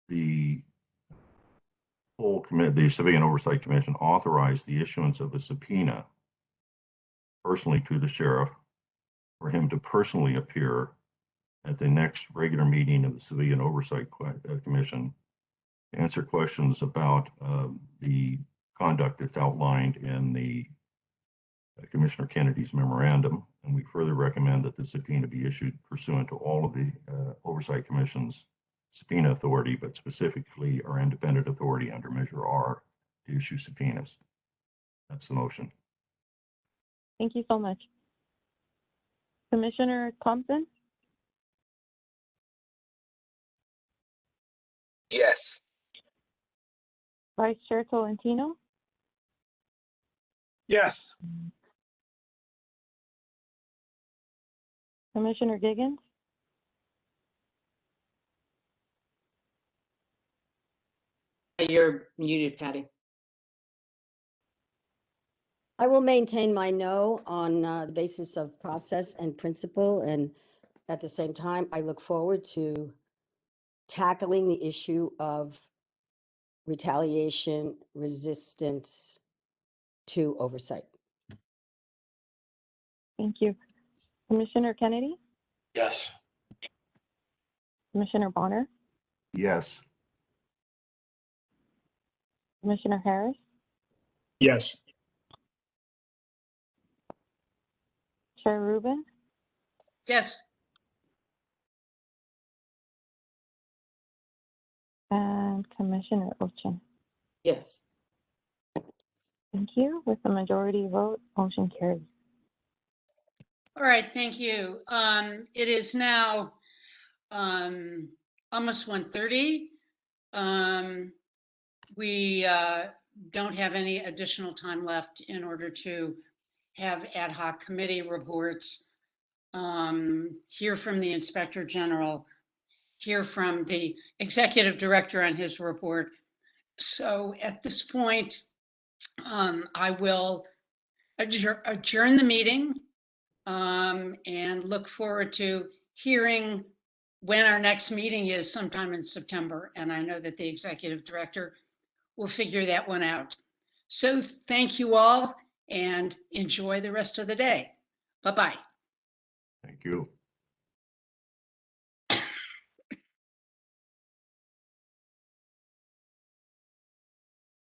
the full committee, the Civilian Oversight Commission, authorize the issuance of a subpoena personally to the sheriff for him to personally appear at the next regular meeting of the Civilian Oversight Commission to answer questions about the conduct that's outlined in the Commissioner Kennedy's memorandum. And we further recommend that the subpoena be issued pursuant to all of the Oversight Commission's subpoena authority, but specifically our independent authority under Measure R to issue subpoenas. That's the motion. Thank you so much. Commissioner Thompson? Yes. Vice Chair Tolentino? Yes. Commissioner Giggins? You're muted, Patty. I will maintain my no on the basis of process and principle. And at the same time, I look forward to tackling the issue of retaliation, resistance to oversight. Thank you. Commissioner Kennedy, Yes. Commissioner Bonner, Yes. Commissioner Harris, Yes. Chair Rubin, Yes. and Commissioner Ochin. Yes. Thank you. With the majority vote, motion carries. All right, thank you. It is now almost 1:30. We don't have any additional time left in order to have ad hoc committee reports, hear from the Inspector General, hear from the Executive Director on his report. So at this point, I will adjourn the meeting and look forward to hearing when our next meeting is sometime in September. And I know that the Executive Director will figure that one out. So thank you all and enjoy the rest of the day. Bye-bye. Thank you.